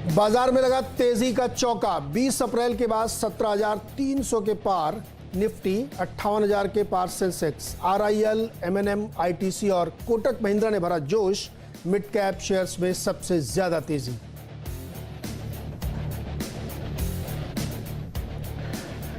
बाजार में लगा तेजी का चौका। 20 अप्रैल के बाद 17,300 के पार निफ्टी, 58,000 के पार सेंसेक्स। आरआईएल, एमएनएम, आईटीसी और कोटक महिंद्रा ने भरा जोश। मिड कैप शेयर्स में सबसे ज्यादा तेजी।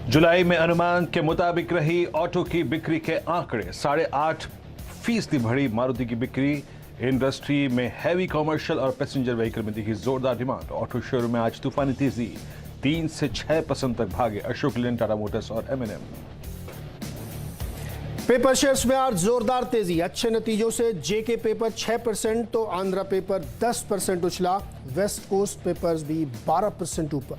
जुलाई में अनुमान के मुताबिक रही ऑटो की बिक्री के आंकड़े। 8.5% बढ़ी मारुति की बिक्री। इंडस्ट्री में हैवी कमर्शियल और पैसेंजर व्हीकल में दिखी जोरदार डिमांड। ऑटो शोरूम में आज तूफानी तेजी, 3 से 6% तक भागे अशोक लेलैंड, टाटा मोटर्स और एमएनएम। पेपर शेयर्स में आज जोरदार तेजी। अच्छे नतीजों से जेके पेपर 6% तो आंध्रा पेपर 10% उछला। वेस्ट कोस्ट पेपर्स भी 12% ऊपर।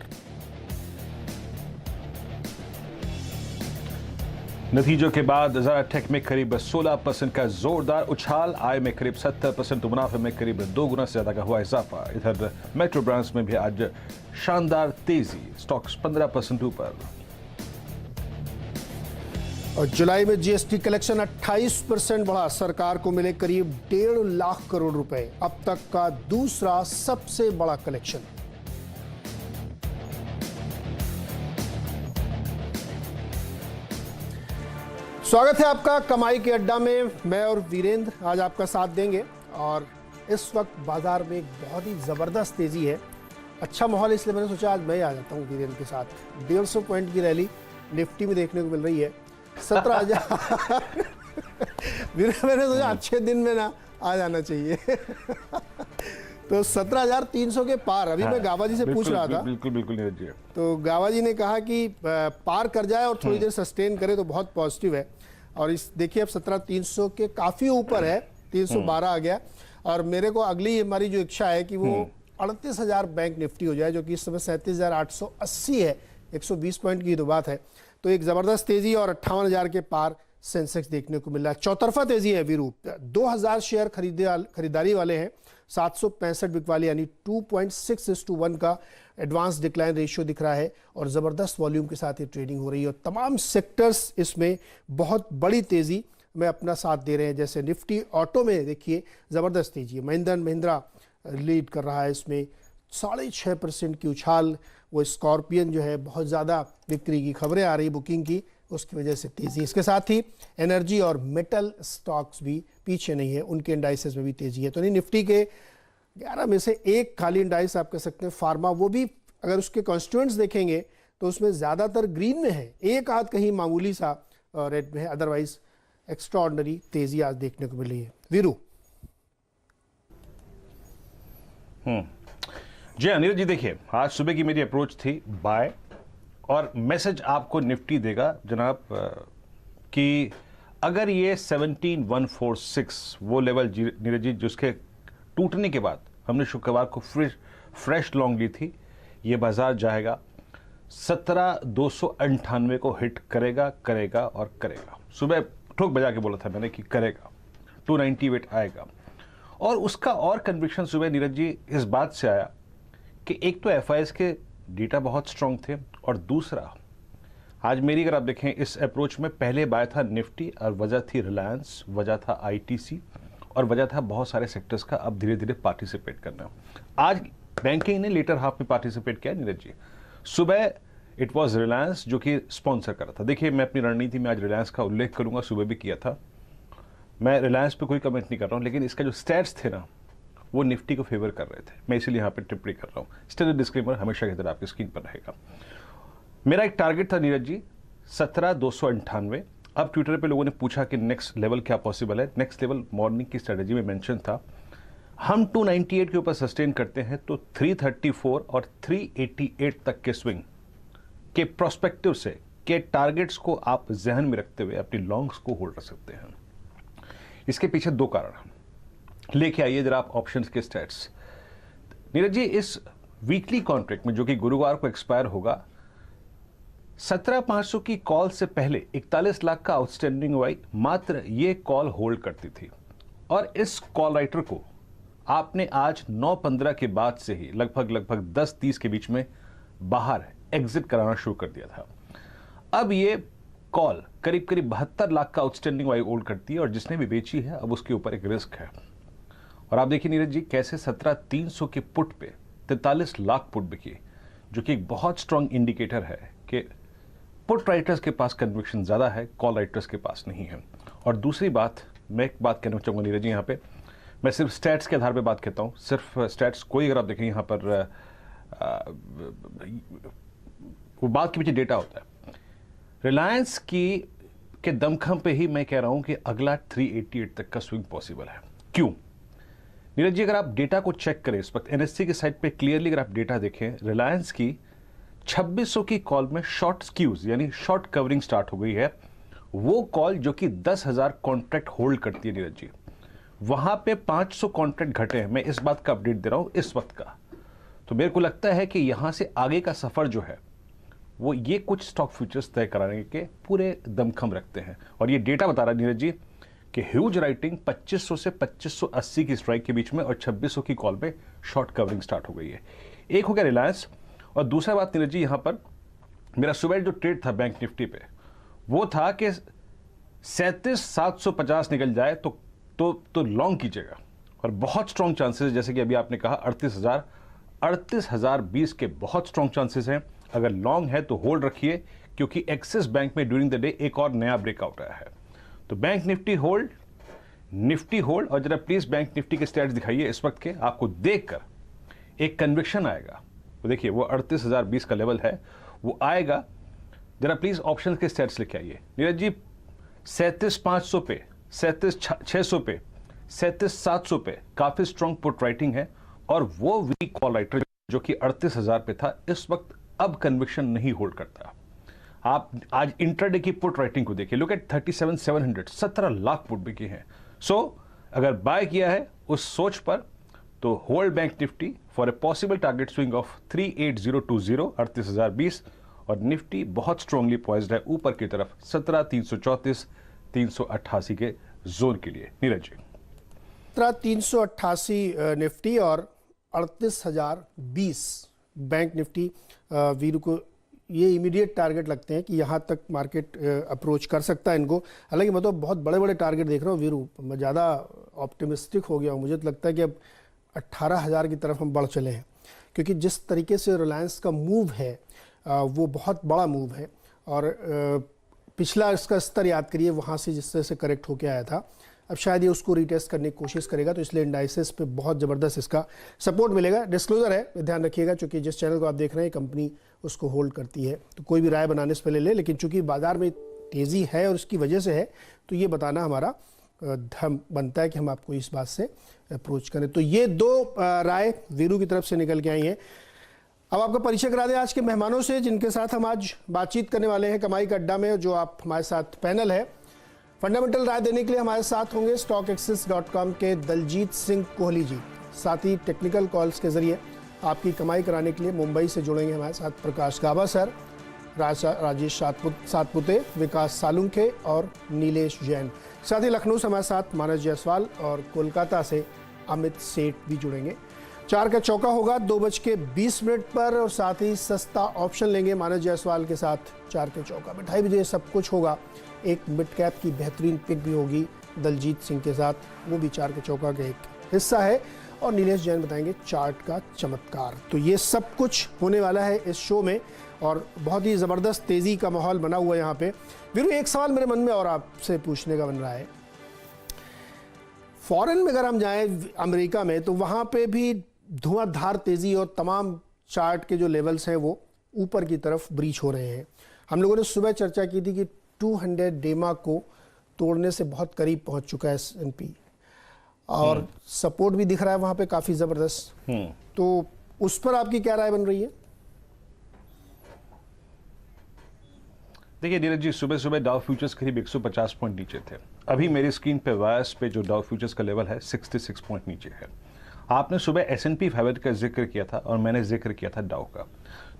नतीजों के बाद ज़रा टेक में करीब 16% का जोरदार उछाल। आय में करीब 70% तो मुनाफे में करीब 2 गुना से ज्यादा का हुआ इजाफा। इधर मेट्रो ब्रांड्स में भी आज शानदार तेजी, स्टॉक्स 15% ऊपर। और जुलाई में जीएसटी कलेक्शन 28% बढ़ा। सरकार को मिले करीब 1.5 लाख करोड़ रुपए, अब तक का दूसरा सबसे बड़ा कलेक्शन। स्वागत है आपका कमाई के अड्डा में। मैं और वीरेंद्र आज आपका साथ देंगे। और इस वक्त बाजार में एक बहुत ही ज़बरदस्त तेज़ी है। अच्छा माहौल, इसलिए मैंने सोचा आज मैं ही आ जाता हूँ वीरेंद्र के साथ। 150 पॉइंट की रैली निफ्टी में देखने को मिल रही है। 17,000 वीरेंद्र, मैंने सोचा अच्छे दिन में ना आ जाना चाहिए। तो 17,300 के पार। अभी मैं गावा जी से पूछ रहा था। बिल्कुल तो गावा जी ने कहा कि पार कर जाए और थोड़ी देर सस्टेन करे तो बहुत पॉजिटिव है। और इस देखिए अब 17,300 के काफी ऊपर है, 312 आ गया। और मेरे को अगली हमारी जो इच्छा है कि वो 38,000 बैंक निफ्टी हो जाए, जो कि इस समय 37,880 है। 120 पॉइंट की तो बात है। तो एक जबरदस्त तेजी और 58,000 के पार सेंसेक्स देखने को मिल रहा है। चौतरफा तेजी है वीरू। 2,000 शेयर खरीदारी वाले हैं, 765 बिकवाली, यानी 2.6:1 का एडवांस डिक्लाइन रेशियो दिख रहा है। और ज़बरदस्त वॉल्यूम के साथ ये ट्रेडिंग हो रही है। और तमाम सेक्टर्स इसमें बहुत बड़ी तेज़ी में अपना साथ दे रहे हैं। जैसे निफ्टी ऑटो में देखिए ज़बरदस्त तेज़ी है। महिंद्रा लीड कर रहा है इसमें, 6.5% की उछाल। वो स्कॉर्पियन जो है बहुत ज़्यादा बिक्री की खबरें आ रही बुकिंग की, उसकी वजह से तेज़ी। इसके साथ ही एनर्जी और मेटल स्टॉक्स भी पीछे नहीं है, उनके इंडाइसेस में भी तेज़ी है। तो नहीं, निफ्टी के 11 में से एक खाली इंडाइस आप कह सकते हैं फार्मा, वो भी अगर उसके कॉन्स्टिट्यूएंट्स देखेंगे तो उसमें ज़्यादातर ग्रीन में है, एक आध कहीं मामूली सा रेड में है। अदरवाइज एक्स्ट्राऑर्डिनरी तेज़ी आज देखने को मिल रही है। वीरू जी हाँ नीरज जी, देखिए आज सुबह की मेरी अप्रोच थी बाय, और मैसेज आपको निफ्टी देगा जनाब कि अगर ये 17,146 वो लेवल नीरज जी जिसके टूटने के बाद हमने शुक्रवार को फ्रेश लॉन्ग ली थी, ये बाजार जाएगा 17,298 को हिट करेगा और करेगा। सुबह ठोक बजा के बोला था मैंने कि करेगा, 298 आएगा। और उसका और कन्विक्शन सुबह नीरज जी इस बात से आया कि एक तो एफआईएस के डेटा बहुत स्ट्रांग थे, और दूसरा आज मेरी अगर आप देखें इस अप्रोच में पहले बाय था निफ्टी, और वजह थी रिलायंस, वजह था आईटीसी, और वजह था बहुत सारे सेक्टर्स का अब धीरे धीरे पार्टिसिपेट करना। आज बैंकिंग ने लेटर हाफ में पार्टिसिपेट किया नीरज जी। सुबह इट वाज रिलायंस जो कि स्पॉन्सर कर रहा था। देखिए मैं अपनी रणनीति में आज रिलायंस का उल्लेख करूंगा, सुबह भी किया था। मैं रिलायंस पे कोई कमेंट नहीं कर रहा हूं, लेकिन इसका जो स्टैट्स थे ना वो निफ्टी को फेवर कर रहे थे। मैं इसीलिए यहाँ पे टिप्पणी कर रहा हूँ। स्टिल डिस्क्लेमर हमेशा की तरह आपकी स्क्रीन पर रहेगा। मेरा एक टारगेट था नीरज जी 17,298। अब ट्विटर पे लोगों ने पूछा कि नेक्स्ट लेवल क्या पॉसिबल है। नेक्स्ट लेवल मॉर्निंग की स्ट्रेटेजी में मेंशन था, हम 298 के ऊपर सस्टेन करते हैं तो 334 और 388 तक के स्विंग के प्रोस्पेक्टिव से के टारगेट्स को आप जहन में रखते हुए अपनी लॉन्ग्स को होल्ड कर सकते हैं। इसके पीछे 2 कारण हैं, लेके आइए जरा आप ऑप्शंस के स्टैट्स। नीरज जी इस वीकली कॉन्ट्रैक्ट में जो कि गुरुवार को एक्सपायर होगा, 17,500 की कॉल से पहले 41 लाख का आउटस्टैंडिंग हुई, मात्र ये कॉल होल्ड करती थी। और इस कॉल राइटर को आपने आज 9:15 के बाद से ही लगभग 10:30 के बीच में बाहर एग्जिट कराना शुरू कर दिया था। अब ये कॉल करीब 72 लाख का आउटस्टैंडिंग वाई होल्ड करती है, और जिसने भी बेची है अब उसके ऊपर एक रिस्क है। और आप देखिए नीरज जी कैसे 17,300 के पुट पे 43 लाख पुट बिकी, जो कि एक बहुत स्ट्रांग इंडिकेटर है कि पुट राइटर्स के पास कन्विक्शन ज़्यादा है, कॉल राइटर्स के पास नहीं है। और दूसरी बात, मैं एक बात कहना चाहूँगा नीरज जी, यहाँ पे मैं सिर्फ स्टैट्स के आधार पे बात कहता हूँ, सिर्फ स्टैट्स कोई अगर आप देखें यहाँ पर वो बात के पीछे डेटा होता है। रिलायंस की के दमखम पे ही मैं कह रहा हूँ कि अगला 388 तक का स्विंग पॉसिबल है। क्यों नीरज जी? अगर आप डेटा को चेक करें इस वक्त एनएससी की साइट पे क्लियरली अगर आप डेटा देखें, रिलायंस की 2600 की कॉल में शॉर्ट स्क्यूज यानी शॉर्ट कवरिंग स्टार्ट हो गई है। वो कॉल जो कि 10,000 कॉन्ट्रैक्ट होल्ड करती है नीरज जी, वहां पे 500 कॉन्ट्रैक्ट घटे हैं। मैं इस बात का अपडेट दे रहा हूं इस वक्त का। तो मेरे को लगता है कि यहां से आगे का सफर जो है वो ये कुछ स्टॉक फ्यूचर्स तय कराने के पूरे दमखम रखते हैं। और ये डेटा बता रहा है नीरज जी कि ह्यूज राइटिंग 2500 से 2580 की स्ट्राइक के बीच में और 2600 की कॉल पे शॉर्ट कवरिंग स्टार्ट हो गई है। एक हो गया रिलायंस, और दूसरा बात नीरज जी, यहां पर मेरा सुबह जो ट्रेड था बैंक निफ्टी पे वो था कि 37,750 निकल जाए तो लॉन्ग कीजिएगा, और बहुत स्ट्रॉन्ग चांसेस, जैसे कि अभी आपने कहा 38,020 के बहुत स्ट्रॉन्ग चांसेस हैं। अगर लॉन्ग है तो होल्ड रखिए, क्योंकि एक्सिस बैंक में ड्यूरिंग द डे एक और नया ब्रेकआउट आया है। तो bank Nifty hold, Nifty hold. और जरा प्लीज बैंक निफ्टी के स्टैट्स दिखाइए इस वक्त के, आपको देखकर एक कन्विक्शन आएगा। तो देखिए वो 38,020 का लेवल है, वो आएगा। जरा प्लीज ऑप्शन के स्टैट्स लेके आइए नीरज जी। 37,500 पे, 37,600 पे, 37,700 पे काफी स्ट्रॉन्ग पुट राइटिंग है। और वो वीक कॉल राइटर जो कि 38,000 पे था, इस वक्त अब कन्विक्शन नहीं होल्ड करता। आप आज इंट्राडे की पुट राइटिंग को देखिए, लुक एट 37,700, 17 लाख पुट बिकी हैं। सो अगर बाय किया है उस सोच पर, तो hold bank Nifty for a possible target swing of 38020, 38,020। और निफ्टी बहुत स्ट्रांगली पॉइज्ड है ऊपर की तरफ 17,334, 388 के जोन के लिए। नीरज जी 388 निफ्टी और 38,020 बैंक निफ्टी वीरू को ये इमीडिएट टारगेट लगते हैं कि यहाँ तक मार्केट अप्रोच कर सकता है इनको। हालांकि मैं तो बहुत बड़े बड़े टारगेट देख रहा हूँ वीरू, मैं ज़्यादा ऑप्टिमिस्टिक हो गया हूँ। मुझे तो लगता है कि अब 18,000 की तरफ हम बढ़ चले हैं, क्योंकि जिस तरीके से रिलायंस का मूव है वो बहुत बड़ा मूव है। और पिछला इसका स्तर याद करिए, वहाँ से जिस तरह से करेक्ट होके आया था, अब शायद ये उसको रीटेस्ट करने की कोशिश करेगा। तो इसलिए इंडाइसेस पे बहुत ज़बरदस्त इसका सपोर्ट मिलेगा। डिस्क्लोजर है, ध्यान रखिएगा, चूँकि जिस चैनल को आप देख रहे हैं कंपनी उसको होल्ड करती है, तो कोई भी राय बनाने से पहले ले। लेकिन चूँकि बाजार में तेज़ी है और उसकी वजह से है, तो ये बताना हमारा धर्म बनता है कि हम आपको इस बात से अप्रोच करें। तो ये दो राय वीरू की तरफ से निकल के आई हैं। अब आपका परिचय करा दें आज के मेहमानों से, जिनके साथ हम आज बातचीत करने वाले हैं कमाई का अड्डा में। जो आप हमारे साथ पैनल है, फंडामेंटल राय देने के लिए हमारे साथ होंगे StockAccess.com के दलजीत सिंह कोहली जी। साथ ही टेक्निकल कॉल्स के जरिए आपकी कमाई कराने के लिए मुंबई से जुड़ेंगे हमारे साथ प्रकाश गाबा सर, राजेश सातपुते, विकास सालुंखे और नीलेश जैन। साथ ही लखनऊ से हमारे साथ मानस जायसवाल और कोलकाता से अमित सेठ भी जुड़ेंगे। 4 का चौका होगा 2:20 पर, और साथ ही सस्ता ऑप्शन लेंगे मानस जायसवाल के साथ 4 के चौका। 2:30 बजे सब कुछ होगा। एक मिड कैप की बेहतरीन पिक भी होगी दलजीत सिंह के साथ, वो भी 4 के चौका का एक हिस्सा है। और नीलेश जैन बताएंगे चार्ट का चमत्कार। तो ये सब कुछ होने वाला है इस शो में, और बहुत ही ज़बरदस्त तेज़ी का माहौल बना हुआ है यहाँ पे। वीरू, एक सवाल मेरे मन में और आपसे पूछने का बन रहा है। फॉरेन में अगर हम जाएं अमेरिका में, तो वहाँ पे भी धुआंधार तेज़ी और तमाम चार्ट के जो लेवल्स हैं वो ऊपर की तरफ ब्रीच हो रहे हैं। हम लोगों ने सुबह चर्चा की थी कि 200 डेमा को तोड़ने से बहुत करीब पहुंच चुका है S&P, और सपोर्ट भी दिख रहा है वहां पे काफी जबरदस्त। तो उस पर आपकी क्या राय बन रही है? देखिए नीरज जी, सुबह सुबह डाउ फ्यूचर्स करीब 150 पॉइंट नीचे थे। अभी मेरी स्क्रीन पे वायस पे जो डाउ फ्यूचर्स का लेवल है 66 पॉइंट नीचे है। आपने सुबह S&P 500 का जिक्र किया था और मैंने जिक्र किया था डाउ का।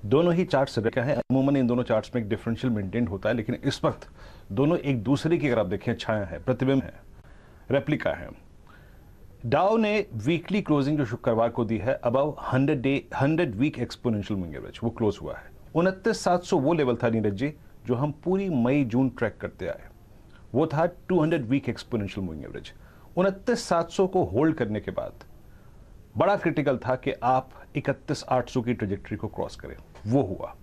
दोनों ही चार्ट्स का है, अमूमन इन दोनों चार्ट्स में एक डिफरेंशियल मेंटेन होता है, लेकिन इस वक्त दोनों एक दूसरे की अगर आप देखें छाया है, प्रतिबिंब है, रेप्लिका है। डाउ ने वीकली क्लोजिंग जो शुक्रवार को दी है above 100 week exponential moving average, वो क्लोज हुआ है। 29,700 वो लेवल था नीरज जी जो हम पूरी मई जून ट्रैक करते आए, वो था 200 वीक एक्सपोनेंशियल मूविंग एवरेज। 29,700 को होल्ड करने के बाद बड़ा क्रिटिकल था कि आप 31,800 की ट्रेजेक्टरी को क्रॉस करे, वो हुआ।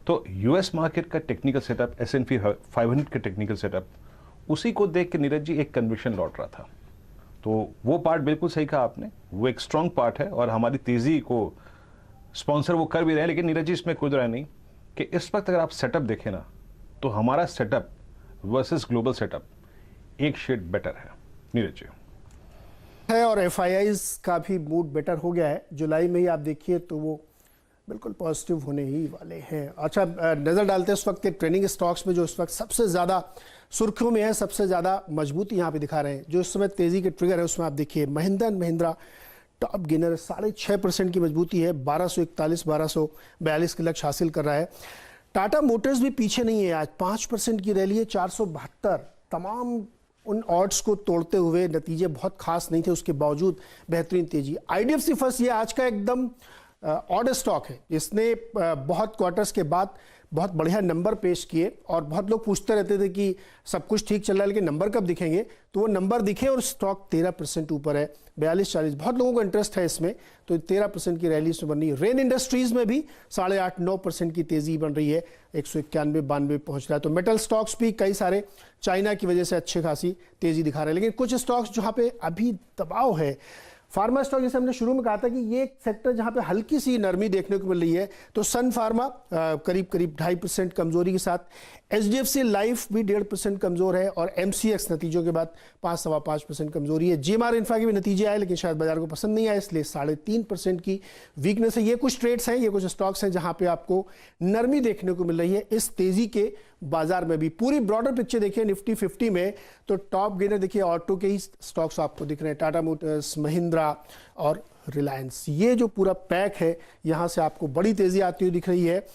तो यूएस मार्केट का टेक्निकल सेटअप, S&P 500 का टेक्निकल सेटअप, उसी को देख के नीरज जी एक कन्विक्शन लौट रहा था। तो वो पार्ट बिल्कुल सही कहा आपने, वो एक स्ट्रांग पार्ट है और हमारी तेजी को स्पॉन्सर वो कर भी रहे हैं। लेकिन नीरज जी इसमें कोई दो नहीं कि इस वक्त अगर आप सेटअप देखें ना, तो हमारा सेटअप वर्सेस ग्लोबल सेटअप एक शेड बेटर है नीरज जी है। और FIIs का भी मूड बेटर हो गया है। जुलाई में ही आप देखिए तो वो बिल्कुल पॉजिटिव होने ही वाले हैं। अच्छा, नज़र डालते हैं उस वक्त के ट्रेंडिंग स्टॉक्स में जो इस वक्त सबसे ज़्यादा सुर्खियों में है, सबसे ज़्यादा मजबूती यहाँ पे दिखा रहे हैं। जो इस समय तेज़ी के ट्रिगर है उसमें आप देखिए Mahindra and Mahindra top gainer 6.5% की मजबूती है, 1241 1242 के लक्ष्य हासिल कर रहा है। टाटा मोटर्स भी पीछे नहीं है, आज 5% की रैली है, 472। तमाम उन ऑड्स को तोड़ते हुए नतीजे बहुत खास नहीं थे, उसके बावजूद बेहतरीन तेजी। IDFC फर्स्ट ये आज का एकदम ऑड स्टॉक है। इसने बहुत क्वार्टर्स के बाद बहुत बढ़िया नंबर पेश किए और बहुत लोग पूछते रहते थे कि सब कुछ ठीक चल रहा है लेकिन नंबर कब दिखेंगे, तो वो नंबर दिखे और स्टॉक 13% ऊपर है, 42-40। बहुत लोगों को इंटरेस्ट है इसमें, तो 13% की रैली इसमें बन रही है। रेन इंडस्ट्रीज में भी 8.5-9% की तेजी बन रही है, 191-92 पहुंच रहा है। तो मेटल स्टॉक्स भी कई सारे चाइना की वजह से अच्छी खासी तेजी दिखा रहे हैं। लेकिन कुछ स्टॉक्स जहाँ पे अभी दबाव है, फार्मा स्टॉक, जैसे हमने शुरू में कहा था कि ये एक सेक्टर जहां पे हल्की सी नरमी देखने को मिल रही है। तो सन फार्मा करीब 2.5% कमजोरी के साथ, HDFC लाइफ भी 1.5% कमजोर है और MCX नतीजों के बाद 5-5.5% कमजोरी है। GMR इंफ्रा के भी नतीजे आए लेकिन शायद बाजार को पसंद नहीं आए, इसलिए 3.5% की वीकनेस है। ये कुछ ट्रेड्स हैं, ये कुछ स्टॉक्स हैं जहां पे आपको नरमी देखने को मिल रही है इस तेजी के बाजार में भी। पूरी ब्रॉडर पिक्चर देखिए निफ्टी 50 में, तो टॉप गेनर देखिए ऑटो के ही स्टॉक्स आपको दिख रहे हैं, टाटा मोटर्स, महिंद्रा और रिलायंस। ये जो पूरा पैक है यहां से आपको बड़ी तेजी आती हुई दिख रही है।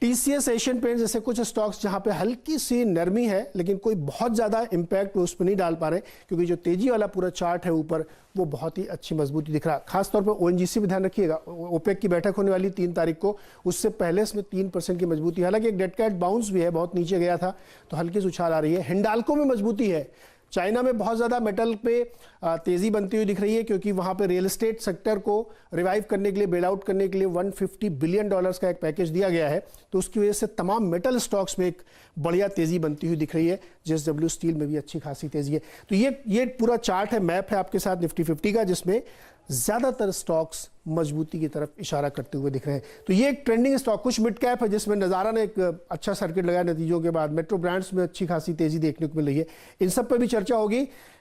TCS, एशियन पेंट्स जैसे कुछ स्टॉक्स जहां पे हल्की सी नरमी है लेकिन कोई बहुत ज्यादा इंपैक्ट उस पर नहीं डाल पा रहे, क्योंकि जो तेजी वाला पूरा चार्ट है ऊपर वो बहुत ही अच्छी मजबूती दिख रहा है। खासतौर पर ONGC भी ध्यान रखिएगा, OPEC की बैठक होने वाली 3 तारीख को, उससे पहले इसमें 3% की मजबूती। हालांकि एक डेड कैट बाउंस भी है, बहुत नीचे गया था तो हल्की सी उछाल आ रही है। हिंडाल्को में मजबूती है। चाइना में बहुत ज़्यादा मेटल पे तेज़ी बनती हुई दिख रही है, क्योंकि वहाँ पे रियल एस्टेट सेक्टर को रिवाइव करने के लिए, बेल आउट करने के लिए $150 बिलियन का एक पैकेज दिया गया है। तो उसकी वजह से तमाम मेटल स्टॉक्स में एक बढ़िया तेज़ी बनती हुई दिख रही है। JSW स्टील में भी अच्छी खासी तेज़ी है। तो ये पूरा चार्ट है, मैप है आपके साथ निफ्टी 50 का, जिसमें ज़्यादातर स्टॉक्स मजबूती की तरफ इशारा करते हुए दिख रहे हैं। तो ये एक ट्रेंडिंग स्टॉक, कुछ मिड कैप है जिसमें नज़ारा ने एक अच्छा सर्किट लगाया नतीजों के बाद। मेट्रो ब्रांड्स में अच्छी खासी तेज़ी देखने को मिल रही है, इन सब पर भी चर्चा होगी।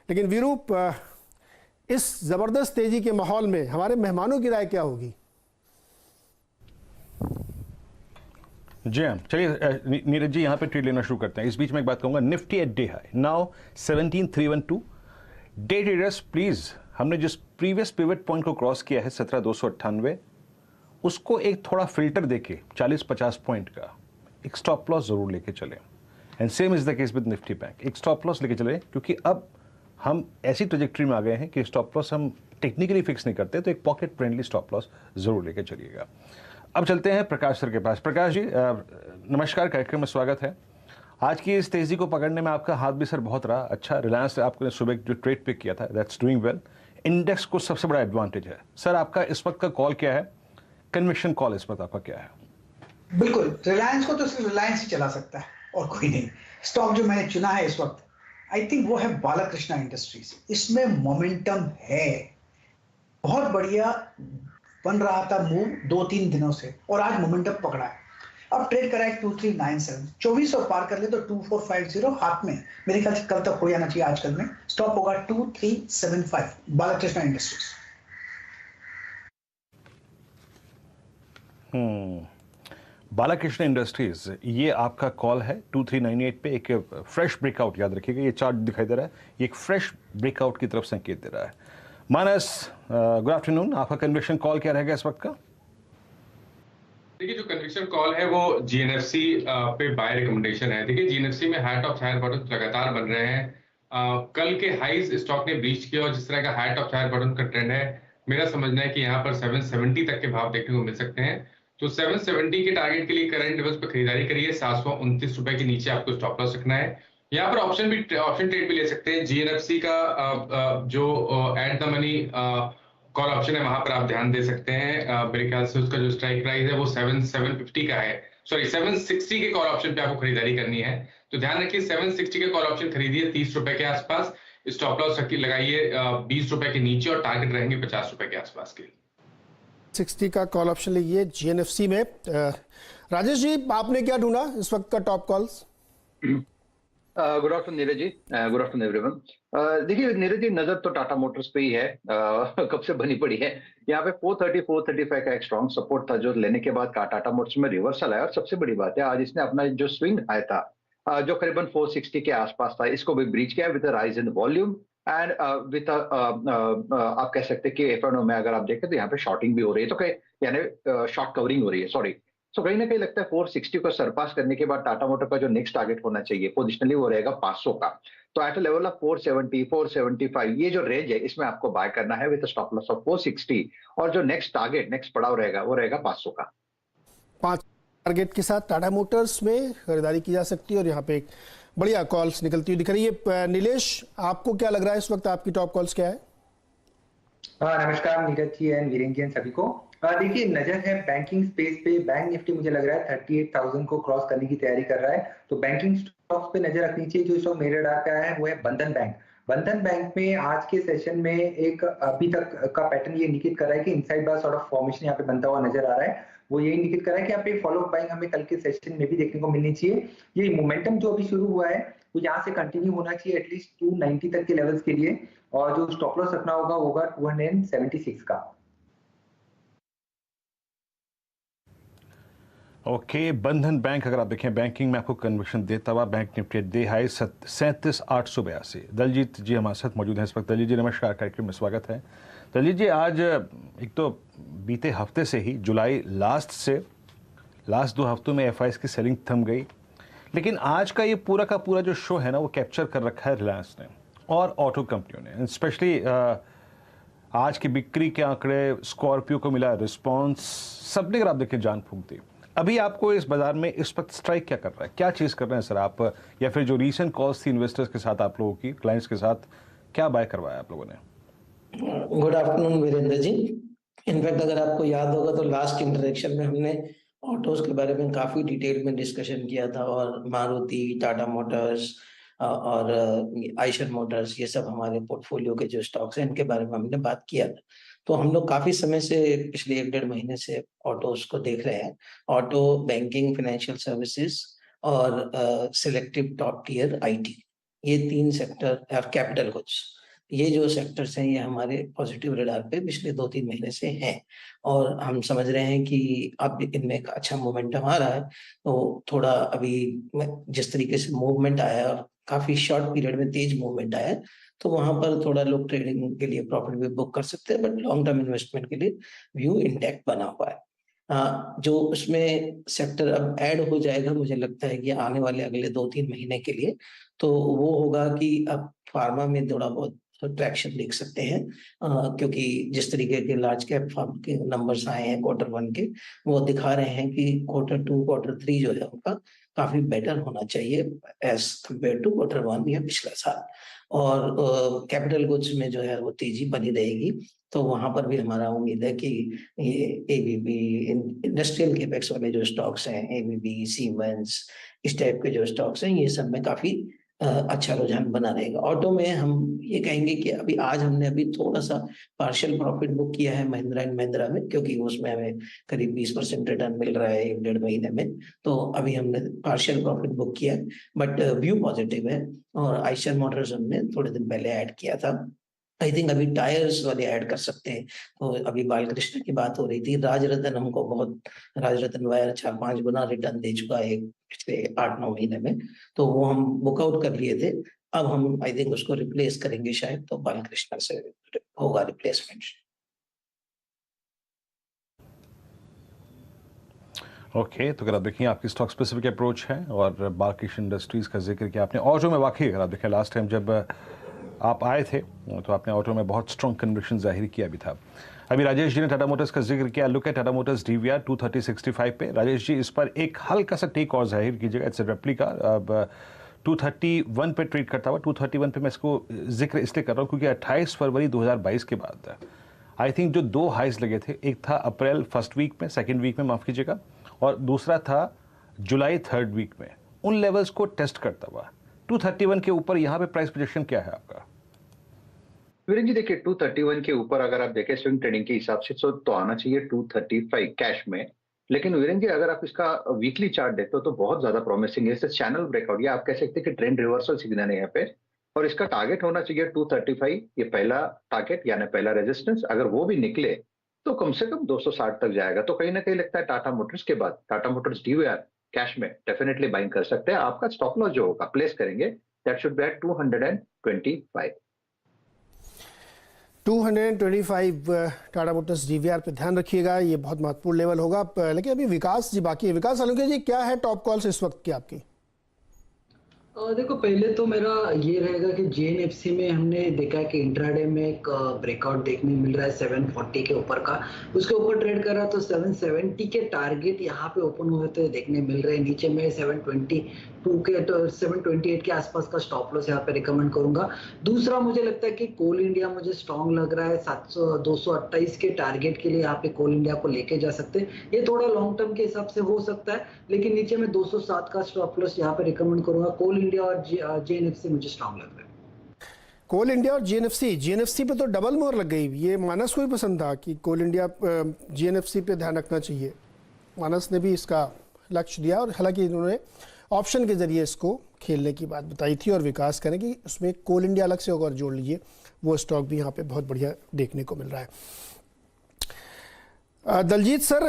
लेकिन वीरू, इस ज़बरदस्त तेज़ी के माहौल में हमारे मेहमानों की राय क्या होगी? जी हाँ, चलिए नीरज जी यहाँ पे ट्रेड लेना शुरू करते हैं। इस बीच में एक बात कहूँगा, Nifty at day high now 17,312। Day traders please, हमने जिस प्रीवियस पिवट पॉइंट को क्रॉस किया है 17,298, उसको एक थोड़ा फिल्टर देके 40-50 पॉइंट का एक स्टॉप लॉस जरूर लेके चले। And same is the case with Nifty bank, एक स्टॉप लॉस लेके चले, क्योंकि अब हम ऐसी ट्रेजेक्टरी में आ गए हैं कि स्टॉप लॉस हम टेक्निकली फिक्स नहीं करते, तो एक पॉकेट फ्रेंडली स्टॉप लॉस जरूर लेके चलिएगा। अब चलते हैं प्रकाश सर के पास। प्रकाश जी नमस्कार, कार्यक्रम में स्वागत है। आज की इस तेजी को पकड़ने में आपका हाथ भी सर बहुत रहा। अच्छा, रिलायंस आपने सुबह जो ट्रेड पिक किया था, दैट्स डूइंग वेल। इंडेक्स को सबसे बड़ा एडवांटेज है। सर आपका इस वक्त का कॉल क्या है, कन्विक्शन कॉल इस वक्त आपका क्या है? बिल्कुल, रिलायंस को तो सिर्फ रिलायंस ही चला सकता है और कोई नहीं। स्टॉक जो मैंने चुना है इस वक्त, आई थिंक वो है बालाकृष्णा इंडस्ट्रीज। इसमें मोमेंटम है, बहुत बढ़िया बन रहा था मूव 2-3 दिनों से, और आज मोमेंटम पकड़ा है। अब ट्रेड करा है 2397, 2400 पार कर ले तो 2450 हाथ में, मेरे ख्याल से कल तक हो जाना चाहिए। आजकल में स्टॉप होगा 2375 बालाकृष्णा इंडस्ट्रीज। बालाकृष्णा इंडस्ट्रीज, ये आपका कॉल है 2398 पे। एक फ्रेश ब्रेकआउट, याद रखिएगा, ये चार्ट दिखाई दे रहा है, ये एक फ्रेश ब्रेकआउट की तरफ संकेत दे रहा है। मानस, गुड आफ्टरनून, आपका कन्विक्शन कॉल क्या रहेगा इस वक्त का? देखिए, जो कन्विक्शन कॉल है वो GNFC पे बाय रिकमेंडेशन है। देखिए, GNFC में हाई टॉप हायर बॉटम लगातार बन रहे हैं। कल के हाईज स्टॉक ने ब्रीच किया और जिस तरह का हाई टॉप हायर बॉटम का ट्रेंड है, मेरा समझना है कि यहाँ पर 770 तक के भाव देखने को मिल सकते हैं। तो 770 के टारगेट के लिए करंट लेवल्स पर खरीदारी करिए। 729 रुपए के नीचे आपको स्टॉप लॉस रखना है। यहाँ पर ऑप्शन ट्रेड भी ले सकते हैं। GNFC का जो eight the money call option है, वहां पर आप ध्यान दे सकते हैं। मेरे ख्याल से उसका जो स्ट्राइक प्राइस है वो 750 का है, सॉरी 760 के कॉल ऑप्शन पे आपको खरीदारी करनी है। तो ध्यान रखिए 760 के कॉल ऑप्शन खरीदिए 30 रुपए के आसपास, स्टॉप लॉस लगाइए 20 रुपए के नीचे और टारगेट रहेंगे 50 रुपए के आसपास के। 60 का कॉल ऑप्शन लीजिए जीएनएफसी में। राजेश जी, आपने क्या ढूंढा इस वक्त का top calls? Good afternoon Neeraj ji, good afternoon everyone. देखिए नीरज जी, नजर तो टाटा मोटर्स पे ही है, कब से बनी पड़ी है। यहाँ पे 430 435 का एक स्ट्रॉन्ग सपोर्ट था जो लेने के बाद टाटा मोटर्स में रिवर्सल आया। और सबसे बड़ी बात है आज इसने अपना जो स्विंग आया था जो करीबन 460 के आसपास था, इसको भी ब्रीच किया with rise in volume and with आप कह सकते हैं कि एफएनओ में अगर आप देखें तो यहाँ पे शॉर्टिंग भी हो रही है, तो यानी शॉर्ट कवरिंग हो रही है, सॉरी। सो कहीं ना कहीं लगता है 460 को सरपास करने के बाद टाटा मोटर का जो नेक्स्ट टारगेट होना चाहिए पोजिशनली वो रहेगा 500 का। तो एट लेवल ऑफ 470 475 ये जो रेंज है इसमें आपको बाय करना है विद स्टॉप लॉस ऑफ 460, और जो नेक्स्ट टारगेट नेक्स्ट पड़ाव रहेगा वो रहेगा 500 का। 5 टारगेट के साथ टाटा मोटर्स में खरीदारी की जा सकती है और यहाँ पे एक बढ़िया कॉल्स निकलती हुई दिख रही है। नीलेश, आपको क्या लग रहा है इस वक्त, आपकी टॉप कॉल्स क्या है? नमस्कार नीरज जी एंड वीरेंद्र जी सभी को। देखिए नजर है बैंकिंग स्पेस पे। बैंक निफ्टी मुझे लग रहा है 38,000 को क्रॉस करने की तैयारी कर रहा है, तो बैंकिंग स्टॉक्स पे नजर रखनी चाहिए। जो स्टॉक मेरे रडार पे आया है वो है बंधन बैंक। बंधन बैंक में आज के सेशन में एक अभी तक का पैटर्न ये इंडिकेट कर रहा है कि inside bar sort of formation यहाँ पे बनता हुआ नजर आ रहा है। वो ये इंडिकेट कर रहा है कि यहाँ पे फॉलो बाइंग हमें कल के सेशन में भी देखने को मिलनी चाहिए। ये मोमेंटम जो अभी शुरू हुआ है वो यहाँ से कंटिन्यू होना चाहिए एटलीस्ट 290 तक के लेवल्स के लिए, और जो स्टॉप लॉस रखना होगा 276 का। ओके, बंधन बैंक अगर आप देखें बैंकिंग में आपको कन्विक्शन देता हुआ bank Nifty day high 37,882। Daljeet ji हमारे साथ मौजूद हैं इस वक्त। दलजीत जी नमस्कार, कार्यक्रम में स्वागत है। दलजीत जी, आज एक तो बीते हफ्ते से ही जुलाई लास्ट 2 हफ्तों में एफआईएस की सेलिंग थम गई, लेकिन आज का ये पूरा का पूरा जो शो है ना वो कैप्चर कर रखा है रिलायंस ने और ऑटो कंपनियों ने। स्पेशली आज की बिक्री के आंकड़े, स्कॉर्पियो को मिला रिस्पॉन्स, सबने अगर आप देखें जान फूंक दी। अभी आपको इस बाजार में इस वक्त स्ट्राइक क्या कर रहा है, क्या चीज़ कर रहे हैं सर आप, या फिर जो रीसेंट कॉल्स थी इन्वेस्टर्स के साथ आप लोगों की, क्लाइंट्स के साथ, क्या बाय करवाया आप लोगों ने? Good afternoon Virendra ji. In fact अगर आपको याद होगा तो लास्ट इंटरेक्शन में हमने ऑटोज के बारे में काफी डिटेल में डिस्कशन किया था, और मारुति, टाटा मोटर्स और आइशर मोटर्स, ये सब हमारे पोर्टफोलियो के जो स्टॉक्स हैं इनके बारे में हमने बात किया था। तो हम लोग काफी समय से पिछले 1-1.5 महीने से ऑटोज को देख रहे हैं। ऑटो, बैंकिंग, फाइनेंशियल सर्विसेज और सिलेक्टिव टॉप टियर आईटी, ये 3 सेक्टर, और कैपिटल गुड्स, ये जो सेक्टर्स हैं ये हमारे पॉजिटिव रडार पे पिछले 2-3 महीने से हैं, और हम समझ रहे हैं कि अब इनमें एक अच्छा मोमेंटम आ रहा है। तो थोड़ा अभी जिस तरीके से मूवमेंट आया और काफी शॉर्ट पीरियड में तेज मूवमेंट आया, तो वहां पर थोड़ा लोग ट्रेडिंग के लिए प्रॉफिट भी बुक कर सकते हैं, बट लॉन्ग टर्म इन्वेस्टमेंट के लिए व्यू इंटैक्ट बना हुआ है। जो उसमें सेक्टर अब ऐड हो जाएगा मुझे लगता है कि आने वाले अगले 2-3 महीने के लिए, तो वो होगा कि अब फार्मा में थोड़ा बहुत ट्रैक्शन देख सकते हैं, क्योंकि जिस तरीके के लार्ज कैप फर्म के नंबर्स आए हैं Q1 के, वो दिखा रहे हैं कि Q2, Q3 जो है उनका काफी बेटर होना चाहिए एज कम्पेयर टू Q1 या पिछला साल। और कैपिटल गुड्स में जो है वो तेजी बनी रहेगी, तो वहां पर भी हमारा उम्मीद है कि ये एबीबी, इंडस्ट्रियल केपेक्स वाले जो स्टॉक्स हैं, एबीबी, सीमेंस, इस टाइप के जो स्टॉक्स हैं, ये सब में काफी अच्छा रुझान बना रहेगा। ऑटो में हम ये कहेंगे कि अभी आज हमने थोड़ा सा पार्शियल प्रॉफिट बुक किया है महिंद्रा एंड महिंद्रा में, क्योंकि उसमें हमें करीब 20% रिटर्न मिल रहा है 1-1.5 महीने में, तो अभी हमने पार्शियल प्रॉफिट बुक किया, बट व्यू पॉजिटिव है। और आइशर मोटर्स हमने थोड़े दिन पहले ऐड किया था। आई थिंक अभी टायर्स वाले ऐड कर सकते हैं। तो अभी बालकृष्ण की बात हो रही थी, राजरत्न हमको राजरत्न वायर 4-5 गुना रिटर्न दे चुका है पिछले 8-9 महीने में, तो वो हम बुकआउट कर लिए थे। अब हम आई थिंक उसको रिप्लेस करेंगे शायद, तो बालकृष्ण से होगा रिप्लेसमेंट। ओके, तो अगर आप देखिए आपकी स्टॉक स्पेसिफिक अप्रोच है और बालकृष्ण इंडस्ट्रीज का जिक्र किया आपने। ऑटो में वाकई अगर आप देखें लास्ट टाइम जब आप आए थे तो आपने ऑटो में बहुत स्ट्रॉन्ग कन्विक्शन जाहिर किया भी था। अभी राजेश जी ने टाटा मोटर्स का जिक्र किया। Look at Tata Motors DVR 230.65 पे। राजेश जी, इस पर एक हल्का सा टेक और जाहिर कीजिएगा, इट्स रेप्लिका। अब 231 पे ट्रेड करता हुआ। 231 पे मैं इसको जिक्र इसलिए कर रहा हूँ क्योंकि 28 फरवरी 2022 के बाद आई थिंक जो 2 हाइज लगे थे, एक था अप्रैल फर्स्ट वीक में, सेकेंड वीक में माफ़ कीजिएगा, और दूसरा था जुलाई थर्ड वीक में, उन लेवल्स को टेस्ट करता हुआ 231 के ऊपर यहाँ पे प्राइस प्रोजेक्शन क्या है आपका? वीरेंद्र जी देखिए 231 के ऊपर अगर आप देखें स्विंग ट्रेडिंग के हिसाब से तो आना चाहिए 235 कैश में। लेकिन वीरेंद्र जी अगर आप इसका वीकली चार्ट देखते हो तो बहुत ज्यादा प्रॉमिसिंग है। इससे चैनल ब्रेकआउट, या आप कह सकते हैं कि ट्रेंड रिवर्सल सिग्नल है यहाँ पे, और इसका टारगेट होना चाहिए 235, ये पहला टारगेट यानी पहला रेजिस्टेंस। अगर वो भी निकले तो कम से कम 260 तक जाएगा। तो कहीं ना कहीं लगता है टाटा मोटर्स के बाद टाटा मोटर्स DVR कैश में डेफिनेटली बाइंग कर सकते हैं। आपका स्टॉप लॉस जो होगा प्लेस करेंगे that should be at 225। 225 Tata Motors DVR पे ध्यान रखिएगा, ये बहुत महत्वपूर्ण लेवल होगा। लेकिन अभी विकास जी बाकी है। विकास सालुंके जी, क्या है टॉप कॉल्स इस वक्त की आपकी? देखो पहले तो मेरा ये रहेगा कि JNFC में हमने देखा कि इंट्राडे में एक ब्रेकआउट देखने मिल रहा है 740 के ऊपर का, उसके ऊपर ट्रेड कर रहा है तो 770 के टारगेट यहाँ पे ओपन हुए तो देखने मिल रहे हैं। नीचे में 722 के तो 728 के आसपास का स्टॉप लॉस यहाँ पे रिकमेंड करूंगा। दूसरा मुझे लगता है कि कोल इंडिया मुझे स्ट्रॉन्ग लग रहा है, 228 के टारगेट के लिए यहाँ पे कोल इंडिया को लेके जा सकते हैं। ये थोड़ा लॉन्ग टर्म के हिसाब से हो सकता है, लेकिन नीचे में 207 का स्टॉप लॉस यहाँ पे रिकमेंड करूंगा। कोल इंडिया और JNFC मुझे स्ट्रॉन्ग लग रहा है। कोल इंडिया और JNFC पे तो डबल मोहर लग गई। ये मानस को भी पसंद था कि कोल इंडिया JNFC पे ध्यान रखना चाहिए। मानस ने भी इसका लक्ष्य दिया, और हालांकि इन्होंने ऑप्शन के जरिए इसको खेलने की बात बताई थी, और विकास करें कि उसमें कोल इंडिया अलग से अगर जोड़ लीजिए, वो स्टॉक भी यहाँ पे बहुत बढ़िया देखने को मिल रहा है। दलजीत सर,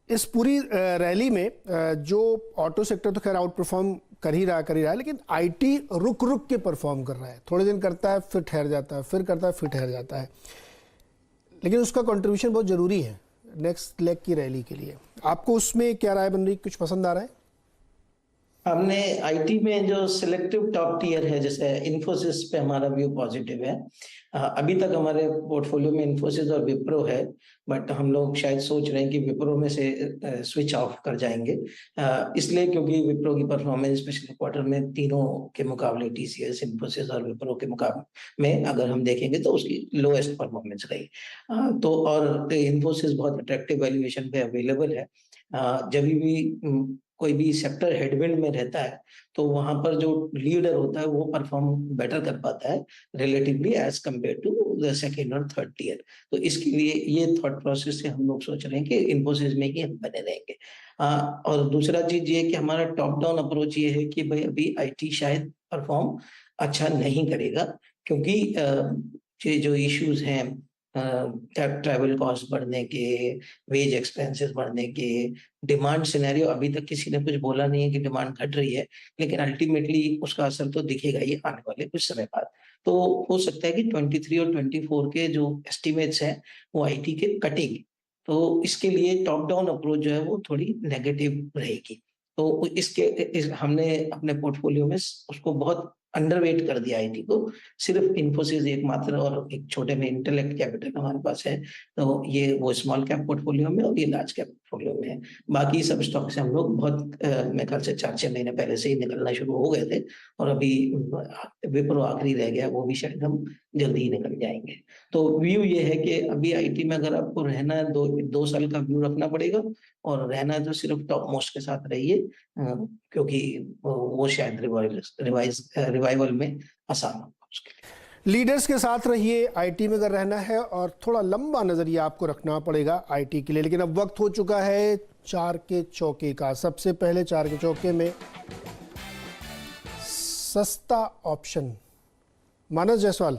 इस पूरी रैली में जो ऑटो सेक्टर तो खैर आउट परफॉर्म कर ही रहा है, लेकिन IT रुक के परफॉर्म कर रहा है। थोड़े दिन करता है फिर ठहर जाता है, फिर करता है फिर ठहर जाता है, लेकिन उसका कंट्रीब्यूशन बहुत ज़रूरी है नेक्स्ट लेग की रैली के लिए। आपको उसमें क्या राय बन रही, कुछ पसंद आ रहा है? हमने IT में जो सिलेक्टिव टॉप टियर है, जैसे इन्फोसिस पे हमारा व्यू पॉजिटिव है। अभी तक हमारे पोर्टफोलियो में इन्फोसिस और विप्रो है, बट हम लोग शायद सोच रहे हैं कि विप्रो में से स्विच ऑफ कर जाएंगे, इसलिए क्योंकि विप्रो की परफॉर्मेंस पिछले क्वार्टर में तीनों के मुकाबले TCS, इन्फोसिस और विप्रो के मुकाबले में अगर हम देखेंगे तो उसकी लोएस्ट परफॉर्मेंस रही। तो और इन्फोसिस बहुत अट्रैक्टिव वैल्यूएशन पे अवेलेबल है। जब भी कोई भी सेक्टर हेडविंड में रहता है तो वहां पर जो लीडर होता है वो परफॉर्म बेटर कर पाता है relatively as compare to the second और थर्ड टियर। तो इसके लिए ये थॉट प्रोसेस से हम लोग सोच रहे हैं कि इन्फोसिस में ही हम बने रहेंगे। और दूसरा चीज ये कि हमारा टॉप डाउन अप्रोच ये है कि भाई अभी IT शायद परफॉर्म अच्छा नहीं करेगा, क्योंकि ये जो इश्यूज हैं ट्रैवल कॉस्ट बढ़ने के, वेज एक्सपेंसेस बढ़ने के, डिमांड सिनेरियो, अभी तक किसी ने कुछ बोला नहीं है कि डिमांड घट रही है, लेकिन अल्टीमेटली उसका असर तो दिखेगा ही आने वाले कुछ समय बाद। तो हो सकता है कि 23 और 24 के जो एस्टिमेट्स हैं वो IT के कटेंगे, तो इसके लिए टॉप डाउन अप्रोच जो है वो थोड़ी नेगेटिव रहेगी। तो हमने अपने पोर्टफोलियो में उसको बहुत अंडरवेट कर दिया IT को। सिर्फ इन्फोसिस एकमात्र और एक छोटे में इंटेलेक्ट कैपिटल हमारे पास है, तो ये वो स्मॉल कैप पोर्टफोलियो में और ये लार्ज कैप पोर्टफोलियो में है। बाकी सब स्टॉक से हम लोग बहुत मेरे ख्याल से 4-6 महीने पहले से ही निकलना शुरू हो गए थे, और अभी विप्रो आखिरी रह गया, वो भी शायद हम जल्दी ही निकल जाएंगे। तो व्यू ये है कि अभी IT में अगर आपको रहना है 2 साल का व्यू रखना पड़ेगा, और रहना है तो सिर्फ टॉप मोस्ट के साथ रहिए, क्योंकि वो शायद रिवाइवल में आसान होगा उसके लिए। लीडर्स के साथ रहिए IT में अगर रहना है, और थोड़ा लंबा नजरिया आपको रखना पड़ेगा IT के लिए। लेकिन अब वक्त हो चुका है 4 के चौके का। सबसे पहले 4 के चौके में सस्ता ऑप्शन, मानस जायसवाल,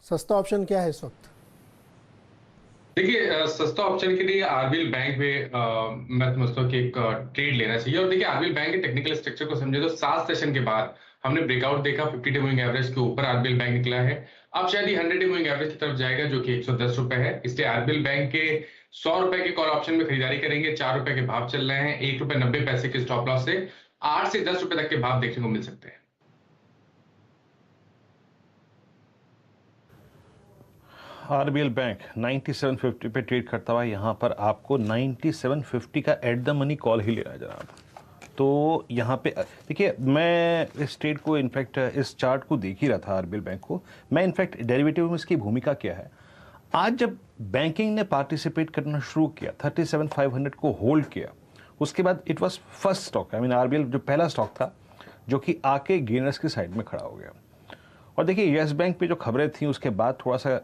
सस्ता ऑप्शन क्या है इस वक्त? देखिए सस्ता ऑप्शन के लिए आरबीएल बैंक में मैं समझता हूँ कि एक ट्रेड लेना चाहिए। और देखिए आरबीएल बैंक के टेक्निकल स्ट्रक्चर को समझे तो 7 सेशन के बाद हमने ब्रेकआउट देखा, 50 डे मूविंग एवरेज के ऊपर आरबीएल बैंक निकला है। अब शायद ये 100 डे मूविंग एवरेज की तरफ जाएगा, जो कि 110 रुपए है। इसलिए आरबीएल बैंक के 100 रुपए के कॉल ऑप्शन में खरीदारी करेंगे। 4 रुपए के भाव चल रहे हैं, ₹1.90 के स्टॉप लॉस से 8 से 10 रुपए तक के भाव देखने को मिल सकते हैं। आरबीएल बैंक 9750 पे ट्रेड करता हुआ यहाँ पर आपको 9750 का एट द मनी कॉल ही लेना है जनाब। तो यहाँ पे देखिए, मैं इस ट्रेड को इनफैक्ट इस चार्ट को देख ही रहा था आरबीएल बैंक को। मैं इनफैक्ट डेरिवेटिव में इसकी भूमिका क्या है, आज जब बैंकिंग ने पार्टिसिपेट करना शुरू किया, 37,500 को होल्ड किया, उसके बाद it was first stock, I mean RBL जो पहला स्टॉक था जो कि आके गेनर्स की साइड में खड़ा हो गया। और देखिए यस बैंक पे जो खबरें थी उसके बाद थोड़ा सा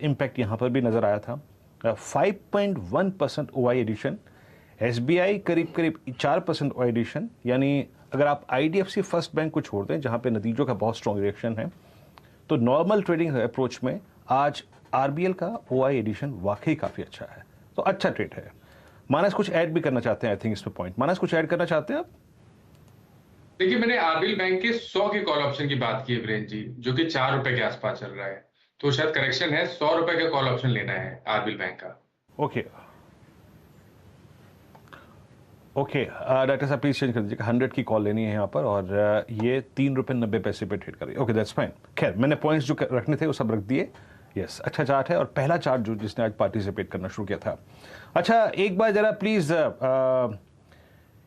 इम्पैक्ट यहाँ पर भी नज़र आया था। 5.1% ओआई एडिशन, एसबीआई करीब करीब 4% ओआई एडिशन, यानी अगर आप आईडीएफसी फर्स्ट बैंक को छोड़ दें जहाँ पे नतीजों का बहुत स्ट्रॉन्ग रिएक्शन है, तो नॉर्मल ट्रेडिंग अप्रोच में आज आरबीएल का ओआई एडिशन वाकई काफ़ी अच्छा है, तो अच्छा ट्रेड है। मानस कुछ ऐड भी करना चाहते हैं, आई थिंक इसमें पॉइंट मानस कुछ ऐड करना चाहते हैं आप? देखिए मैंने आरबीएल बैंक के 100 के कॉल ऑप्शन की बात की है वीरेंद्र जी, जो कि 4 रुपए के आसपास चल रहा है, तो शायद करेक्शन है, 100 रुपए का कॉल ऑप्शन लेना है आरबीएल बैंक का। ओके ओके डॉक्टर साहब प्लीज चेंज कर दीजिएगा, 100 की कॉल लेनी है यहाँ पर और ये 3 रुपये 90 पैसे पे ट्रेड कर रही है। Okay that's fine. खैर मैंने पॉइंट्स जो रखने थे वो सब रख दिए। यस अच्छा चार्ट है और पहला चार्ट जो जिसने आज पार्टिसिपेट करना शुरू किया था। अच्छा एक बार जरा प्लीज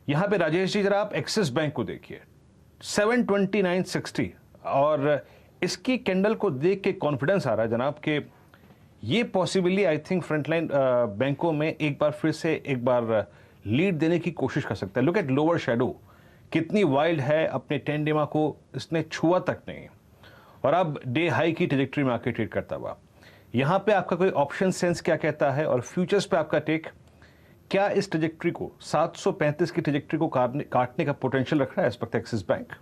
यहाँ पे राजेश जी जरा आप एक्सिस बैंक को देखिए 729.60 और इसकी कैंडल को देख के कॉन्फिडेंस आ रहा है जनाब कि ये पॉसिबली आई थिंक फ्रंटलाइन बैंकों में एक बार फिर से एक बार लीड देने की कोशिश कर सकता है। लुक एट लोअर शेडो कितनी वाइल्ड है, अपने 10 डेमा को इसने छुआ तक नहीं और अब डे हाई की ट्रेजेक्टरी में आके ट्रेड करता हुआ। यहाँ पे आपका कोई ऑप्शन सेंस क्या कहता है और फ्यूचर्स पे आपका टेक क्या इस ट्रेजेक्टरी को 735 की ट्रेजेक्टरी को काटने का पोटेंशियल रख रहा है इस वक्त एक्सिस बैंक?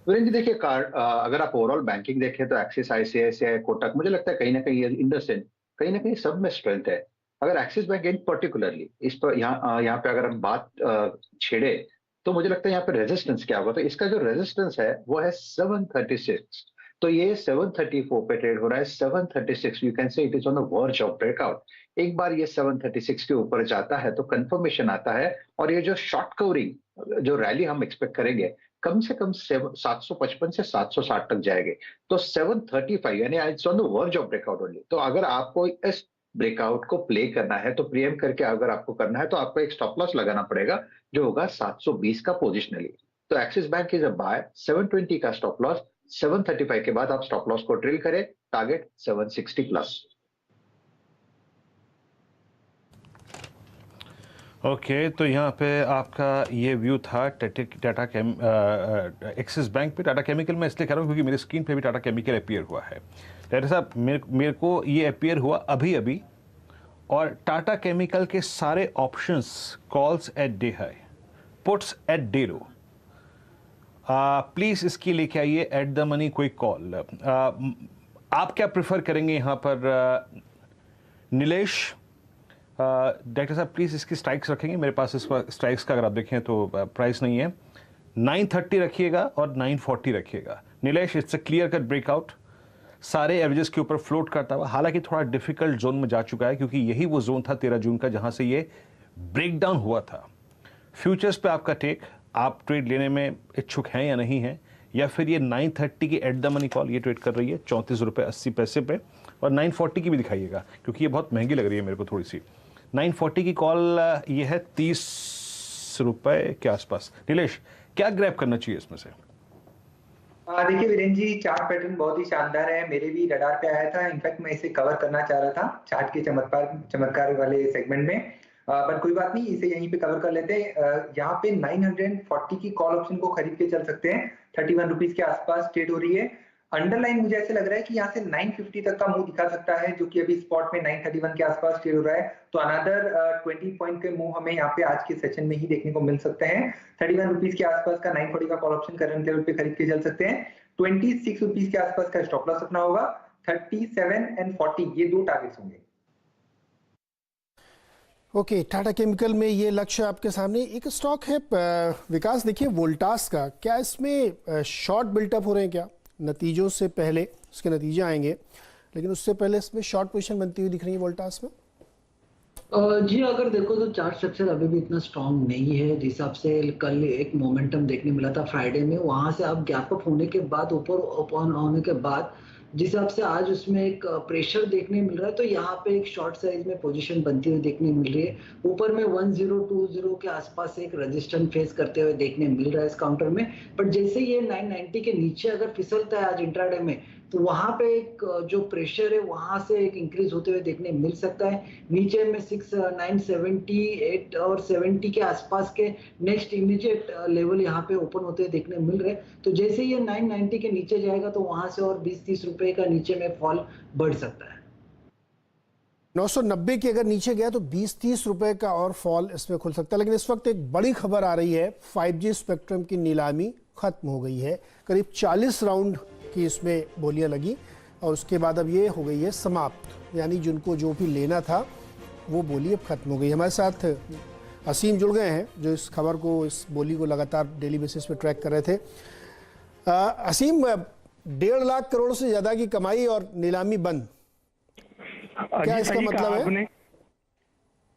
वीरेंद्र जी देखिए अगर आप ओवरऑल बैंकिंग देखें तो एक्सिस, आईसीआईसीआई, कोटक, मुझे लगता है कहीं ना कहीं सब में स्ट्रेंथ है। अगर एक्सिस बैंक इन पर्टिकुलरली इस पर यहाँ पे अगर हम बात छेड़े तो मुझे लगता है यहाँ पे रेजिस्टेंस क्या होगा, तो इसका जो रेजिस्टेंस है वो है 736, तो ये 734 पे ट्रेड हो रहा है। 736 you can say it is on the verge of breakout. एक बार ये 736 के ऊपर जाता है तो कंफर्मेशन आता है और ये जो शॉर्ट कवरिंग जो रैली हम एक्सपेक्ट करेंगे कम से कम 755 से 760 तक जाएंगे, तो 735 यानी it's on the verge of breakout only. तो अगर आपको इस ब्रेकआउट को प्ले करना है तो प्रीएम करके अगर आपको करना है तो आपको एक स्टॉप लॉस लगाना पड़ेगा जो होगा 720 का पोजिशनली। तो Axis bank is a buy, 720 का स्टॉप लॉस, 735 के बाद आप स्टॉप लॉस को ड्रिल करें, टारगेट 760 प्लस। ओके तो यहाँ पे आपका ये व्यू था एक्सिस बैंक पे। टाटा केमिकल में इसलिए कह रहा हूँ क्योंकि मेरी स्क्रीन पे भी टाटा केमिकल अपीयर हुआ है। डॉक्टर साहब मेरे को ये अपीयर हुआ अभी अभी और टाटा केमिकल के सारे options calls at day high, puts at day low. Please इसकी लेके आइए एट द मनी कोई कॉल। आप क्या प्रेफर करेंगे यहाँ पर नीलेश? डॉक्टर साहब प्लीज़ इसकी स्ट्राइक्स रखेंगे, मेरे पास इस स्ट्राइक्स का अगर आप देखें तो प्राइस नहीं है। 930 रखिएगा और 940 रखिएगा। Nilesh it's a clear cut breakout, सारे एवरेजेस के ऊपर फ्लोट करता हुआ, हालांकि थोड़ा डिफिकल्ट जोन में जा चुका है क्योंकि यही वो जोन था 13 जून का जहां से ये ब्रेकडाउन हुआ था। फ्यूचर्स पे आपका टेक, आप ट्रेड लेने में इच्छुक हैं या नहीं हैं, या फिर ये 930 की एट द मनी कॉल ये ट्रेड कर रही है 34 रुपये 80 पैसे पे, और 940 की भी दिखाइएगा क्योंकि ये बहुत महंगी लग रही है मेरे को थोड़ी सी। 940 की कॉल ये है 30 रुपये के आसपास। नीलेश क्या ग्रैब करना चाहिए इसमें से? देखिए वीरेंद्र जी चार्ट पैटर्न बहुत ही शानदार है, मेरे भी रडार पे आया था। इनफैक्ट मैं इसे कवर करना चाह रहा था चार्ट के चमत्कार वाले सेगमेंट में, बट कोई बात नहीं, इसे यहीं पे कवर कर लेते हैं। यहाँ पे 940 की कॉल ऑप्शन को खरीद के चल सकते हैं, 31 रुपीज के आसपास ट्रेड हो रही है। अंडरलाइन मुझे ऐसे लग रहा है कि यहाँ से 950 तक का मूव दिखा सकता है, जो कि अभी स्पॉट में 931 के आसपास ट्रेड हो रहा है। तो अनदर 20 पॉइंट के मूव हमें यहाँ पे आज के सेशन में ही देखने को मिल सकते हैं। 31 रुपीज के आसपास का 940 का कॉल ऑप्शन करंट लेवल पे खरीद के चल सकते हैं। 26 रुपीज के आसपास का स्टॉप लॉस रखना होगा। 37 एंड 40 ये दो टारगेट्स होंगे। ओके टाटा केमिकल में ये लक्ष्य आपके सामने। एक स्टॉक है विकास, देखिए वोल्टास का, क्या इसमें शॉर्ट बिल्टअप हो रहे हैं क्या? नतीजों से पहले, उसके नतीजे आएंगे लेकिन उससे पहले इसमें शॉर्ट पोजीशन बनती हुई दिख रही है वोल्टास में। जी अगर देखो तो चार्ट स्ट्रक्चर अभी भी इतना स्ट्रांग नहीं है। जिस हिसाब से कल एक मोमेंटम देखने मिला था फ्राइडे में, वहां से आप गैप अप होने के बाद ऊपर ओपन होने के बाद जिस हिसाब से आज उसमें एक प्रेशर देखने मिल रहा है, तो यहाँ पे एक शॉर्ट साइज में पोजीशन बनती हुई देखने मिल रही है। ऊपर में 1020 के आसपास एक रेजिस्टेंस फेस करते हुए देखने मिल रहा है इस काउंटर में, बट जैसे ये 990 के नीचे अगर फिसलता है आज इंट्राडे में, तो वहां पे एक जो प्रेशर है वहां से एक इंक्रीज होते हुए देखने मिल सकता है। नीचे में 978 और 70 के आसपास के नेक्स्ट इमीडिएट लेवल यहाँ पे ओपन होते हुए देखने मिल रहे हैं। तो जैसे ये 990 के नीचे जाएगा तो वहां से और 20-30 रुपए का नीचे में फॉल बढ़ सकता है। 990 के अगर नीचे गया तो 20-30 रुपए का और फॉल इसमें खुल सकता है। लेकिन इस वक्त एक बड़ी खबर आ रही है, 5G स्पेक्ट्रम की नीलामी खत्म हो गई है। करीब 40 राउंड की इसमें बोलियां लगी और उसके बाद अब ये हो गई है समाप्त, यानी जिनको जो भी लेना था वो बोली अब खत्म हो गई। हमारे साथ असीम जुड़ गए हैं जो इस खबर को, इस बोली को लगातार डेली बेसिस पे ट्रैक कर रहे थे। असीम, 1.5 लाख करोड़ से ज्यादा की कमाई और नीलामी बंद, क्या इसका मतलब है?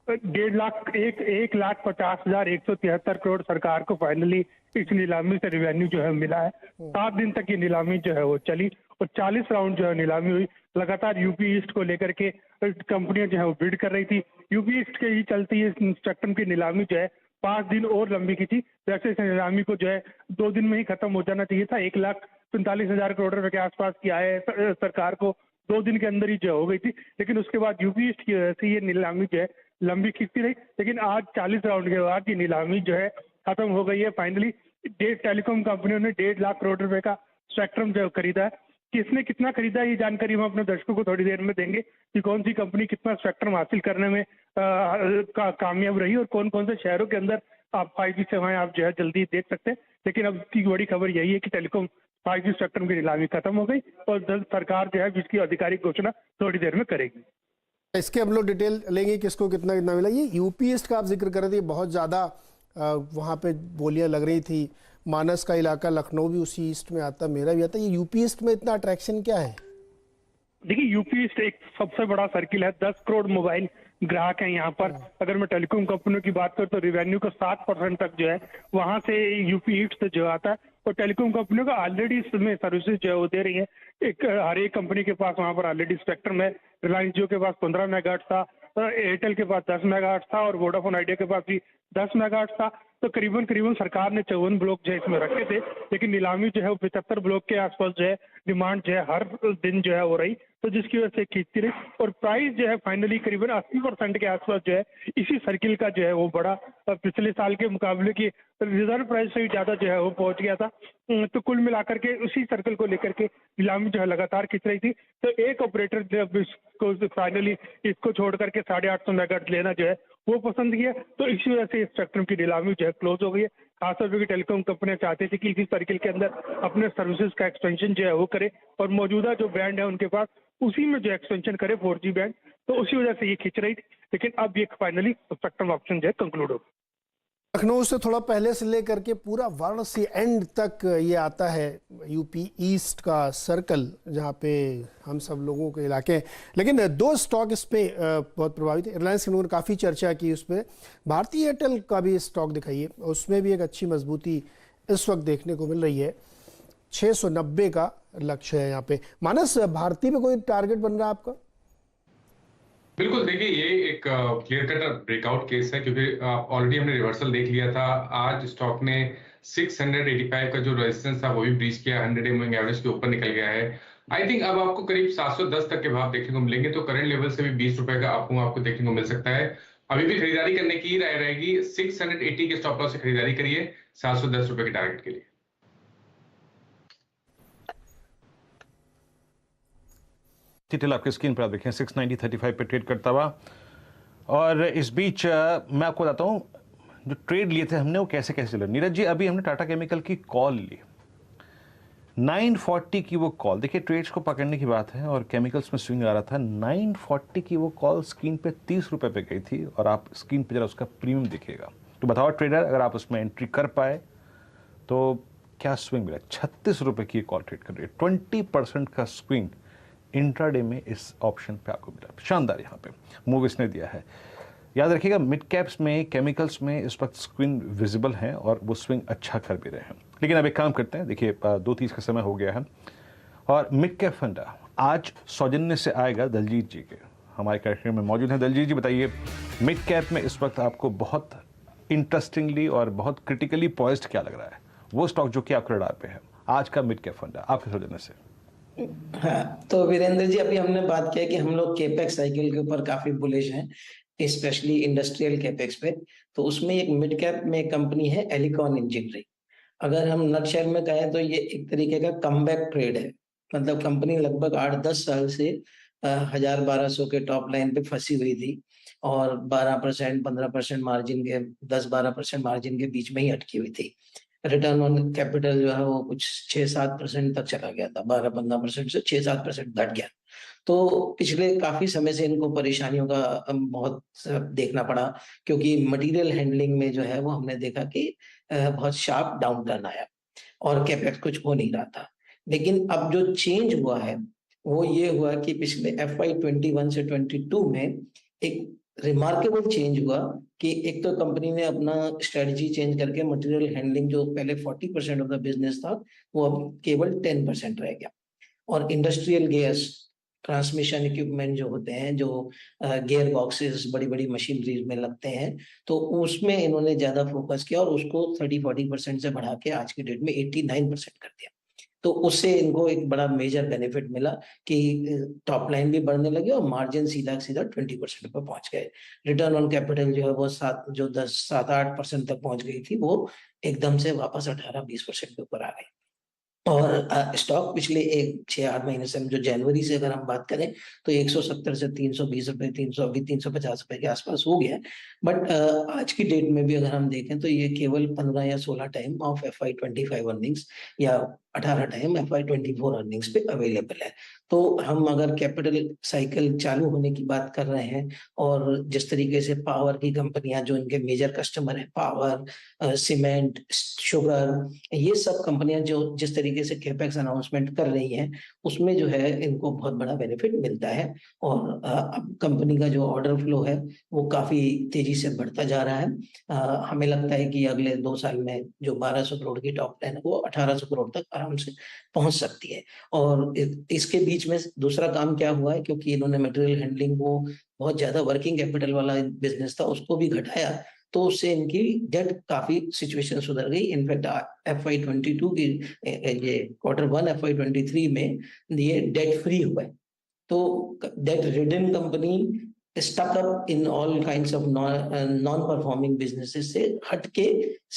1,50,173 करोड़ सरकार को फाइनली इस नीलामी से रेवेन्यू जो है मिला है। 7 दिन तक ये नीलामी जो है वो चली और 40 राउंड जो है नीलामी हुई। लगातार यूपी ईस्ट को लेकर के कंपनियां जो है वो बिड कर रही थी। यूपी ईस्ट के ही चलती है स्पेक्ट्रम की नीलामी जो है 5 दिन और लंबी की थी। वैसे इस नीलामी को जो है 2 दिन में ही खत्म हो जाना चाहिए था। 1,45,000 करोड़ रुपए के आसपास की आय सरकार को 2 दिन के अंदर ही जो हो गई थी। लेकिन उसके बाद यूपी ईस्ट की वजह से ये नीलामी जो है लंबी खिंचती रही। लेकिन आज 40 राउंड के बाद ये नीलामी जो है खत्म हो गई है। फाइनली टेलीकॉम कंपनियों ने 1.5 लाख करोड़ रुपए का स्पेक्ट्रम जो खरीदा है। किसने कितना खरीदा ये जानकारी हम अपने दर्शकों को थोड़ी देर में देंगे कि कौन सी कंपनी कितना स्पेक्ट्रम हासिल करने में कामयाब रही और कौन कौन से शहरों के अंदर आप 5G सेवाएं आप जो है जल्दी देख सकते हैं। लेकिन अब की बड़ी खबर यही है कि टेलीकॉम 5G स्पेक्ट्रम की नीलामी खत्म हो गई और जल्द सरकार जो है जिसकी आधिकारिक घोषणा थोड़ी देर में करेगी। इसके हम लोग डिटेल लेंगे किसको कितना कितना मिला। ये यूपी ईस्ट का आप जिक्र कर रहे थे, बहुत ज़्यादा वहाँ पे बोलियां लग रही थी। मानस का इलाका, लखनऊ भी उसी ईस्ट में आता, मेरा भी आता। ये यूपी ईस्ट में इतना अट्रैक्शन क्या है? देखिए, यूपी ईस्ट एक सबसे बड़ा सर्किल है। 10 करोड़ मोबाइल ग्राहक हैं यहाँ पर। अगर मैं टेलीकॉम कंपनियों की बात करूँ तो रेवेन्यू का 7% तक जो है वहां से यूपी ईस्ट से जो आता है। और टेलीकॉम कंपनियों का ऑलरेडी इसमें सर्विसेज जो है वो दे रही है। हर एक कंपनी के पास वहां पर ऑलरेडी स्पेक्ट्रम है। रिलायंस जियो के पास 15 मेगाहर्ट्ज था, एयरटेल के पास 10 मेगाहर्ट्ज था और वोडाफोन आइडिया के पास भी 10 मेगाहर्ट्ज था। तो करीबन सरकार ने 54 ब्लॉक जो है इसमें रखे थे। लेकिन नीलामी जो है वो 75 ब्लॉक के आसपास जो है डिमांड जो है हर दिन जो है हो रही, तो जिसकी वजह से खींचती रही। और प्राइस जो है फाइनली करीबन 80% के आसपास जो है इसी सर्किल का जो है वो बड़ा पिछले साल के मुकाबले की रिजर्व प्राइस से भी ज्यादा जो है वो पहुंच गया था। तो कुल मिलाकर के उसी सर्कल को लेकर के नीलामी जो है लगातार खींच रही थी। तो एक ऑपरेटर जब इसको फाइनली इसको छोड़ करके 850 मेगाहर्ट्ज लेना जो है वो पसंद किया, तो इसी वजह से स्पेक्ट्रम की नीलामी जो है क्लोज हो गई है। खासतौर पर टेलीकॉम कंपनियां चाहती थी कि इसी सर्किल के अंदर अपने सर्विसेज का एक्सपेंशन जो है वो करे और मौजूदा जो बैंड है उनके पास उसी में जो एक्सपेंशन करे 4G बैंड, तो उसी वजह से ये खींच रही थी। लेकिन अब ये फाइनली स्पेक्ट्रम ऑप्शन जो है कंक्लूड हो। लखनऊ से थोड़ा पहले से लेकर के पूरा वाराणसी एंड तक ये आता है यूपी ईस्ट का सर्कल, जहाँ पे हम सब लोगों के इलाके हैं। लेकिन 2 स्टॉक इस पे बहुत प्रभावित है। रिलायंस के लोगों ने काफ़ी चर्चा की उस पर। भारतीय एयरटेल का भी स्टॉक दिखाइए, उसमें भी एक अच्छी मजबूती इस वक्त देखने को मिल रही है। 690 का लक्ष्य है यहाँ पे। मानस, भारतीय पे कोई टारगेट बन रहा है आपका? बिल्कुल, देखिए ये एक क्लियर कट ब्रेकआउट केस है क्योंकि ऑलरेडी हमने रिवर्सल देख लिया था। आज स्टॉक ने 685 का जो रेजिस्टेंस था वो भी ब्रीच किया, 100 मूविंग एवरेज के ऊपर निकल गया है। आई थिंक अब आपको करीब 710 तक के भाव देखने को मिलेंगे, तो करंट लेवल से भी 20 रुपए का आपको देखने को मिल सकता है। अभी भी खरीदारी करने की राय रहेगी। 680 के स्टॉप लॉस से खरीदारी करिए 710 रुपए के टारगेट के लिए। डिटेल आपके स्क्रीन पर आप देखें, 690.35 पे ट्रेड करता हुआ। और इस बीच मैं आपको बताता हूँ जो ट्रेड लिए थे हमने वो कैसे कैसे चले। नीरज जी, अभी हमने टाटा केमिकल की कॉल ली, 940 की वो कॉल। देखिए, ट्रेड्स को पकड़ने की बात है और केमिकल्स में स्विंग आ रहा था। 940 की वो कॉल स्क्रीन पे 30 रुपए पे गई थी और आप स्क्रीन पे जरा उसका प्रीमियम दिखेगा। तो बताओ ट्रेडर, अगर आप उसमें एंट्री कर पाए तो क्या स्विंग मिला। 36 रुपए की कॉल ट्रेड कर रही है। 20% का स्विंग इंट्राडे में इस ऑप्शन पे आपको मिला। शानदार यहाँ पे मूव इसने दिया है। याद रखिएगा, मिड कैप्स में, केमिकल्स में इस वक्त स्विंग विजिबल हैं और वो स्विंग अच्छा कर भी रहे हैं। लेकिन अब एक काम करते हैं, देखिए 2:30 का समय हो गया है और मिड कैप फंडा आज सौजन्य से आएगा दलजीत जी के, हमारे कार्यक्रम में मौजूद हैं। दलजीत जी, बताइए मिड कैप में इस वक्त आपको बहुत इंटरेस्टिंगली और बहुत क्रिटिकली पॉइज्ड क्या लग रहा है, वो स्टॉक जो कि आपके रडार पे है आज का मिड कैप फंडा आपके सौजन्य से? हाँ, तो वीरेंद्र जी अभी हमने बात किया कि हम लोग केपेक्स साइकिल के ऊपर काफी बुलिश हैं, स्पेशली इंडस्ट्रियल केपेक्स पे। तो उसमें एक मिड कैप में कंपनी है एलिकॉन इंजीनियरिंग। अगर हम नटशेल में कहें तो ये एक तरीके का कमबैक ट्रेड है। मतलब कंपनी लगभग 8-10 साल से 1000-1200 के टॉप लाइन पे फंसी हुई थी और 12% 15% मार्जिन के 10-12% मार्जिन के बीच में ही अटकी हुई थी। रिटर्न ऑन कैपिटल जो है वो कुछ 6-7% तक चला गया था, 12-15% से 6-7% घट गया। तो पिछले काफी समय से इनको परेशानियों का बहुत देखना पड़ा, क्योंकि मटेरियल हैंडलिंग में जो है वो हमने देखा कि बहुत शार्प डाउन टर्न आया और कैपेक्स कुछ हो नहीं रहा था। लेकिन अब जो चेंज हुआ है वो ये हुआ कि पिछले FY 21 से 22 में एक रिमार्केबल चेंज हुआ कि एक तो कंपनी ने अपना स्ट्रेटजी चेंज करके मटेरियल हैंडलिंग जो पहले 40% ऑफ द बिजनेस था वो अब केवल 10% रह गया। और इंडस्ट्रियल गियर्स, ट्रांसमिशन इक्विपमेंट जो होते हैं, जो गियर बॉक्सेस बड़ी बड़ी मशीनरीज में लगते हैं, तो उसमें इन्होंने ज्यादा फोकस किया और उसको 30-40% से बढ़ा के आज की डेट में 89% कर दिया। तो उससे इनको एक बड़ा मेजर बेनिफिट मिला कि टॉप लाइन भी बढ़ने लगे और मार्जिन सीधा 20% पर पहुंच गए। रिटर्न ऑन कैपिटल जो है वो 7-8% तक पहुंच गई थी, वो एकदम से वापस 18-20% के ऊपर आ गई। और स्टॉक पिछले 6-8 महीने से, जो जनवरी से अगर हम बात करें तो 170 से 320 रुपए, 300 अभी 350 रुपए के आसपास हो गया है। बट आज की डेट में भी अगर हम देखें तो ये केवल 15 या 16 टाइम ऑफ FY 25 अर्निंग्स या 18 टाइम FY 24 अर्निंग्स पे अवेलेबल है। तो हम अगर कैपिटल साइकिल चालू होने की बात कर रहे हैं और जिस तरीके से पावर की कंपनियां जो इनके मेजर कस्टमर हैं, पावर, सीमेंट, शुगर, ये सब कंपनियां जो जिस तरीके से कैपेक्स अनाउंसमेंट कर रही हैं उसमें जो है इनको बहुत बड़ा बेनिफिट मिलता है। और अब कंपनी का जो ऑर्डर फ्लो है वो काफी तेजी से बढ़ता जा रहा है। हमें लगता है कि अगले 2 साल में जो 1200 करोड़ की टॉप लाइन है वो 1800 करोड़ तक आराम से पहुंच सकती है। और इसके बीच में दूसरा काम क्या हुआ है, क्योंकि इन्होंने मटेरियल हैंडलिंग को बहुत ज्यादा वर्किंग कैपिटल वाला बिजनेस था उसको भी घटाया, तो उससे इनकी डेट काफी सिचुएशन सुधर गई। इनफैक्ट FY 22 की ये Q1 FY 23 में ये डेट फ्री हुआ है। तो debt ridden company stuck up in all kinds of non performing businesses से हटके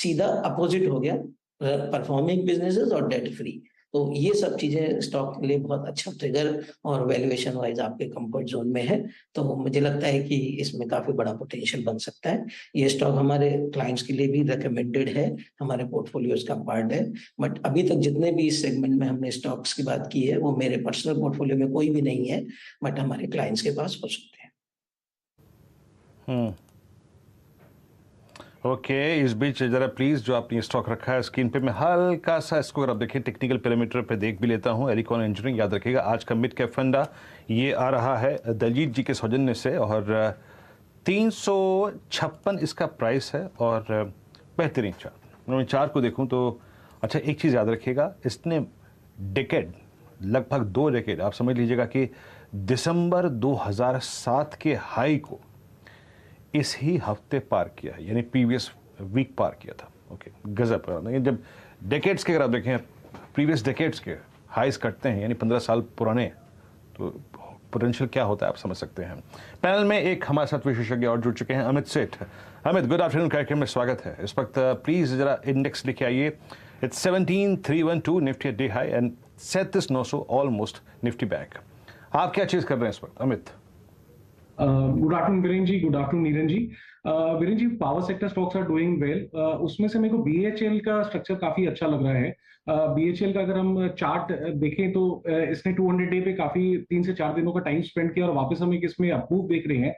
सीधा अपोजिट हो गया, परफॉर्मिंग बिजनेसेस और डेट फ्री। तो ये सब चीजें स्टॉक के लिए बहुत अच्छा ट्रिगर और वैल्यूएशन वाइज आपके कंफर्ट जोन में है। तो मुझे लगता है कि इसमें काफी बड़ा पोटेंशियल बन सकता है। ये स्टॉक हमारे क्लाइंट्स के लिए भी रिकमेंडेड है, हमारे पोर्टफोलियोज का पार्ट है। बट अभी तक जितने भी इस सेगमेंट में हमने स्टॉक्स की बात की है वो मेरे पर्सनल पोर्टफोलियो में कोई भी नहीं है, बट हमारे क्लाइंट्स के पास हो सकते हैं। ओके, इस बीच जरा प्लीज जो आपने स्टॉक रखा है स्क्रीन पे, मैं हल्का सा इसको अगर आप देखें टेक्निकल पैरामीटर पे देख भी लेता हूं। एलिकॉन इंजीनियरिंग, याद रखिएगा आज का मिड कैप फंडा ये आ रहा है दलजीत जी के सौजन्य से और 356 इसका प्राइस है और बेहतरीन चार्ट। मैं चार्ट को देखूं तो अच्छा, एक चीज़ याद रखिएगा, इसने डेकेड, लगभग 2 डेकेड आप समझ लीजिएगा कि दिसंबर 2007 के हाई को इस ही हफ्ते पार किया है, यानी प्रीवियस वीक पार किया था। ओके, गजब। जब डेकेड्स के अगर आप देखें प्रीवियस डेकेड्स के हाईज कटते हैं, यानी 15 साल पुराने, तो पोटेंशियल क्या होता है आप समझ सकते हैं। पैनल में एक हमारे साथ विशेषज्ञ और जुड़ चुके हैं, अमित सेठ। अमित, गुड आफ्टरनून, कार्यक्रम में स्वागत है। इस वक्त प्लीज जरा इंडेक्स लेके आइए। It's 17,312 Nifty day high and 37,900 almost Nifty bank. आप क्या चीज कर रहे हैं इस वक्त Amit? Good afternoon Viren ji, good afternoon Neeran ji. Viren ji, power sector stocks are doing well. उसमें से मेरे को BHEL का स्ट्रक्चर काफी अच्छा लग रहा है। BHEL का अगर हम चार्ट देखें तो इसने 200 डे पे काफी 3 से 4 दिनों का टाइम स्पेंड किया और वापस हम एक इसमें अप्रूव देख रहे हैं।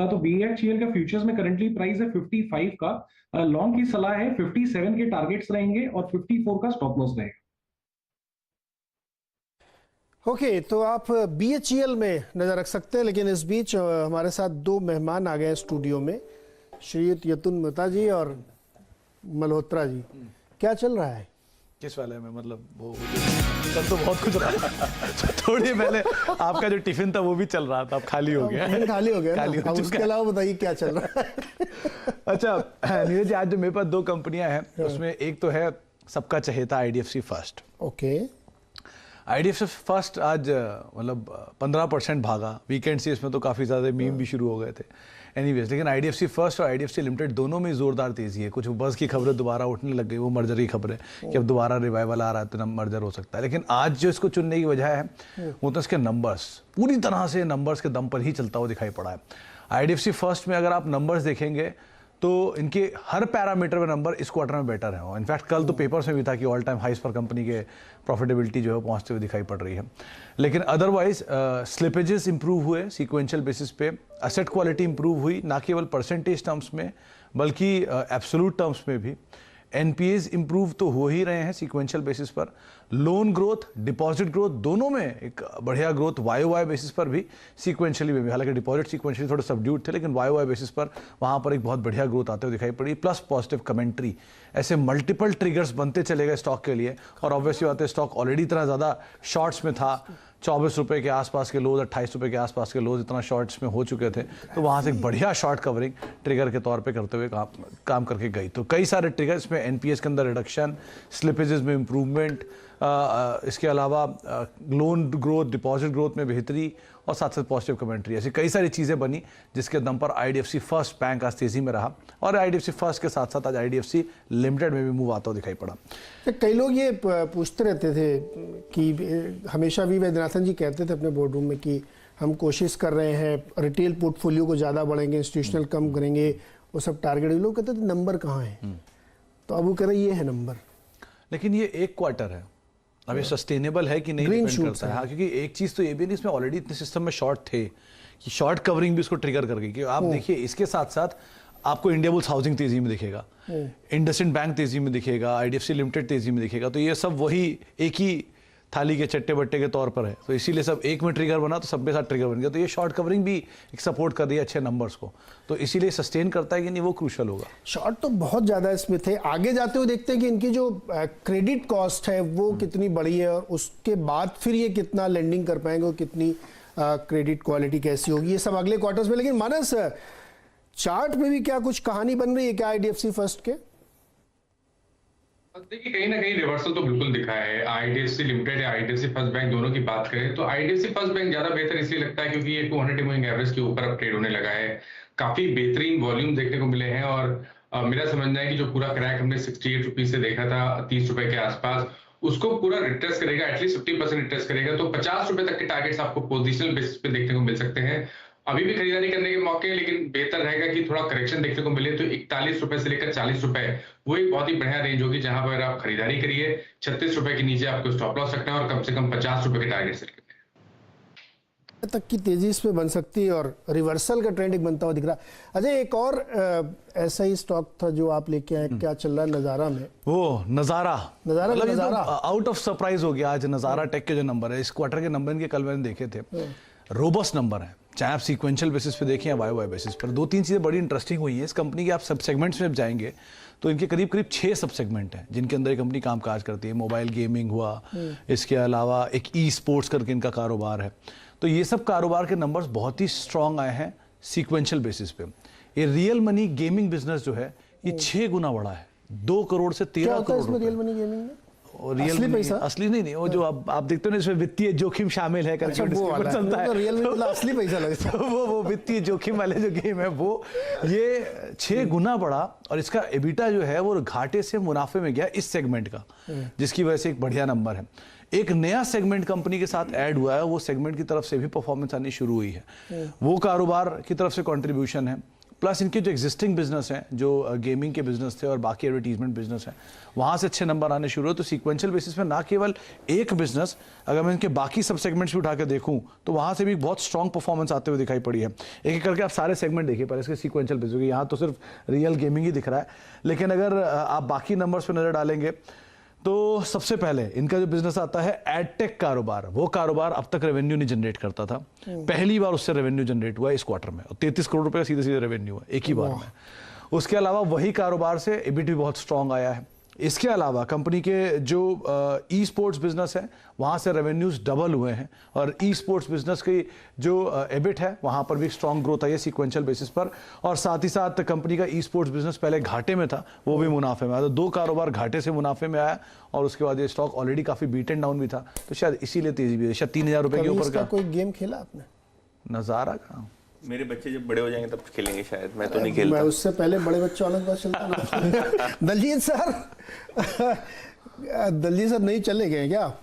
तो BHEL का फ्यूचर्स में करंटली प्राइस है 55 का। लॉन्ग की सलाह है 57 के टारगेट्स रहेंगे और 54 का स्टॉप लॉस रहेगा। ओके, तो आप BHEL में नजर रख सकते हैं। लेकिन इस बीच हमारे साथ 2 मेहमान आ गए स्टूडियो में, श्रीयुत यतुन मेहता जी और मल्होत्रा जी। क्या चल रहा है? किस वाले में? मतलब वो कल तो बहुत कुछ रहा था। थोड़ी पहले आपका जो टिफिन था वो भी चल रहा था, अब खाली हो गया। खाली हो गया। अब उसके अलावा बताइए क्या चल रहा है? अच्छा नीरज जी, आज जो मेरे पास 2 कंपनियां हैं उसमें एक तो है सबका चहेता IDFC first. Okay. IDFC first आज मतलब 15% भागा, वीकेंड से इसमें तो काफ़ी ज़्यादा मीम भी शुरू हो गए थे एनीवेज, लेकिन IDFC फर्स्ट और IDFC लिमिटेड दोनों में जोरदार तेजी है। कुछ बस की खबरें दोबारा उठने लग गई, वो मर्जर की खबरें कि अब दोबारा रिवाइवल आ रहा है तो मर्जर हो सकता है, लेकिन आज जो इसको चुनने की वजह है वो तो इसके नंबर्स, पूरी तरह से नंबर्स के दम पर ही चलता हुआ दिखाई पड़ा है। IDFC फर्स्ट में अगर आप नंबर्स देखेंगे तो इनके हर पैरामीटर में नंबर इस क्वार्टर में बेटर है। इनफैक्ट कल तो पेपर्स में भी था कि ऑल टाइम हाइस पर कंपनी के प्रॉफिटेबिलिटी जो है पहुंचते हुए दिखाई पड़ रही है। लेकिन अदरवाइज स्लिपेजेस इंप्रूव हुए सीक्वेंशियल बेसिस पे, एसेट क्वालिटी इंप्रूव हुई, ना केवल परसेंटेज टर्म्स में बल्कि एब्सोल्यूट टर्म्स में भी। NPAs इंप्रूव तो हो ही रहे हैं सीक्वेंशियल बेसिस पर, लोन ग्रोथ, डिपॉजिट ग्रोथ दोनों में एक बढ़िया ग्रोथ YOY बेसिस पर भी, सीक्वेंशियली में भी। हालांकि डिपॉजिट सीक्वेंशियली थोड़े सबड्यूड थे, लेकिन YOY बेसिस पर वहाँ पर एक बहुत बढ़िया ग्रोथ आते हुए दिखाई पड़ी, प्लस पॉजिटिव कमेंट्री। ऐसे मल्टीपल ट्रिगर्स बनते चले गए स्टॉक के लिए, और ऑब्वियसली बात है स्टॉक ऑलरेडी इतना ज़्यादा शॉर्ट्स में था, 24 रुपये के आसपास के लोज, 28 रुपये के आसपास के लोज इतना शॉर्ट्स में हो चुके थे, तो वहाँ से एक बढ़िया शॉर्ट कवरिंग ट्रिगर के तौर पे करते हुए काम करके गई। तो कई सारे ट्रिगर्स में NPAs के अंदर रिडक्शन, स्लिपेजेस में इम्प्रूवमेंट, इसके अलावा लोन ग्रोथ, डिपॉजिट ग्रोथ में बेहतरी, और साथ साथ पॉजिटिव कमेंट्री, ऐसी कई सारी चीज़ें बनी जिसके दम पर IDFC फर्स्ट बैंक आज तेज़ी में रहा, और IDFC फर्स्ट के साथ साथ आज IDFC लिमिटेड में भी मूव आता हुआ दिखाई पड़ा। कई लोग ये पूछते रहते थे कि हमेशा भी वैद्यनाथन जी कहते थे अपने बोर्ड रूम में कि हम कोशिश कर रहे हैं, रिटेल पोर्टफोलियो को ज़्यादा बढ़ेंगे, इंस्टीट्यूशनल कम करेंगे, वो सब टारगेट। लोग कहते थे नंबर कहाँ है, तो अब वो कह रहे ये है नंबर। लेकिन ये एक क्वार्टर है, अब ये सस्टेनेबल है कि नहीं डिपेंड करता है। हाँ, क्योंकि एक चीज़ तो ये भी नहीं, इसमें ऑलरेडी इतने सिस्टम में शॉर्ट थे कि शॉर्ट कवरिंग भी इसको ट्रिगर कर गई। कि आप देखिए इसके साथ साथ आपको इंडिया बुल्स हाउसिंग तेजी में दिखेगा, इंडसइंड बैंक तेजी में दिखेगा, IDFC लिमिटेड तेजी में दिखेगा, तो ये सब वही एक ही थाली के चट्टे बट्टे के तौर पर है, तो इसीलिए सब एक में ट्रिगर बना तो सब के साथ ट्रिगर बन गया। तो ये शॉर्ट कवरिंग भी एक सपोर्ट कर रही है अच्छे नंबर्स को, तो इसीलिए सस्टेन करता है कि नहीं वो क्रूशल होगा। शॉर्ट तो बहुत ज़्यादा इसमें थे, आगे जाते हुए देखते हैं कि इनकी जो क्रेडिट कॉस्ट है वो कितनी बड़ी है, और उसके बाद फिर ये कितना लेंडिंग कर पाएंगे और कितनी क्रेडिट क्वालिटी कैसी होगी, ये सब अगले क्वार्टर्स में। लेकिन मानस, चार्ट में भी क्या कुछ कहानी बन रही है क्या IDFC फर्स्ट के? देखिए कहीं ना कहीं रिवर्सल तो बिल्कुल दिखा है। IDFC लिमिटेड या IDFC फर्स्ट बैंक दोनों की बात करें तो IDFC फर्स्ट बैंक ज्यादा बेहतर इसलिए लगता है क्योंकि ये 200 मूविंग एवरेज के ऊपर अब ट्रेड होने लगा है, काफी बेहतरीन वॉल्यूम देखने को मिले हैं, और मेरा समझना है कि जो पूरा क्रैक हमने 68 रुपीज से देखा था 30 रुपए के आसपास, उसको पूरा रिट्रेस करेगा, एटलीस्ट 50% रिट्रेस करेगा, तो 50 रुपए तक के टारगेट्स आपको पोजिशनल बेसिस पे देखने को मिल सकते हैं। अभी भी खरीदारी करने के मौके, लेकिन बेहतर रहेगा कि थोड़ा करेक्शन देखने को मिले, तो 41 रुपए से लेकर 40 रुपए वो एक बहुत ही बढ़िया रेंज होगी जहां पर आप खरीदारी करिए। 36 रुपए के नीचे आपको स्टॉप लॉस रखना है और कम से कम 50 रुपए के टारगेट सेट करना है। तक की तेजी इसमें बन सकती है और रिवर्सल का ट्रेंड एक बनता हुआ दिख रहा है। अजय, एक और ऐसा ही स्टॉक था जो आप लेके आए, क्या चल रहा है नजारा में? वो नजारा आउट ऑफ सरप्राइज हो गया आज। नजारा टेक के जो नंबर है इस क्वार्टर के नंबर इनके कल मैंने देखे थे, रोबस्ट नंबर है, चाहे आप सीक्वेंशियल बेसिस पे देखें या YOY बेसिस पर। दो तीन चीज़ें बड़ी इंटरेस्टिंग हुई हैं इस कंपनी की। आप सब सेगमेंट्स में जाएंगे तो इनके करीब करीब 6 सब सेगमेंट हैं जिनके अंदर ये कंपनी काम काज करती है। मोबाइल गेमिंग हुआ, इसके अलावा एक स्पोर्ट्स करके इनका कारोबार है। तो ये सब कारोबार के नंबर्स बहुत ही स्ट्रांग आए हैं सीक्वेंशियल बेसिस पे। ये रियल मनी गेमिंग बिजनेस जो है ये 6 गुना बढ़ा है, 2 करोड़ से 13 करोड़। रियल मनी गेमिंग में असली पैसा? असली नहीं, वो जो आप देखते हो ना इसमें वित्तीय जोखिम शामिल है, अच्छा, वो चलता है। रियल में असली पैसा लगता है। वो वित्तीय जोखिम वाले जो गेम है वो ये 6 गुना बढ़ा, और इसका एबिटा जो है वो घाटे से मुनाफे में गया इस सेगमेंट का, जिसकी वजह से एक बढ़िया नंबर है। एक नया सेगमेंट कंपनी के साथ ऐड हुआ है, वो सेगमेंट की तरफ से भी परफॉर्मेंस आनी शुरू हुई है, वो कारोबार की तरफ से कंट्रीब्यूशन है। प्लस इनके जो एग्जिस्टिंग बिजनेस हैं, जो गेमिंग के बिजनेस थे और बाकी एडवर्टीजमेंट बिजनेस हैं, वहाँ से अच्छे नंबर आने शुरू हो। तो सीक्वेंशियल बेसिस में ना केवल एक बिजनेस, अगर मैं इनके बाकी सब सेगमेंट्स भी उठा के देखूँ तो वहाँ से भी बहुत स्ट्रॉन्ग परफॉर्मेंस आते हुए दिखाई पड़ी है। एक एक करके आप सारे सेगमेंट देखिए पहले इसके सीक्वेंशियल बेसिस, यहाँ तो सिर्फ रियल गेमिंग ही दिख रहा है, लेकिन अगर आप बाकी नंबर्स पर नजर डालेंगे तो सबसे पहले इनका जो बिजनेस आता है एडटेक कारोबार। वो कारोबार अब तक रेवेन्यू नहीं जनरेट करता था, पहली बार उससे रेवेन्यू जनरेट हुआ इस क्वार्टर में, और 33 करोड़ रुपए का सीधे सीधे रेवेन्यू है एक ही बार में। उसके अलावा वही कारोबार से EBIT भी बहुत स्ट्रांग आया है। इसके अलावा कंपनी के जो ई स्पोर्ट्स बिजनेस है वहाँ से रेवेन्यूज डबल हुए हैं और ई स्पोर्ट्स बिजनेस की जो एबिट है वहाँ पर भी स्ट्रॉन्ग ग्रोथ आई है सीक्वेंशियल बेसिस पर। और साथ ही साथ कंपनी का ई स्पोर्ट्स बिजनेस पहले घाटे में था, वो भी मुनाफे में आया। तो 2 कारोबार घाटे से मुनाफे में आया और उसके बाद ये स्टॉक ऑलरेडी काफ़ी बीट एंड डाउन भी था, तो शायद इसीलिए तेजी भी है। शायद 3000 रुपये के ऊपर का कोई गेम खेला आपने? नज़ारा का मेरे बच्चे जब बड़े हो जाएंगे तब खेलेंगे शायद, मैं तो नहीं खेलता। मैं उससे पहले बड़े बच्चों वाला बात चलता ना। दलजीत सर दलजीत सर नहीं चले गए क्या?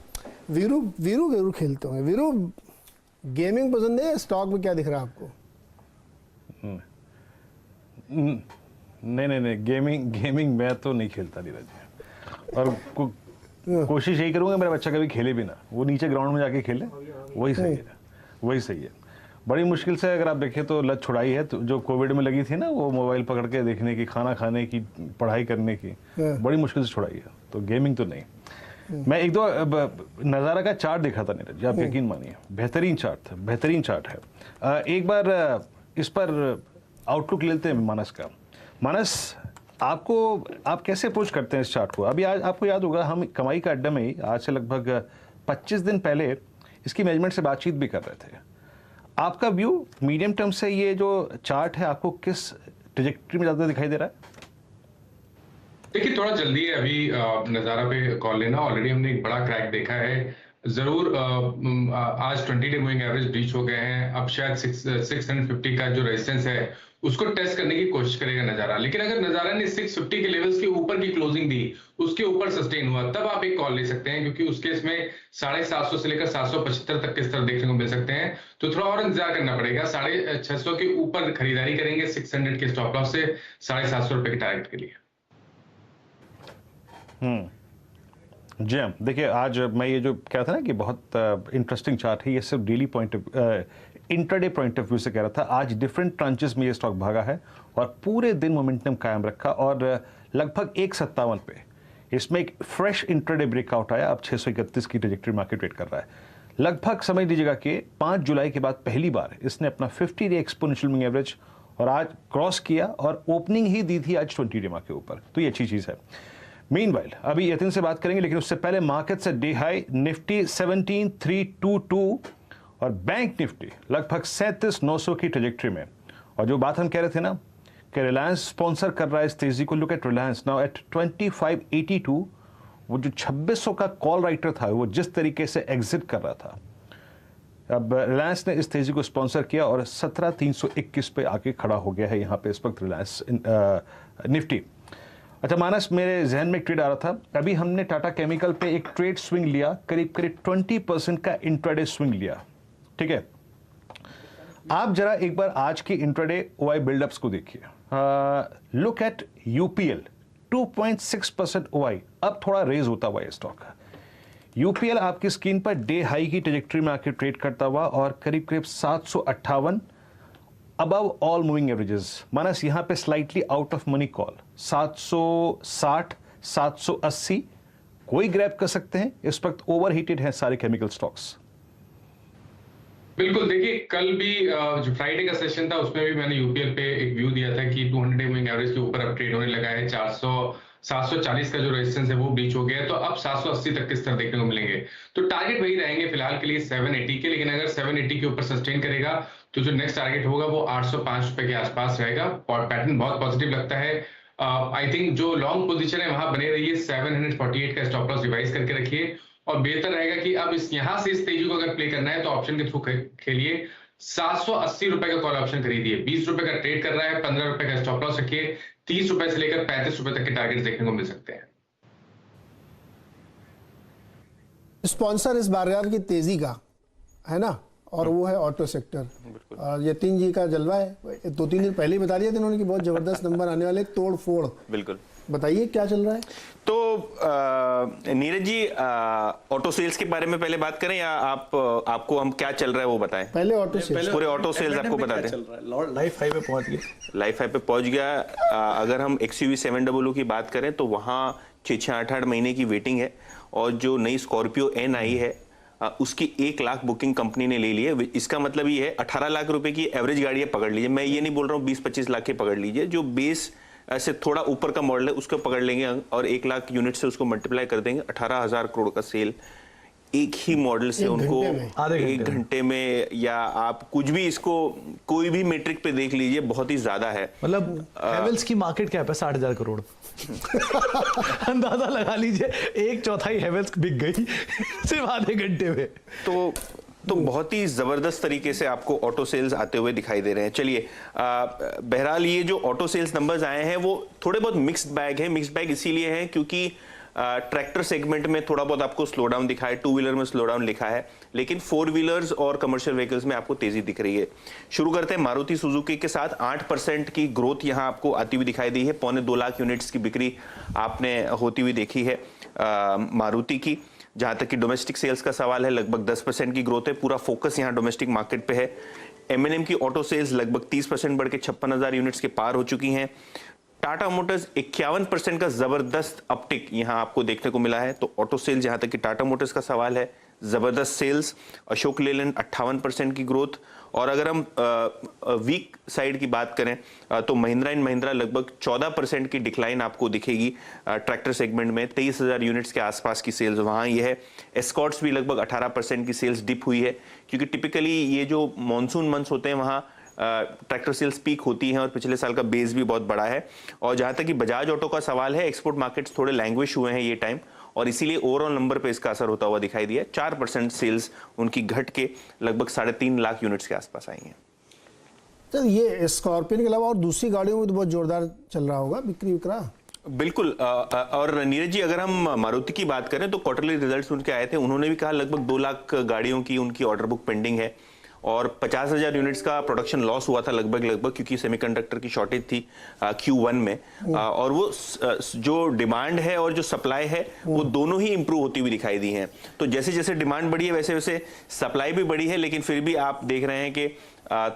वीरू वीरू वीरू खेलते हैं। वीरू गेमिंग पसंद है, स्टॉक में क्या दिख रहा है आपको? नहीं गेमिंग मैं तो नहीं खेलता नीरज, और कोशिश यही करूंगा मेरा बच्चा कभी खेले भी ना, वो नीचे ग्राउंड में जाके खेले, वही सही है, वही सही है। बड़ी मुश्किल से अगर आप देखें तो लत छुड़ाई है, तो जो कोविड में लगी थी ना वो मोबाइल पकड़ के देखने की, खाना खाने की, पढ़ाई करने की, बड़ी मुश्किल से छुड़ाई है, तो गेमिंग तो नहीं। मैं एक दो नज़ारा का चार्ट देखा था नीरज, आप यकीन मानिए बेहतरीन चार्ट था, बेहतरीन चार्ट है। एक बार इस पर आउटलुक लेते हैं मानस का। मानस, आप कैसे अप्रोच करते हैं इस चार्ट को? अभी आज आपको याद होगा हम कमाई का अड्डा में ही आज से लगभग 25 दिन पहले इसकी मैनेजमेंट से बातचीत भी कर रहे थे। आपका व्यू मीडियम टर्म से ये जो चार्ट है आपको किस ट्रैजेक्टरी में ज़्यादा दिखाई दे रहा है? देखिए थोड़ा जल्दी है अभी नज़ारा पे कॉल लेना, ऑलरेडी हमने एक बड़ा क्रैक देखा है। जरूर आज 20 डे मूविंग एवरेज ब्रीच हो गए हैं, अब शायद 650 का जो रेजिस्टेंस है उसको टेस्ट करने की कोशिश करेगा नज़ारा। लेकिन अगर नज़ारा ने 650 के लेवल्स के ऊपर की क्लोजिंग दी, उसके ऊपर सस्टेन हुआ, तब आप एक कॉल ले सकते हैं, क्योंकि उसके इसमें 750 से लेकर 775 तक के स्तर देखने को मिल सकते हैं। तो थोड़ा और इंतजार करना पड़ेगा। 650 के ऊपर खरीदारी करेंगे 600 के स्टॉप लॉस से 750 रुपए के टारगेट के लिए। जी हाँ, देखिए आज मैं ये जो कह रहा था ना कि बहुत इंटरेस्टिंग चार्ट है, ये सिर्फ daily intraday point of view से कह रहा था। आज डिफरेंट ट्रांचेस में ये स्टॉक भागा है और पूरे दिन मोमेंटम कायम रखा और लगभग 157 पे इसमें एक फ्रेश इंट्राडे ब्रेकआउट आया। अब 631 की ट्रैजेक्टरी मार्केट वेट कर रहा है। लगभग समझ लीजिएगा कि 5 जुलाई के बाद पहली बार इसने अपना 50 डे एक्सपोनेंशियल मूविंग एवरेज और आज क्रॉस किया और ओपनिंग ही दी थी आज 20 डे के ऊपर, तो ये अच्छी चीज़ है। मीनवाइल अभी यतिन से बात करेंगे, लेकिन उससे पहले मार्केट से डे हाई निफ्टी 17,322 और बैंक निफ्टी लगभग 37,900 की ट्रैजेक्टरी में। और जो बात हम कह रहे थे ना कि रिलायंस स्पॉन्सर कर रहा है इस तेजी को, look at Reliance now at 2582। वो जो 2600 का कॉल राइटर था वो जिस तरीके से एग्जिट कर रहा था, अब रिलायंस ने इस तेजी को स्पॉन्सर किया और 17,321 पे आके खड़ा हो गया है यहाँ पे इस वक्त रिलायंस निफ्टी। अच्छा मानस, मेरे जहन में एक ट्रेड आ रहा था, अभी हमने टाटा केमिकल पे एक ट्रेड स्विंग लिया, करीब 20% का इंट्राडे स्विंग लिया, ठीक है। आप जरा एक बार आज की इंट्राडे ओआई बिल्डअप्स को देखिए। लुक एट यूपीएल 2.6% ओआई, अब थोड़ा रेज होता हुआ है स्टॉक। यूपीएल आपकी स्क्रीन पर डे हाई की ट्रैजेक्टरी में आके ट्रेड करता हुआ और करीब 758 अबव ऑल मूविंग एवरेजेस। मानस यहां पे slightly out of money call 760 780 कोई ग्रैब कर सकते हैं। इस वक्त ओवरहीटेड हैं सारे केमिकल स्टॉक्स। बिल्कुल, देखिए कल भी जो फ्राइडे का सेशन था उसमें भी मैंने यूपीएल पे एक व्यू दिया था कि 200 डे मूविंग एवरेज के ऊपर अब ट्रेड होने लगा है। 740 का जो रेजिस्टेंस है वो ब्रीच हो गया है, तो अब 780 तक के स्तर देखने को मिलेंगे। तो टारगेट वही रहेंगे फिलहाल के लिए 780 के, लेकिन अगर 780 के ऊपर सस्टेन करेगा तो जो नेक्स्ट टारगेट होगा वो 805 रुपए के आसपास रहेगा। पैटर्न बहुत पॉजिटिव लगता है। आई थिंक जो लॉन्ग पोजीशन है वहां बने रहिए, 748 का स्टॉप लॉस रिवाइज करके रखिए और बेहतर रहेगा कि अब यहां से इस तेजी को अगर प्ले करना है तो ऑप्शन के थ्रू खेलिए। 780 रुपए का कॉल ऑप्शन खरीदिए, 20 रुपए का ट्रेड कर रहा है, 15 रुपए का स्टॉप लॉस रखिए, 30 रुपए से लेकर 35 रुपए तक के टारगेट देखने को मिल सकते हैं। स्पॉन्सर इस बाजार की तेजी का है ना, और वो है ऑटो सेक्टर। यतीन जी का जलवा है, 2-3 दिन पहले ही बता दिया था इन्होंने कि बहुत जबरदस्त नंबर आने वाले, तोड़ फोड़। बिल्कुल, बताइए क्या चल रहा है। तो नीरज जी, ऑटो सेल्स के बारे में पहले बात करें या आपको हम क्या चल रहा है वो बताएं? पहले ऑटो सेल्स, पूरे ऑटो सेल्स आपको बता दें। लाइफ हाई पे पहुंच गया, लाइफ हाई पे पहुंच गया। अगर हम XUV 700 की बात करें तो वहां 6-8 महीने की वेटिंग है और जो नई स्कॉर्पियो N आई है उसकी 1 लाख बुकिंग कंपनी ने ले ली है। इसका मतलब ये है 18 लाख रुपए की एवरेज गाड़ियां पकड़ लीजिए, मैं ये नहीं बोल रहा हूँ 20-25 लाख के पकड़ लीजिए, जो बेस ऐसे थोड़ा ऊपर का मॉडल है उसको पकड़ लेंगे और 1 लाख यूनिट से उसको मल्टीप्लाई कर देंगे, 18,000 करोड़ का सेल एक ही मॉडल से उनको 1 घंटे में, या आप कुछ भी इसको कोई भी मेट्रिक पे देख लीजिए, बहुत ही ज्यादा है। मतलब हेवेल्स की मार्केट कैप है 60,000 करोड़। अंदाजा लगा लीजिए, 1/4 हेवेल्स बिक गई सिर्फ आधे घंटे में। तो बहुत ही जबरदस्त तरीके से आपको ऑटो सेल्स आते हुए दिखाई दे रहे हैं। चलिए, बहरहाल ये जो ऑटो सेल्स नंबर्स आए हैं वो थोड़े बहुत मिक्स्ड बैग है। मिक्स्ड बैग इसीलिए है क्योंकि ट्रैक्टर सेगमेंट में थोड़ा बहुत आपको स्लो डाउन दिखा है, 2 व्हीलर में स्लो डाउन लिखा है, लेकिन 4 व्हीलर्स और कमर्शियल व्हीकल्स में आपको तेजी दिख रही है। शुरू करते हैं मारुति सुजुकी के साथ। 8% की ग्रोथ यहां आपको आती हुई दिखाई दी है। 2.25 लाख यूनिट्स की बिक्री आपने होती हुई देखी है मारुति की। जहां तक कि डोमेस्टिक सेल्स का सवाल है, लगभग 10% की ग्रोथ है। पूरा फोकस यहां डोमेस्टिक मार्केट पे है। M&M की ऑटो सेल्स लगभग 30% बढ़ के 56,000 यूनिट्स के पार हो चुकी हैं। टाटा मोटर्स 51% का जबरदस्त अपटिक यहां आपको देखने को मिला है। तो ऑटो सेल्स, जहां तक कि टाटा मोटर्स का सवाल है, जबरदस्त सेल्स। अशोक लेलैंड 58% की ग्रोथ। और अगर हम वीक साइड की बात करें तो महिंद्रा एंड महिंद्रा लगभग 14% की डिक्लाइन आपको दिखेगी ट्रैक्टर सेगमेंट में। 23,000 यूनिट्स के आसपास की सेल्स वहां ये है। एस्कॉर्ट्स भी लगभग 18% की सेल्स डिप हुई है, क्योंकि टिपिकली ये जो मॉनसून मंथ्स होते हैं वहां ट्रैक्टर सेल्स पीक होती हैं और पिछले साल का बेस भी बहुत बड़ा है। और जहां तक कि बजाज ऑटो का सवाल है, एक्सपोर्ट मार्केट्स थोड़े लैंग्विश हुए हैं ये टाइम, और इसीलिए ओवरऑल नंबर पे इसका असर होता हुआ दिखाई दिया। 4% सेल्स उनकी घट के लगभग 3.5 लाख यूनिट्स के आसपास आई हैं। तो ये स्कॉर्पियन के अलावा और दूसरी गाड़ियों में तो बहुत जोरदार चल रहा होगा बिक्री विक्रा। बिल्कुल। और नीरज जी, अगर हम मारुति की बात करें तो क्वार्टरली रिजल्ट्स उनके आए थे, उन्होंने भी कहा लगभग 2 लाख गाड़ियों की उनकी ऑर्डर बुक पेंडिंग है और 50,000 यूनिट्स का प्रोडक्शन लॉस हुआ था लगभग क्योंकि सेमीकंडक्टर की शॉर्टेज थी Q1 में। और वो जो डिमांड है और जो सप्लाई है वो दोनों ही इंप्रूव होती हुई दिखाई दी हैं। तो जैसे जैसे डिमांड बढ़ी है वैसे वैसे सप्लाई भी बढ़ी है, लेकिन फिर भी आप देख रहे हैं कि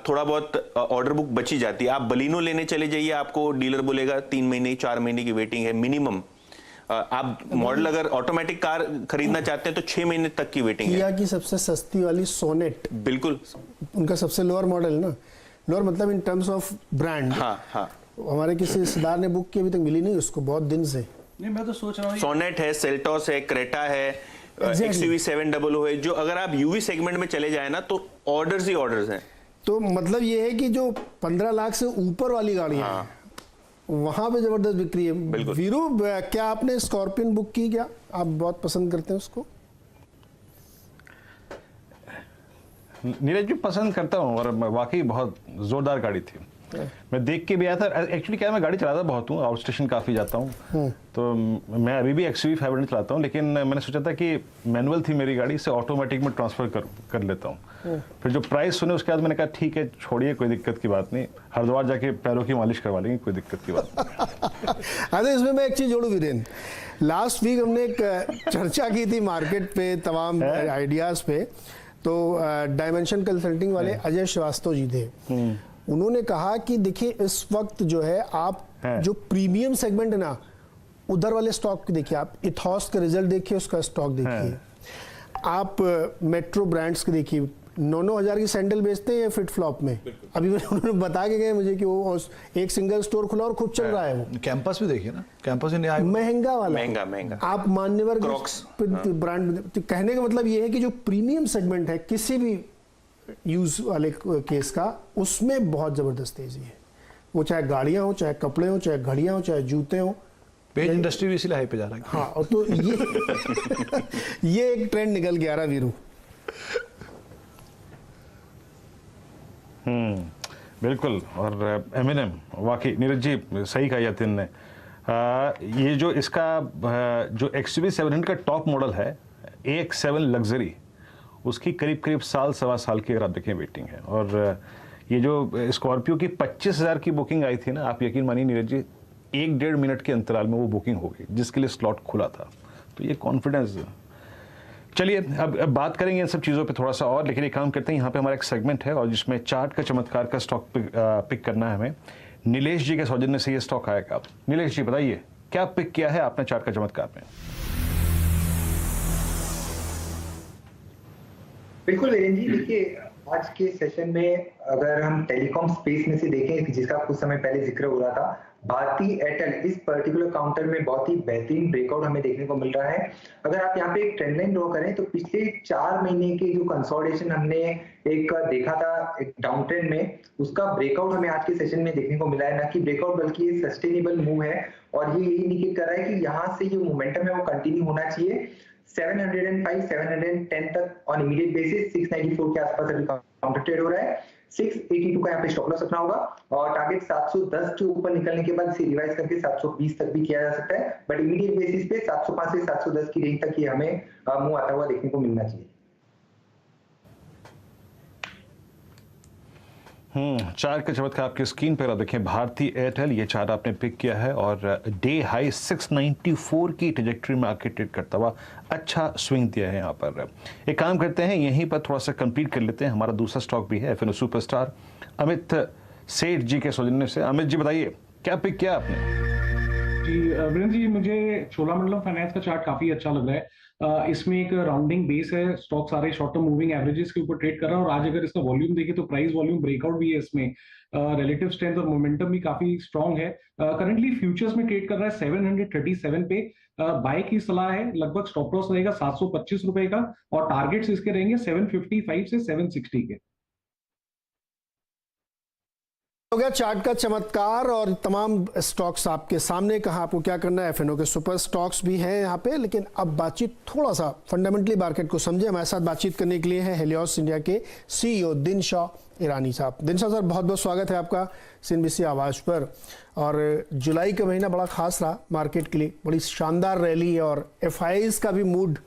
थोड़ा बहुत ऑर्डर बुक बची जाती है। आप बलिनो लेने चले जाइए, आपको डीलर बोलेगा 3 महीने 4 महीने की वेटिंग है मिनिमम। आप मॉडल अगर ऑटोमेटिक कार खरीदना चाहते हैं तो 6 महीने तक की वेटिंग है। किया की सबसे सस्ती वाली सोनेट, बिल्कुल उनका सबसे लोअर मॉडल ना, लोअर मतलब इन टर्म्स ऑफ ब्रांड। हाँ। हमारे किसी रिश्तेदार ने बुक की, अभी तक मिली नहीं उसको बहुत दिन से। नहीं, मैं तो सोच रहा हूँ सोनेट है, सेल्टॉस है, क्रेटा है, XUV 700 है। जो अगर आप यूवी सेगमेंट में चले जाए ना तो ऑर्डर्स ही ऑर्डर्स हैं। तो मतलब ये है कि जो 15 लाख से ऊपर वाली गाड़ियां हैं वहां पे जबरदस्त बिक्री है। वीरू, क्या आपने स्कॉर्पियन बुक की? क्या आप बहुत पसंद करते हैं उसको? नीरज जी, पसंद करता हूँ और वाकई बहुत जोरदार गाड़ी थी। मैं देख के भी आया था। एक्चुअली क्या, मैं गाड़ी चलाता बहुत हूँ, आउट स्टेशन काफ़ी जाता हूँ, तो मैं अभी भी XUV 500 चलाता हूँ, लेकिन मैंने सोचा था कि मैनुअल थी मेरी गाड़ी, इसे ऑटोमेटिक में ट्रांसफ़र कर लेता हूँ। फिर जो प्राइस सुने उसके बाद मैंने कहा ठीक है, छोड़िए, कोई दिक्कत की बात नहीं, हरिद्वार जाके पैरों की मालिश करवा लेंगे, कोई दिक्कत की बात नहीं। अरे इसमें मैं एक चीज़ जोड़ूँ वीरेंद्र, लास्ट वीक हमने एक चर्चा की थी मार्केट पे तमाम आइडियाज़ पे, तो डायमेंशन कंसल्टिंग वाले अजय श्रीवास्तव जी थे। उन्होंने कहा कि देखिए इस वक्त जो है आप जो प्रीमियम सेगमेंट है ना, उधर वाले स्टॉक को देखिए, आप इथॉस का रिजल्ट देखिए, उसका स्टॉक देखिए, आप मेट्रो ब्रांड्स के देखिए, 9-9 हज़ार की सैंडल बेचते हैं फिट फ्लॉप में। अभी उन्होंने बता के गए मुझे कि वो एक सिंगल स्टोर खुला और खूब चल रहा है। वो कैंपस भी देखिए ना, कैंपस महंगा वाला, महंगा। आप मान्यवर ब्रांड, कहने का मतलब ये है कि जो प्रीमियम सेगमेंट है किसी भी यूज वाले केस का, उसमें बहुत जबरदस्त तेजी है। वो चाहे गाड़ियां हो, चाहे कपड़े हो, चाहे घड़ियां हो, चाहे जूते हो। पेज इंडस्ट्री भी इसीलिए हाई पे जा रहा है। हाँ, और तो ये एक ट्रेंड निकल के आ रहा वीरू। बिल्कुल। और M&M वाकई नीरज जी सही कहा यतिन ने। ये जो इसका जो XUV 700 का टॉप मॉडल है, AX7 लग्जरी, उसकी करीब 1.25 साल की अगर आप देखें वेटिंग है। और ये जो स्कॉर्पियो की 25,000 की बुकिंग आई थी ना, आप यकीन मानिए नीरज जी, 1-1.5 मिनट के अंतराल में वो बुकिंग हो गई, जिसके लिए स्लॉट खुला था। तो ये कॉन्फिडेंस। चलिए अब बात करेंगे इन सब चीज़ों पे थोड़ा सा और, लेकिन एक काम करते हैं, यहाँ पे हमारा एक सेगमेंट है और जिसमें चार्ट का चमत्कार का स्टॉक पिक करना है हमें। नीलेश जी के सौजन्य से ये स्टॉक आएगा। नीलेश जी बताइए, क्या पिक किया है आपने चार्ट का चमत्कार में? बिल्कुल वीरेंद्र जी, देखिए आज के सेशन में अगर हम टेलीकॉम स्पेस में से देखें, जिसका कुछ समय पहले जिक्र हो रहा था, भारती एयरटेल इस पर्टिकुलर काउंटर में बहुत ही बेहतरीन ब्रेकआउट हमें देखने को मिल रहा है। अगर आप यहाँ पे एक ट्रेंड लाइन ड्रॉ करें तो पिछले 4 महीने के जो कंसोलिडेशन हमने एक देखा था एक डाउन ट्रेंड में, उसका ब्रेकआउट हमें आज के सेशन में देखने को मिला है। ना कि ब्रेकआउट बल्कि ये सस्टेनेबल मूव है और ये इंडिकेट कर रहा है कि यहाँ से जो मोमेंटम है वो कंटिन्यू होना चाहिए। 705 710 तक ऑन इमीडिएट बेसिस 694 के आसपास अभी काउंटर ट्रेड हो रहा है। 682 का यहाँ पे स्टॉप लॉस रखना होगा और टारगेट 710 के ऊपर निकलने के बाद इसे रिवाइज करके 720 तक भी किया जा सकता है, बट इमीडिएट बेसिस पे 705 से 710 की रेंज तक ये हमें मूव आता हुआ देखने को मिलना चाहिए। चार्ट का चमत्कार आपकी स्क्रीन पर आप देखें, भारती एयरटेल ये चार्ट आपने पिक किया है और डे हाई 694 की ट्रैजेक्टरी में आके ट्रेड करता हुआ अच्छा स्विंग दिया है। यहाँ पर एक काम करते हैं, यहीं पर थोड़ा सा कंप्लीट कर लेते हैं। हमारा दूसरा स्टॉक भी है एफएनओ सुपरस्टार, अमित सेठ जी के सौजन्य से। अमित जी बताइए क्या पिक किया आपने? जी वीरेंद्र जी, मुझे चोलामंडलम फाइनेंस का चार्ट काफी अच्छा लग रहा है। इसमें एक राउंडिंग बेस है, स्टॉक सारे शॉर्ट टर्म मूविंग एवरेजेस के ऊपर ट्रेड कर रहा है और आज अगर इसका वॉल्यूम देखें तो प्राइस वॉल्यूम ब्रेकआउट भी है इसमें। रिलेटिव स्ट्रेंथ और मोमेंटम भी काफी स्ट्रांग है। करंटली फ्यूचर्स में ट्रेड कर रहा है 737 पे। बाय की सलाह है, लगभग स्टॉप लॉस रहेगा 725 रुपए का और टारगेट्स इसके रहेंगे 755 से 760 के। हो गया चार्ट का चमत्कार और तमाम स्टॉक्स आपके सामने, कहा आपको क्या करना है। एफएनओ के सुपर स्टॉक्स भी हैं यहाँ पे, लेकिन अब बातचीत थोड़ा सा फंडामेंटली मार्केट को समझे। हमारे साथ बातचीत करने के लिए हैं हेलियोस इंडिया के सीईओ दिनशाह ईरानी साहब। दिनशाह सर, बहुत बहुत स्वागत है आपका CNBC आवाज़ पर। और जुलाई का महीना बड़ा खास रहा मार्केट के लिए, बड़ी शानदार रैली और FIIs का भी मूड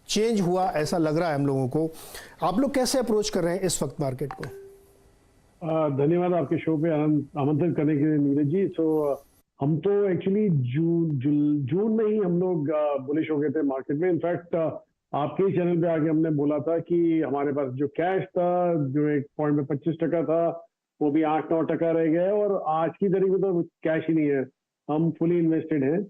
चेंज हुआ ऐसा लग रहा है हम लोगों को। आप लोग कैसे अप्रोच कर रहे हैं इस वक्त मार्केट को? धन्यवाद आपके शो पे आमंत्रित करने के लिए नीरज जी। हम तो एक्चुअली जून में ही हम लोग बुलिश हो गए थे मार्केट में। इनफैक्ट आपके ही चैनल पे आके हमने बोला था कि हमारे पास जो कैश था, जो एक पॉइंट में 25% था, वो भी 8-9% रह गया है और आज की तारीख में तो कैश ही नहीं है, हम फुली इन्वेस्टेड हैं।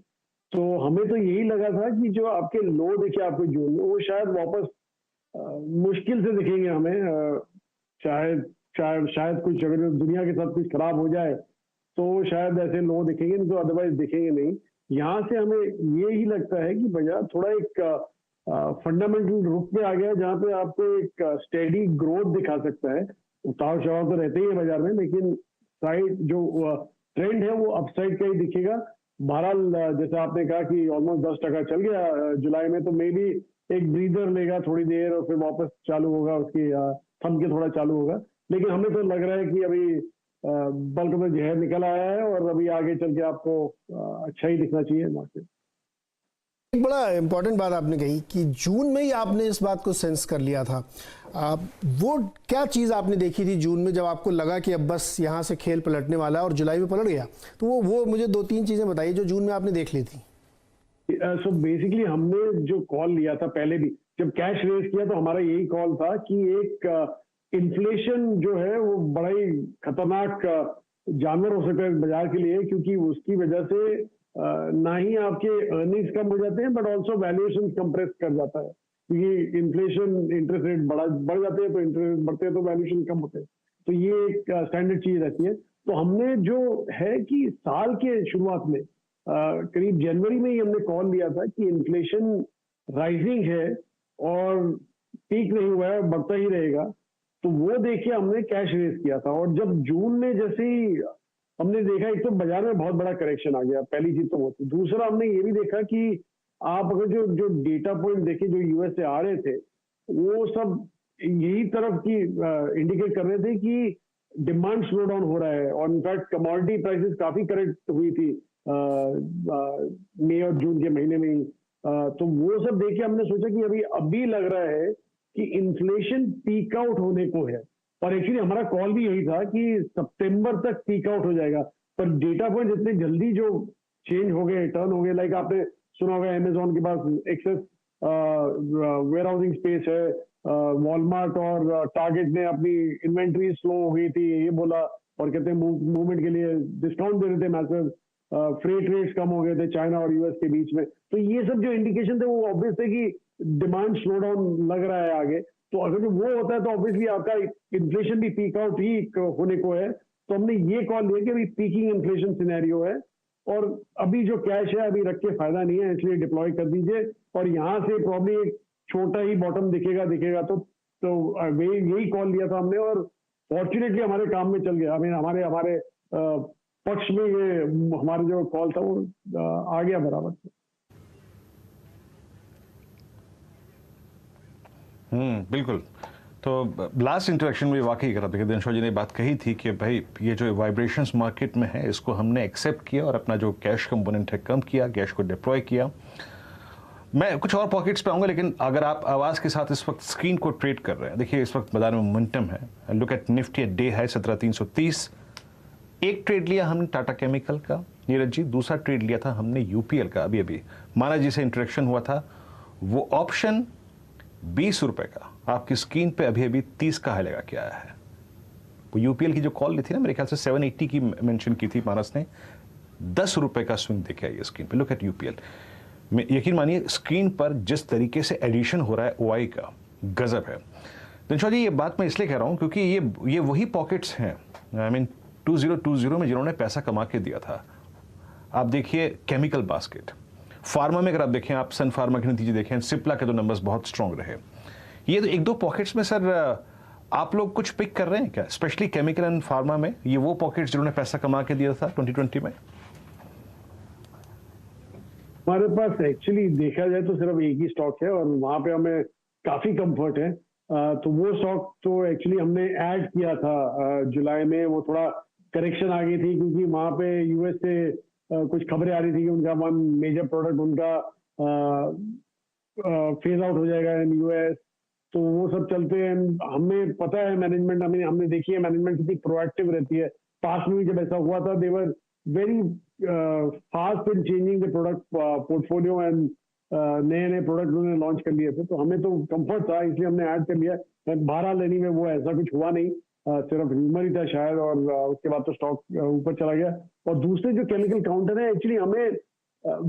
तो हमें तो यही लगा था कि जो आपके लो दिखे आपको जून में, वो शायद वापस मुश्किल से दिखेंगे हमें। शायद कुछ अगर दुनिया के साथ कुछ खराब हो जाए तो शायद ऐसे लो दिखेंगे, नहीं तो अदरवाइज दिखेंगे नहीं। यहाँ से हमें ये ही लगता है कि बाजार थोड़ा एक फंडामेंटल रूप में आ गया, जहाँ पे आपको एक स्टेडी ग्रोथ दिखा सकता है। उतार चढ़ाव तो रहते ही है बाजार में, लेकिन साइड जो ट्रेंड है वो अपसाइड का ही दिखेगा। बहरहाल जैसे आपने कहा कि ऑलमोस्ट 10% चल गया जुलाई में, तो मे भी एक ब्रीदर लेगा थोड़ी देर और फिर वापस चालू होगा, उसकी थम के थोड़ा चालू होगा। लेकिन हमें तो लग रहा है कि अभी बल्क में जहर निकल आया है और अभी आगे चल के आपको अच्छा ही दिखना चाहिए मार्केट। एक बड़ा इंपॉर्टेंट बात आपने कही कि जून में ही आपने इस बात को सेंस कर लिया था। वो क्या चीज़ आपने देखी थी जून में जब आपको लगा कि अब बस यहाँ से खेल पलटने वाला है और जुलाई में पलट गया? तो वो मुझे 2-3 चीज़ें बताइए जो जून में आपने देख ली थी। सो बेसिकली हमने जो कॉल लिया था पहले भी, जब कैश रेज किया तो हमारा यही कॉल था कि एक इन्फ्लेशन जो है वो बड़ा ही खतरनाक जानवर हो सकता है बाजार के लिए, क्योंकि उसकी वजह से ना ही आपके अर्निंग्स कम हो जाते हैं बट ऑल्सो वैल्यूएशन कंप्रेस कर जाता है, क्योंकि इन्फ्लेशन इंटरेस्ट रेट बढ़ जाते हैं तो इंटरेस्ट बढ़ते हैं तो वैल्यूएशन कम होते हैं। तो ये एक स्टैंडर्ड चीज रहती है। तो हमने जो है कि साल के शुरुआत में करीब जनवरी में ही हमने कॉल लिया था कि इन्फ्लेशन राइजिंग है और पीक नहीं हुआ है, बढ़ता ही रहेगा। तो वो देखिए हमने कैश रेज किया था और जब जून में जैसे ही हमने देखा, एक तो बाजार में बहुत बड़ा करेक्शन आ गया, पहली चीज तो होती। दूसरा हमने ये भी देखा कि आप अगर जो डेटा पॉइंट देखे जो यूएस से आ रहे थे, वो सब यही तरफ की इंडिकेट कर रहे थे कि डिमांड स्लो डाउन हो रहा है और इनफैक्ट कमोडिटी प्राइसेस काफी करेक्ट हुई थी मई और जून के महीने में ही। तो वो सब देख के हमने सोचा कि अभी लग रहा है कि इन्फ्लेशन पीक आउट होने को है। और एक्चुअली हमारा कॉल भी यही था कि सितंबर तक पीक आउट हो जाएगा, पर डेटा पॉइंट इतने जल्दी जो चेंज हो गए, टर्न हो गए, लाइक आपने सुना होगा अमेजोन के पास एक्सेस वेयर हाउसिंग स्पेस है, वॉलमार्ट और टारगेट ने अपनी इन्वेंट्री स्लो हो गई थी ये बोला और कहते हैं मूवमेंट के लिए डिस्काउंट दे रहे थे मैसेज, फ्रेट रेट्स कम हो गए थे चाइना और यूएस के बीच में। तो ये सब जो इंडिकेशन थे वो ऑब्वियस थे कि डिमांड स्लो डाउन लग रहा है आगे। तो अगर वो होता है तो ऑब्वियसली आपका इन्फ्लेशन भी पीक आउट ही होने को है। तो हमने ये कॉल लिया कि अभी पीकिंग इन्फ्लेशन सिनेरियो है और अभी जो कैश है अभी रख के फायदा नहीं है, इसलिए डिप्लॉय कर दीजिए और यहाँ से प्रॉब्ली एक छोटा ही बॉटम दिखेगा तो यही कॉल लिया था हमने और फॉर्चुनेटली हमारे काम में चल गया। हमारे पक्ष में ये हमारा जो कॉल था वो आ गया बराबर से। बिल्कुल। तो लास्ट इंटरेक्शन में वाकई करा देखिए दिनशो जी ने बात कही थी कि भाई ये जो वाइब्रेशंस मार्केट में है इसको हमने एक्सेप्ट किया और अपना जो कैश कंपोनेंट है कम किया, कैश को डिप्लॉय किया। मैं कुछ और पॉकेट्स पे आऊँगा, लेकिन अगर आप आवाज़ के साथ इस वक्त स्क्रीन को ट्रेड कर रहे हैं, देखिए इस वक्त बाजार में मोमेंटम है। लुक एट निफ्टी डे है 17,330। एक ट्रेड लिया हमने टाटा केमिकल का नीरज जी, दूसरा ट्रेड लिया था हमने यूपीएल का अभी माना जी से इंटरेक्शन हुआ था। वो ऑप्शन 20 रुपए का आपकी स्क्रीन पे अभी 30 का हाई लगा के आया है। वो यूपीएल की जो कॉल ली थी ना, मेरे ख्याल से 780 की मेंशन की थी मानस ने, 10 रुपए का स्विंग देखे आई स्क्रीन पे। Look at UPL. यकीन मानिए स्क्रीन पर जिस तरीके से एडिशन हो रहा है ओआई का, गजब है। दिनशो जी ये बात मैं इसलिए कह रहा हूं क्योंकि ये वही पॉकेट्स हैं, आई मीन 2020 में जिन्होंने पैसा कमा के दिया था। आप देखिए केमिकल बास्केट, फार्मा में अगर आप देखें, आप सन फार्मा के नतीजे देखें, सिप्ला के तो नंबर्स बहुत स्ट्रांग रहे। ये तो एक दो पॉकेट्स में सर आप लोग कुछ पिक कर रहे हैं क्या, स्पेशली केमिकल एंड फार्मा में? ये वो पॉकेट्स जिन्होंने पैसा कमा के दिया था 2020 में? हमारे पास एक्चुअली देखा जाए तो सिर्फ एक ही स्टॉक है और वहां पे हमें काफी कंफर्ट है। तो वो स्टॉक तो एक्चुअली हमने ऐड किया था जुलाई में। वो थोड़ा करेक्शन आ गई थी क्योंकि वहां पे यूएस से कुछ खबरें आ रही थी कि उनका वन मेजर प्रोडक्ट उनका फेज आउट हो जाएगा इन यूएस। तो वो सब चलते हैं। हमें पता है मैनेजमेंट, हमने देखी है मैनेजमेंट कितनी प्रोएक्टिव रहती है। पास में भी जब ऐसा हुआ था they were very fast in changing the product portfolio and नए प्रोडक्ट उन्होंने लॉन्च कर लिए थे। तो हमें तो कंफर्ट था, इसलिए हमने ऐड कर लिया। बहरहाल लेनी में वो ऐसा कुछ हुआ नहीं, सिर्फ र्यूमर ही था शायद, और उसके बाद तो स्टॉक ऊपर चला गया। और दूसरे जो केमिकल काउंटर है, एक्चुअली हमें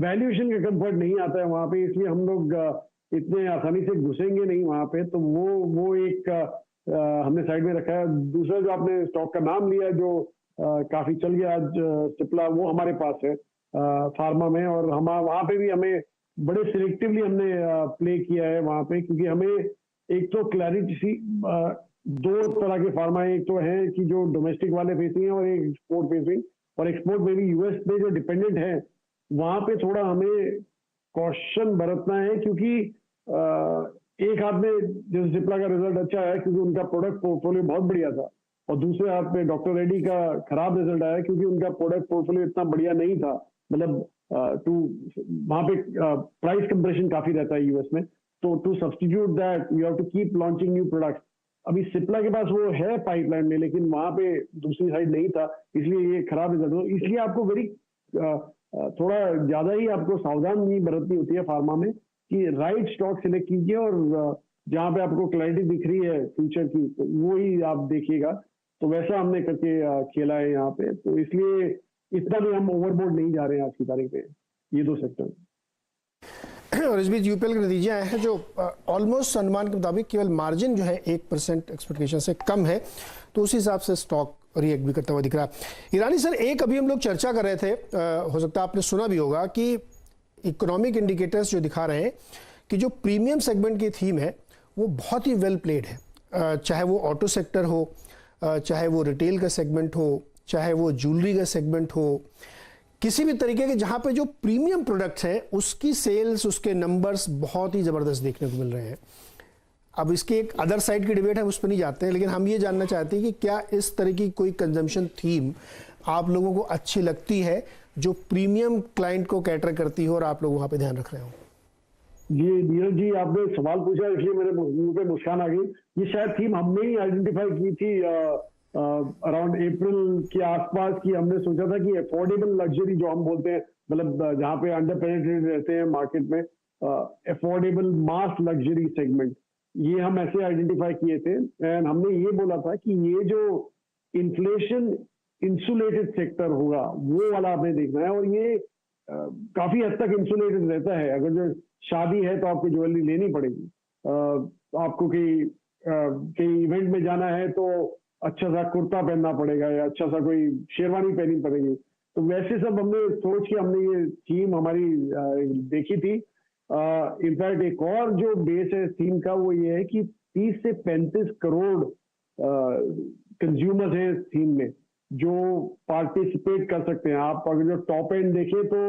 वैल्यूएशन का कंफर्ट नहीं आता है वहां पे, इसलिए हम लोग इतने आसानी से घुसेंगे नहीं वहां पे। तो वो एक हमने साइड में रखा है। दूसरा जो आपने स्टॉक का नाम लिया जो काफी चल गया आज, सिप्ला, वो हमारे पास है फार्मा में। और हम वहां पे भी हमें बड़े सिलेक्टिवली हमने प्ले किया है वहां पे, क्योंकि हमें एक तो क्लैरिटी सी, दो तरह के फार्मा है। एक तो है कि जो डोमेस्टिक वाले फेसिंग है और एक एक्सपोर्ट फेसिंग। और एक्सपोर्ट में भी यूएस में जो डिपेंडेंट है वहां पे थोड़ा हमें कॉशन बरतना है, क्योंकि एक हाथ में जैसे सिप्ला का रिजल्ट अच्छा है क्योंकि उनका प्रोडक्ट पोर्टफोलियो बहुत बढ़िया था, और दूसरे हाथ में डॉक्टर रेड्डी का खराब रिजल्ट आया क्योंकि उनका प्रोडक्ट पोर्टफोलियो इतना बढ़िया नहीं था। मतलब वहां पे प्राइस कंप्रेशन काफी रहता है यूएस में। तो to substitute that you have to keep launching new products. अभी सिप्ला के पास वो है पाइपलाइन में, लेकिन वहां पे दूसरी साइड नहीं था, इसलिए ये खराब रिजल्ट हो। इसलिए आपको थोड़ा ज्यादा ही आपको सावधानी बरतनी होती है फार्मा में कि राइट स्टॉक सिलेक्ट कीजिए, और जहां पे आपको क्लैरिटी दिख रही है फ्यूचर की तो वो ही आप देखिएगा। तो वैसा हमने करके खेला है यहाँ पे, तो इसलिए इतना भी हम ओवरबोर्ड नहीं जा रहे हैं आज की तारीख पे ये दो सेक्टर। और इस बीच यूपीएल के नतीजे आए हैं जो ऑलमोस्ट अनुमान के मुताबिक केवल मार्जिन जो है 1% एक्सपेक्टेशन से कम है, तो उस हिसाब से स्टॉक रिएक्ट भी करता हुआ दिख रहा है। ईरानी सर, एक अभी हम लोग चर्चा कर रहे थे, हो सकता है आपने सुना भी होगा कि इकोनॉमिक इंडिकेटर्स जो दिखा रहे हैं कि जो प्रीमियम सेगमेंट की थीम है वो बहुत ही वेल प्लेड है। चाहे वो ऑटो सेक्टर हो, चाहे वो रिटेल का सेगमेंट हो, चाहे वो ज्वेलरी का सेगमेंट हो, किसी भी तरीके के जहां पे जो प्रीमियम प्रोडक्ट्स हैं उसकी सेल्स, उसके नंबर्स बहुत ही ज़बरदस्त देखने को मिल रहे हैं। अब इसकी एक अदर साइड की डिबेट है, उस पर नहीं जाते हैं, लेकिन हम ये जानना चाहते हैं कि क्या इस तरह की कोई कंजम्पशन थीम आप लोगों को अच्छी लगती है जो प्रीमियम क्लाइंट को कैटर करती हो और आप लोग वहां पे ध्यान रख रहे हो? जी नीरज जी, आपने सवाल पूछा इसलिए मेरे मुंह पे मुस्कान आ गई। ये शायद थीम हमने ही आइडेंटिफाई की थी अराउंड अप्रैल के आसपास की। हमने सोचा था कि अफोर्डेबल लग्जरी जो हम बोलते हैं, मतलब जहाँ पे अंडर पेनिट्रेटेड रहते हैं मार्केट में, अफोर्डेबल मास लग्जरी सेगमेंट, ये हम ऐसे आइडेंटिफाई किए थे। एंड हमने ये बोला था कि ये जो इन्फ्लेशन इंसुलेटेड सेक्टर होगा वो वाला आपने देखना है, और ये काफी हद तक इंसुलेटेड रहता है। अगर जो शादी है तो आपको ज्वेलरी लेनी पड़ेगी, आपको कि कहीं इवेंट में जाना है तो अच्छा सा कुर्ता पहनना पड़ेगा या अच्छा सा कोई शेरवानी पहननी पड़ेगी। तो वैसे सब हमने सोच के हमने ये थीम हमारी देखी थी। इनफैक्ट एक और जो बेस है थीम का वो ये है कि 30 से 35 करोड़ कंज्यूमर्स हैं इस थीम में जो पार्टिसिपेट कर सकते हैं। आप अगर जो टॉप एंड देखें तो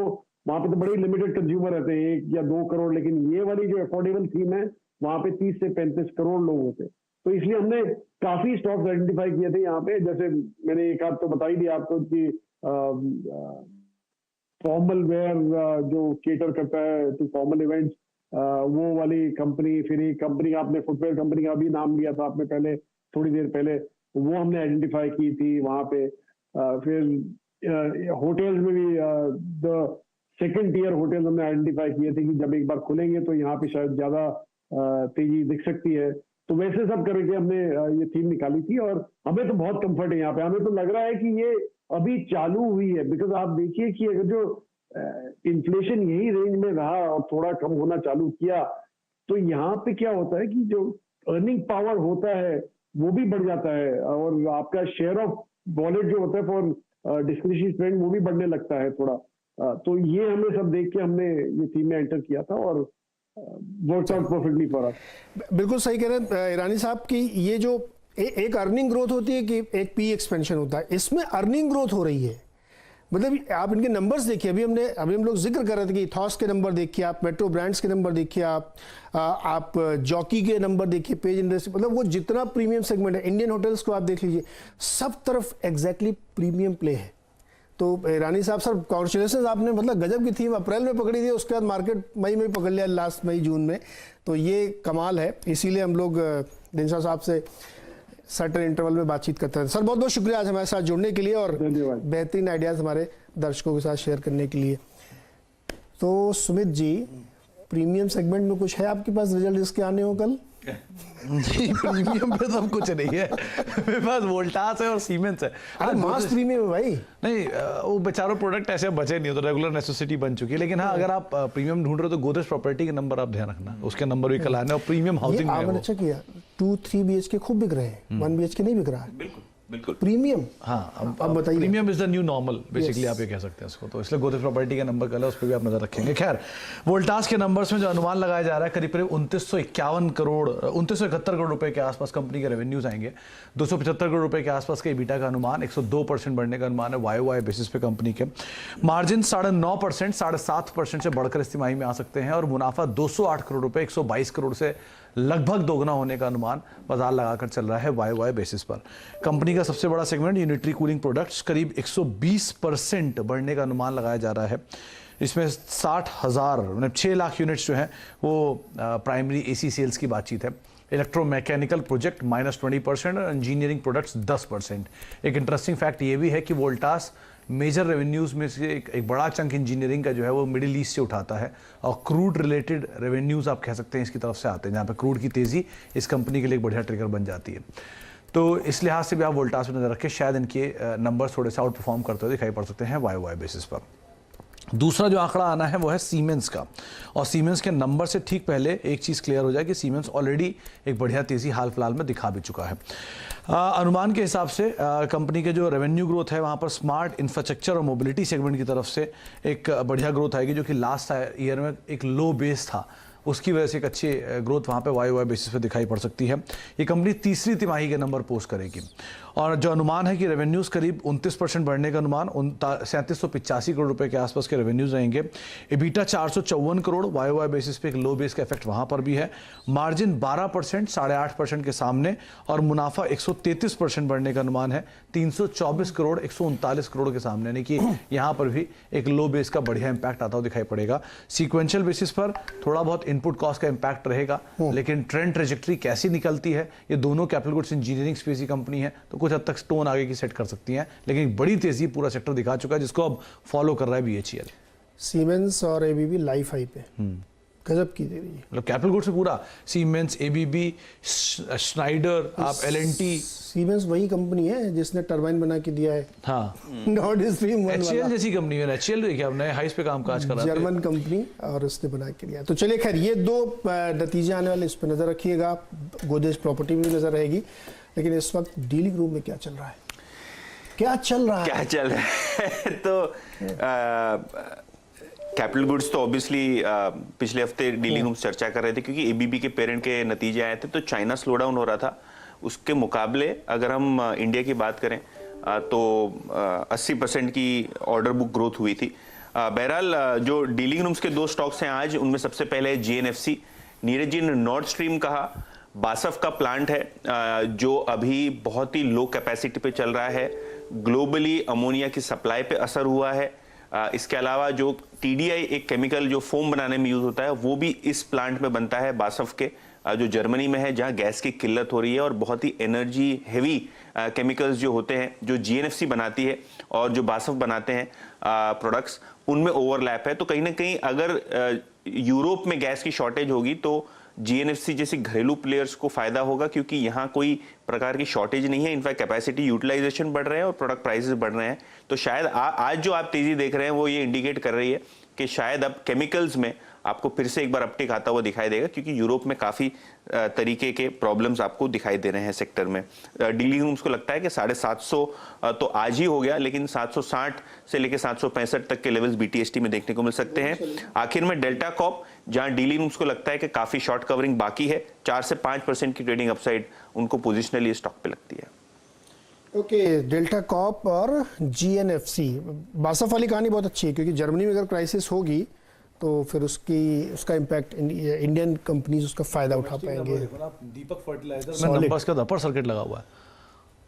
वहां पे तो बड़े लिमिटेड कंज्यूमर रहते हैं, 1 या 2 करोड़, लेकिन ये वाली जो अफोर्डेबल थीम है वहां पे 30 से 35 करोड़ लोग होते हैं। तो इसलिए हमने काफी स्टॉक्स आइडेंटिफाई किए थे यहाँ पे। जैसे मैंने एक आध तो बता ही दिया आपको कि फॉर्मल वेयर जो केटर करता है टू फॉर्मल इवेंट्स, वो वाली कंपनी। फिर एक कंपनी, आपने फुटवेयर कंपनी का भी नाम लिया था आपने पहले थोड़ी देर पहले, वो हमने आइडेंटिफाई की थी वहां पे। फिर होटल्स में भी द सेकंड टियर होटल हमने आइडेंटिफाई किए थे कि जब एक बार खुलेंगे तो यहाँ पे शायद ज्यादा तेजी दिख सकती है। तो वैसे सब करके हमने ये थीम निकाली थी और हमें तो बहुत कंफर्ट है यहाँ पे। हमें तो लग रहा है कि ये अभी चालू हुई है, बिकॉज आप देखिए कि अगर जो इन्फ्लेशन यही रेंज में रहा और थोड़ा कम होना चालू किया तो यहाँ पे क्या होता है कि जो अर्निंग पावर होता है वो भी बढ़ जाता है और आपका शेयर ऑफ वॉलेट जो होता है फॉर डिस्क्रिशनरी स्पेंड वो भी बढ़ने लगता है थोड़ा। तो ये हमें सब देख के हमने ये थीम में एंटर किया था और worked out perfectly for us. बिल्कुल सही कह रहे हैं ईरानी साहब की ये जो एक अर्निंग ग्रोथ होती है कि एक पी एक्सपेंशन होता है, इसमें अर्निंग ग्रोथ हो रही है। मतलब आप इनके नंबर्स देखिए, अभी हम लोग जिक्र कर रहे थे कि इथॉस के नंबर देखिए आप, मेट्रो ब्रांड्स के नंबर देखिए आप जॉकी के नंबर देखिए, पेज इंडस्ट्री, मतलब वो जितना प्रीमियम सेगमेंट है, इंडियन होटल्स को आप देख लीजिए, सब तरफ एग्जैक्टली प्रीमियम प्ले है। तो रानी साहब सर कॉन्ग्रेचुलेशन, आपने मतलब गजब की थीम अप्रैल में पकड़ी थी, उसके बाद मार्केट मई में पकड़ लिया, लास्ट मई जून में। तो ये कमाल है, इसीलिए हम लोग दिनशा साहब से सर्टेन इंटरवल में बातचीत करते हैं। सर बहुत बहुत शुक्रिया आज हमारे साथ जुड़ने के लिए और बेहतरीन आइडियाज़ हमारे दर्शकों के साथ शेयर करने के लिए। तो सुमित जी, प्रीमियम सेगमेंट में कुछ है आपके पास रिजल्ट जिसके आने हो कल? जी प्रीमियम पे तो कुछ नहीं है, मेरे पास वोल्टास है और सीमेंस है। अरे मास प्रीमियम है भाई। नहीं, वो बेचारों प्रोडक्ट ऐसे बचे नहीं हो, तो रेगुलर नेसेसिटी बन चुकी है। लेकिन हाँ, अगर आप प्रीमियम ढूंढ रहे हो तो गोदरेज प्रॉपर्टी के नंबर आप ध्यान रखना, उसके नंबर भी कल आने। और प्रीमियम हाउसिंग आपने अच्छा किया, 2-3 BHK खूब बिक रहे हैं, 1 BHK नहीं बिक रहा है। बिल्कुल बिल्कुल प्रीमियम। हाँ, अब बताइए। Premium is the new normal basically, आप ये कह सकते हैं इसको। तो इसलिए गोदरेज प्रॉपर्टी का नंबर कल है, उस पर भी आप नजर रखेंगे। खैर, वोल्टास के नंबर्स में जो अनुमान लगाया जा रहा है करीब 2971 करोड़ 2971 करोड़ रुपए के आसपास कंपनी के रेवेन्यूज आएंगे। 275 करोड़ रुपए के आसपास के EBITDA का अनुमान, 102% बढ़ने का अनुमान है YoY बेसिस पे कंपनी के। मार्जिन 9.5% 7.5% से बढ़कर इस तिमाही में आ सकते हैं और मुनाफा 208 करोड़ रुपए 122 करोड़ से लगभग दोगुना होने का अनुमान बाजार लगाकर चल रहा है YoY बेसिस पर। कंपनी का सबसे बड़ा सेगमेंट यूनिटरी कूलिंग प्रोडक्ट्स करीब 120% बढ़ने का अनुमान लगाया जा रहा है। इसमें 60,000 मतलब 6 लाख यूनिट्स जो हैं वो प्राइमरी AC सेल्स की बातचीत है। इलेक्ट्रोमैकेनिकल प्रोजेक्ट -20% और इंजीनियरिंग प्रोडक्ट्स 10%। एक इंटरेस्टिंग फैक्ट ये भी है कि वोल्टास मेजर रेवेन्यूज में से एक बड़ा चंक इंजीनियरिंग का जो है वो मिडिल ईस्ट से उठाता है और क्रूड रिलेटेड रेवेन्यूज आप कह सकते हैं इसकी तरफ से आते हैं, जहाँ पे क्रूड की तेज़ी इस कंपनी के लिए एक बढ़िया ट्रिगर बन जाती है। तो इस लिहाज से भी आप वोल्टास में नजर रखें, शायद इनके नंबर थोड़े से आउट परफॉर्म करते हुए दिखाई पड़ सकते हैं YoY बेसिस पर। दूसरा जो आंकड़ा आना है वो है सीमेंस का, और सीमेंस के नंबर से ठीक पहले एक चीज़ क्लियर हो जाए कि सीमेंस ऑलरेडी एक बढ़िया तेज़ी हाल फिलहाल में दिखा भी चुका है। अनुमान के हिसाब से कंपनी के जो रेवेन्यू ग्रोथ है वहाँ पर स्मार्ट इंफ्रास्ट्रक्चर और मोबिलिटी सेगमेंट की तरफ से एक बढ़िया ग्रोथ आएगी, जो कि लास्ट ईयर में एक लो बेस था, उसकी वजह से एक अच्छी ग्रोथ वहाँ पे YoY बेसिस पे दिखाई पड़ सकती है। ये कंपनी तीसरी तिमाही के नंबर पोस्ट करेगी और जो अनुमान है कि रेवेन्यूज़ करीब 29% बढ़ने का अनुमान, 3785 करोड़ रुपए के आसपास के रेवेन्यूज़ रहेंगे। EBITDA 454 करोड़ YoY बेसिस पे एक लो बेस का इफेक्ट वहाँ पर भी है। मार्जिन 12% 8.5% के सामने और मुनाफा 133% बढ़ने का अनुमान है, 324 करोड़ 139 करोड़ के सामने, यानी कि यहाँ पर भी एक लो बेस का बढ़िया इंपैक्ट आता हुआ दिखाई पड़ेगा। सीक्वेंशियल बेसिस पर थोड़ा बहुत इनपुट कॉस्ट का इंपैक्ट रहेगा, लेकिन ट्रेंड ट्रेजेक्ट्री कैसी निकलती है, ये दोनों कैपिटल गुड्स इंजीनियरिंग स्पेस की कंपनी है तो कुछ हद तक स्टोन आगे की सेट कर सकती हैं, लेकिन बड़ी तेजी पूरा सेक्टर दिखा चुका है जिसको अब फॉलो कर रहा है BHEL। सीमेंस और ABB लाइफ हाई पे गजब की दे रही है। मतलब कैपिटल गुड्स में पूरा सीमेंस, एबीबी, स्नाइडर, आप एलएनटी। सीमेंस वही कंपनी है जिसने टरबाइन बना के दिया है। हाँ, नॉर्ड स्ट्रीम 1 एचसीएल जैसी कंपनी है। एचसीएल देखिए आपने हाइस पे कामकाज कर रहा है, जर्मन कंपनी, और उसने बना के दिया। तो चलिए खैर, ये 2 नतीजे आने वाले, इस पर नजर रखिएगा। गोदरेज प्रॉपर्टी में भी नजर रहेगी। लेकिन इस वक्त डीलिंग रूम में क्या चल रहा है? क्या चल रहा है? तो कैपिटल गुड्स तो ऑब्वियसली पिछले हफ्ते डीलिंग रूम चर्चा कर रहे थे, क्योंकि एबीबी के पेरेंट के नतीजे आए थे, तो चाइना स्लो डाउन हो रहा था। उसके मुकाबले अगर हम इंडिया की बात करें तो 80% की ऑर्डर बुक ग्रोथ हुई थी। बहरहाल जो डीलिंग रूम्स के 2 स्टॉक्स हैं आज, उनमें सबसे पहले है जीएनएफसी। नीरज जी ने नॉर्ड स्ट्रीम कहा, बासफ का प्लांट है जो अभी बहुत ही लो कैपेसिटी पे चल रहा है। ग्लोबली अमोनिया की सप्लाई पे असर हुआ है। इसके अलावा जो टीडीआई एक केमिकल जो फोम बनाने में यूज होता है, वो भी इस प्लांट में बनता है बासफ के, जो जर्मनी में है, जहां गैस की किल्लत हो रही है और बहुत ही एनर्जी हेवी केमिकल्स जो होते हैं, जो जीएनएफसी बनाती है और जो बासफ बनाते हैं प्रोडक्ट्स, उनमें ओवरलैप है। तो कहीं ना कहीं अगर यूरोप में गैस की शॉर्टेज होगी तो जीएनएफसी जैसे घरेलू प्लेयर्स को फायदा होगा, क्योंकि यहाँ कोई प्रकार की शॉर्टेज नहीं है। इनफैक्ट कैपेसिटी यूटिलाइजेशन बढ़ रहे हैं और प्रोडक्ट प्राइसेस बढ़ रहे हैं। तो शायद आज जो आप तेजी देख रहे हैं वो ये इंडिकेट कर रही है कि शायद अब केमिकल्स में आपको फिर से एक बार अपटिक आता हुआ दिखाई देगा, क्योंकि यूरोप में काफी तरीके के प्रॉब्लम्स आपको दिखाई दे रहे हैं सेक्टर में। डीलिंग रूम्स को लगता है कि 750 तो आज ही हो गया, लेकिन 760 से लेकर 765 तक के लेवल्स बीटीएसटी में देखने को मिल सकते हैं। आखिर में डेल्टा कॉप, जहां डीलिंग रूम्स को लगता है कि काफी शॉर्ट कवरिंग बाकी है, 4 से 5% की ट्रेडिंग अपसाइड उनको पोजिशनली स्टॉक पे लगती है। ओके, डेल्टा कॉप और जीएनएफसी। बासफ वाली कहानी बहुत अच्छी है, क्योंकि जर्मनी में अगर क्राइसिस होगी तो फिर उसका इम्पैक्ट इंडियन कंपनीज उसका फायदा उठा पाएंगे। दीपक फर्टिलाइजर में नंबर्स का अपर सर्किट लगा हुआ है,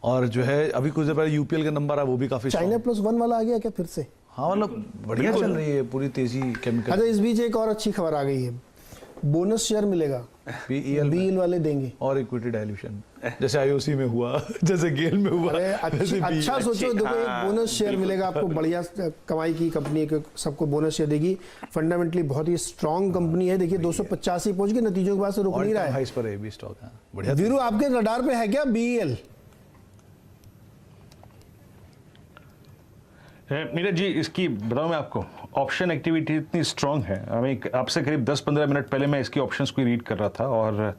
और जो है अभी कुछ देर पहले यूपीएल का नंबर है, वो भी काफी China+1 वाला आ गया क्या फिर से? हाँ, मतलब बढ़िया चल रही है पूरी तेजी केमिकल। अच्छा, इस बीच एक और अच्छी खबर आ गई है, बोनस शेयर मिलेगा, बीएल वाले देंगे, और इक्विटी डाइल्यूशन जैसे आईओसी में हुआ, जैसे गेल में हुआ। अच्छा सोचो, देखो एक बोनस शेयर मिलेगा आपको, बढ़िया कमाई की कंपनी है, सबको बोनस शेयर देगी। फंडामेंटली बहुत ही स्ट्रांग कंपनी है। देखिए 285 पहुंच गई, नतीजों के बाद से रुक नहीं रहा है। हाईस पर है भी स्टॉक है, बढ़िया। वीरू, आपके रडार पे है क्या बीएल? नीरज जी, इसकी बताऊं मैं आपको, ऑप्शन एक्टिविटी इतनी स्ट्रांग है। हमें आपसे करीब 10-15 मिनट पहले मैं इसकी ऑप्शंस को रीड कर रहा था, और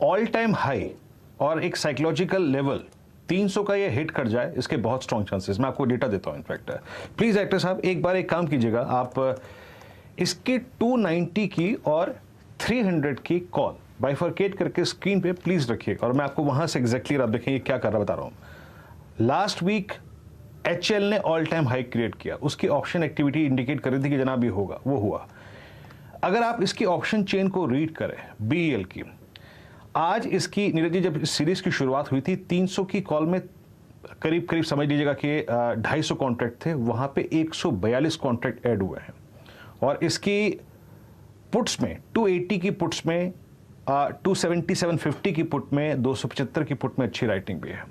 ऑल टाइम हाई और एक साइकोलॉजिकल लेवल 300 का ये हिट कर जाए, इसके बहुत स्ट्रांग चांसेस। मैं आपको डेटा देता हूं। इनफैक्ट प्लीज एक्टर साहब एक बार एक काम कीजिएगा, आप इसकी 290 की और 300 की कॉल बाइफरकेट करके स्क्रीन पे प्लीज रखिएगा, और मैं आपको वहां से एग्जैक्टली आप देखेंगे क्या कर रहा बता रहा हूं। लास्ट वीक एचएल ने ऑल टाइम हाई क्रिएट किया, उसकी ऑप्शन एक्टिविटी इंडिकेट कर रही थी कि जनाब ये होगा, वो हुआ। अगर आप इसकी ऑप्शन चेन को रीड करें बीएल की, आज इसकी नीरज जी जब इस सीरीज की शुरुआत हुई थी 300 की कॉल में करीब करीब समझ लीजिएगा कि 250 कॉन्ट्रैक्ट थे, वहां पे 142 कॉन्ट्रैक्ट ऐड हुए हैं, और इसकी पुट्स में 280 की पुट्स में 277.50 की पुट में 275 की पुट में अच्छी राइटिंग भी है।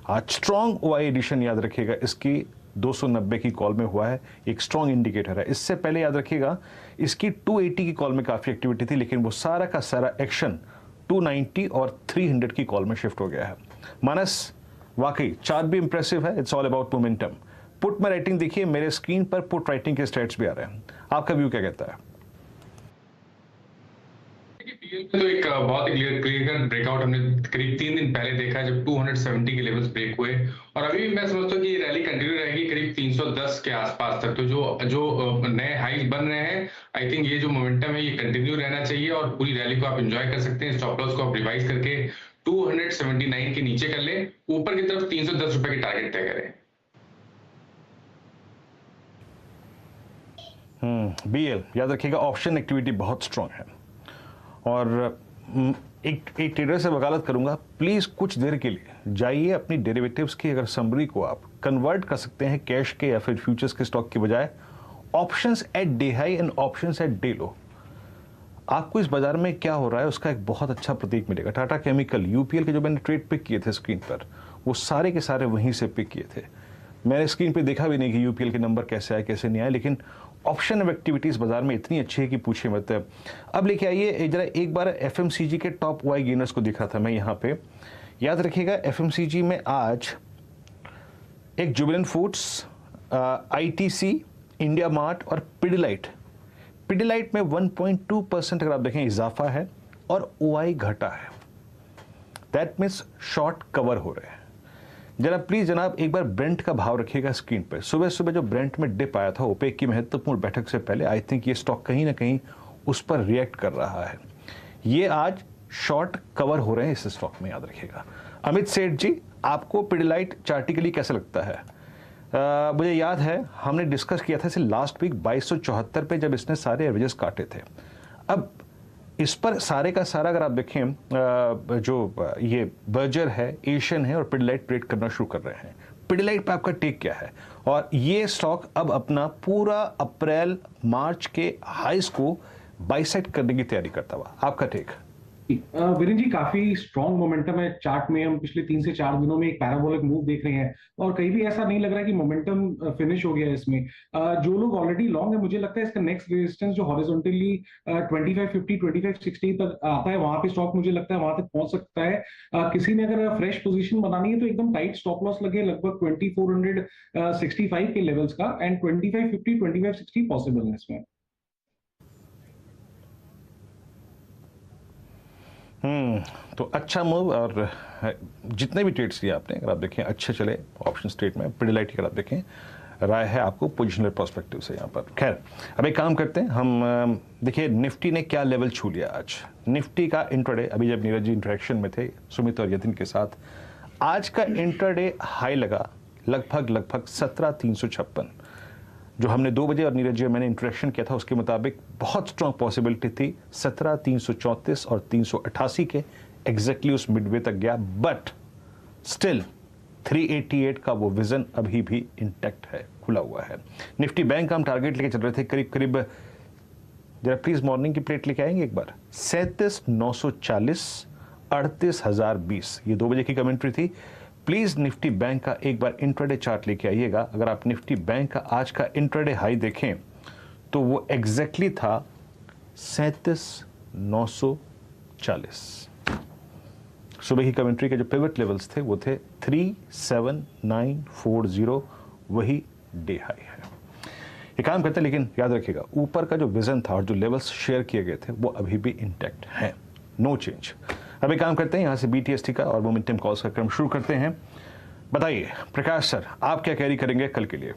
आज स्ट्रॉन्ग ओआई एडिशन याद रखिएगा, इसकी 290 की कॉल में हुआ है, एक स्ट्रॉन्ग इंडिकेटर है। इससे पहले याद रखिएगा इसकी 280 की कॉल में काफी एक्टिविटी थी, लेकिन वो सारा का सारा एक्शन 290 और 300 की कॉल में शिफ्ट हो गया है। मानस, वाकई चार्ट भी इंप्रेसिव है, it's all about momentum. Put में राइटिंग देखिए, मेरे स्क्रीन पर पुट राइटिंग के स्टेट्स भी आ रहे हैं। आपका व्यू क्या कहता है? तो एक बहुत ही क्लियर ब्रेकआउट हमने करीब 3 दिन पहले देखा, जब 270 के लेवल्स ब्रेक हुए, और अभी भी मैं समझता हूँ कि ये रैली कंटिन्यू रहेगी करीब 310 के आसपास तक। तो जो नए हाईज बन रहे हैं, आई थिंक ये जो मोमेंटम है ये कंटिन्यू रहना चाहिए, और पूरी रैली को आप एंजॉय कर सकते हैं। स्टॉप लॉस को आप रिवाइज करके 279 के नीचे कर ले, ऊपर की तरफ 310 रुपए की टारगेट तय करें। बीएल याद रखिएगा, ऑप्शन एक्टिविटी बहुत स्ट्रांग है, और एक ट्रेडर से वकालत करूंगा, प्लीज कुछ देर के लिए जाइए अपनी डेरिवेटिव्स की अगर समरी को आप कन्वर्ट कर सकते हैं कैश के या फिर फ्यूचर्स के स्टॉक की बजाय options at day high and options at day low, आपको इस बाजार में क्या हो रहा है उसका एक बहुत अच्छा प्रतीक मिलेगा। टाटा केमिकल, यूपीएल के जो मैंने ट्रेड पिक किए थे स्क्रीन पर, वो सारे के सारे वहीं से पिक किए थे। मैंने स्क्रीन पे देखा भी नहीं कि यूपीएल के नंबर कैसे आए कैसे नहीं आए, लेकिन ऑप्शन ऑफ एक्टिविटीज़ बाजार में इतनी अच्छी है कि पूछे मत। अब लेके आइए जरा एक बार एफएमसीजी के टॉप वाई गेनर्स को दिख रहा था मैं यहाँ पे। याद रखिएगा एफएमसीजी में आज एक Jubilant foods, ITC, India mart और पिडिलाइट में 1.2% अगर आप देखें इजाफा है और ओआई घटा है। दैट मीन्स शॉर्ट कवर हो रहे हैं। जरा प्लीज जनाब एक बार ब्रेंट का भाव रखिएगा स्क्रीन पर। सुबह सुबह जो ब्रेंट में डिप आया था ओपेक की महत्वपूर्ण बैठक से पहले, आई थिंक ये स्टॉक कहीं ना कहीं उस पर रिएक्ट कर रहा है। ये आज शॉर्ट कवर हो रहे हैं इस स्टॉक में, याद रखिएगा। अमित सेठ जी, आपको पिडिलाइट चार्टिकली कैसा लगता है? मुझे याद है हमने डिस्कस किया था इसे लास्ट वीक 2274 पे जब इसने सारे एवरेजेस काटे थे। अब इस पर सारे का सारा अगर आप देखें जो ये बर्जर है, एशियन है और पिडिलाइट ट्रेड करना शुरू कर रहे हैं। पिडिलाइट पे आपका टेक क्या है? और ये स्टॉक अब अपना पूरा अप्रैल मार्च के हाइस को बाइसेक्ट करने की तैयारी करता हुआ, आपका टेक? वीरेन जी, काफी स्ट्रॉन्ग मोमेंटम है चार्ट में। हम पिछले 3 से 4 दिनों में एक पैराबोलिक मूव देख रहे हैं और कहीं भी ऐसा नहीं लग रहा है कि मोमेंटम फिनिश हो गया है इसमें। जो लोग ऑलरेडी लॉन्ग है, मुझे लगता है इसका नेक्स्ट रेजिस्टेंस जो हॉरिजॉन्टली 2550 2560 तक आता है, वहां पे स्टॉक मुझे लगता है वहां तक पहुंच सकता है। किसी ने अगर फ्रेश पोजीशन बनानी है तो एकदम टाइट स्टॉप लॉस लगे लगभग 2465 के लेवल्स का, एंड 2550 2560 पॉसिबल है इसमें। तो अच्छा मूव, और जितने भी ट्रेड्स लिए आपने अगर आप देखें अच्छे चले ऑप्शन ट्रेड में। पिडिलाइट अगर आप देखें, राय है आपको पोजिशनल पर्सपेक्टिव से यहाँ पर। खैर अब एक काम करते हैं हम, देखिए निफ्टी ने क्या लेवल छू लिया आज। निफ्टी का इंट्राडे, अभी जब नीरज जी इंटरेक्शन में थे सुमित और यतिन के साथ, आज का इंट्राडे हाई लगा लगभग 17,356। जो हमने 2 बजे और नीरज जी मैंने इंटरेक्शन किया था उसके मुताबिक बहुत स्ट्रॉन्ग पॉसिबिलिटी थी 17,334 और 388 के, एग्जैक्टली उस मिडवे तक गया। बट स्टिल 388 का वो विजन अभी भी इंटैक्ट है, खुला हुआ है। निफ्टी बैंक हम टारगेट लेके चल रहे थे करीब जरा प्लीज मॉर्निंग की प्लेट लेके आएंगे एक बार। 37,940, 38,020, ये 2 बजे की कमेंट्री थी। प्लीज निफ्टी बैंक का एक बार इंट्राडे चार्ट लेके आइएगा। अगर आप निफ्टी बैंक का आज का इंट्राडे हाई देखें तो वो एग्जैक्टली था 37,940। सुबह की कमेंट्री के जो पिवट लेवल्स थे वो थे 37,940, वही डे हाई है। ये काम करते हैं, लेकिन याद रखिएगा ऊपर का जो विजन था और जो लेवल्स शेयर किए गए थे वो अभी भी इंटैक्ट हैं, नो चेंज। अभी काम करते हैं यहाँ से BTST का और मोमेंटम कॉल्स का क्रम शुरू करते हैं। बताइए प्रकाश सर, आप क्या कैरी करेंगे कल के लिए?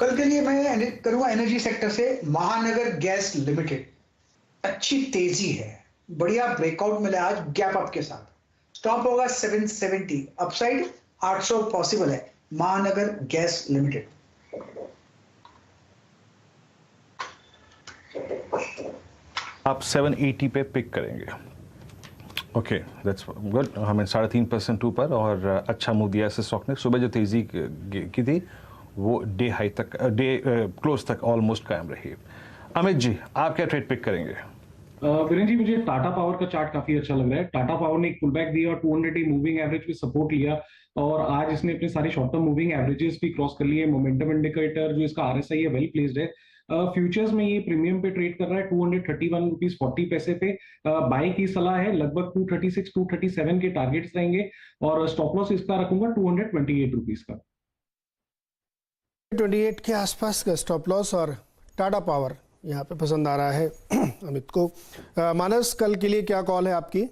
कल के लिए मैं करूंगा एनर्जी सेक्टर से महानगर गैस लिमिटेड। अच्छी तेजी है, बढ़िया ब्रेकआउट मिला आज गैप अप के साथ। स्टॉप होगा 770, अपसाइड 800 पॉसिबल है महानगर गैस लिमिटेड। आप 780 पे पिक करेंगे। Okay, that's good. हमें 3.5% ऊपर और अच्छा मूव दिया इस स्टॉक ने। सुबह जो तेजी की थी वो डे हाई तक, डे क्लोज तक ऑलमोस्ट कायम रही। अमित जी, आप क्या ट्रेड पिक करेंगे? वीरेन जी, मुझे टाटा पावर का चार्ट काफी अच्छा लग रहा है। टाटा पावर ने एक पुल बैक दिया और 200 डे मूविंग एवरेज पे सपोर्ट लिया और आज इसने अपने सारे शॉर्ट टर्म मूविंग एवरेजेस भी क्रॉस कर लिए। मोमेंटम इंडिकेटर जो इसका RSI है वेल प्लेस्ड है। फ्यूचर्स में ये प्रीमियम पे ट्रेड कर रहा है 231 रुपीज 40 पैसे पे। बाय की सलाह है, लगभग 236 237 के टारगेट्स रहेंगे और स्टॉप लॉस इसका रखूंगा 228 रुपीज का। 28 के आसपास का स्टॉप लॉस और टाटा पावर यहाँ पे पसंद आ रहा है अमित को। मानस, कल के लिए क्या कॉल है आपकी?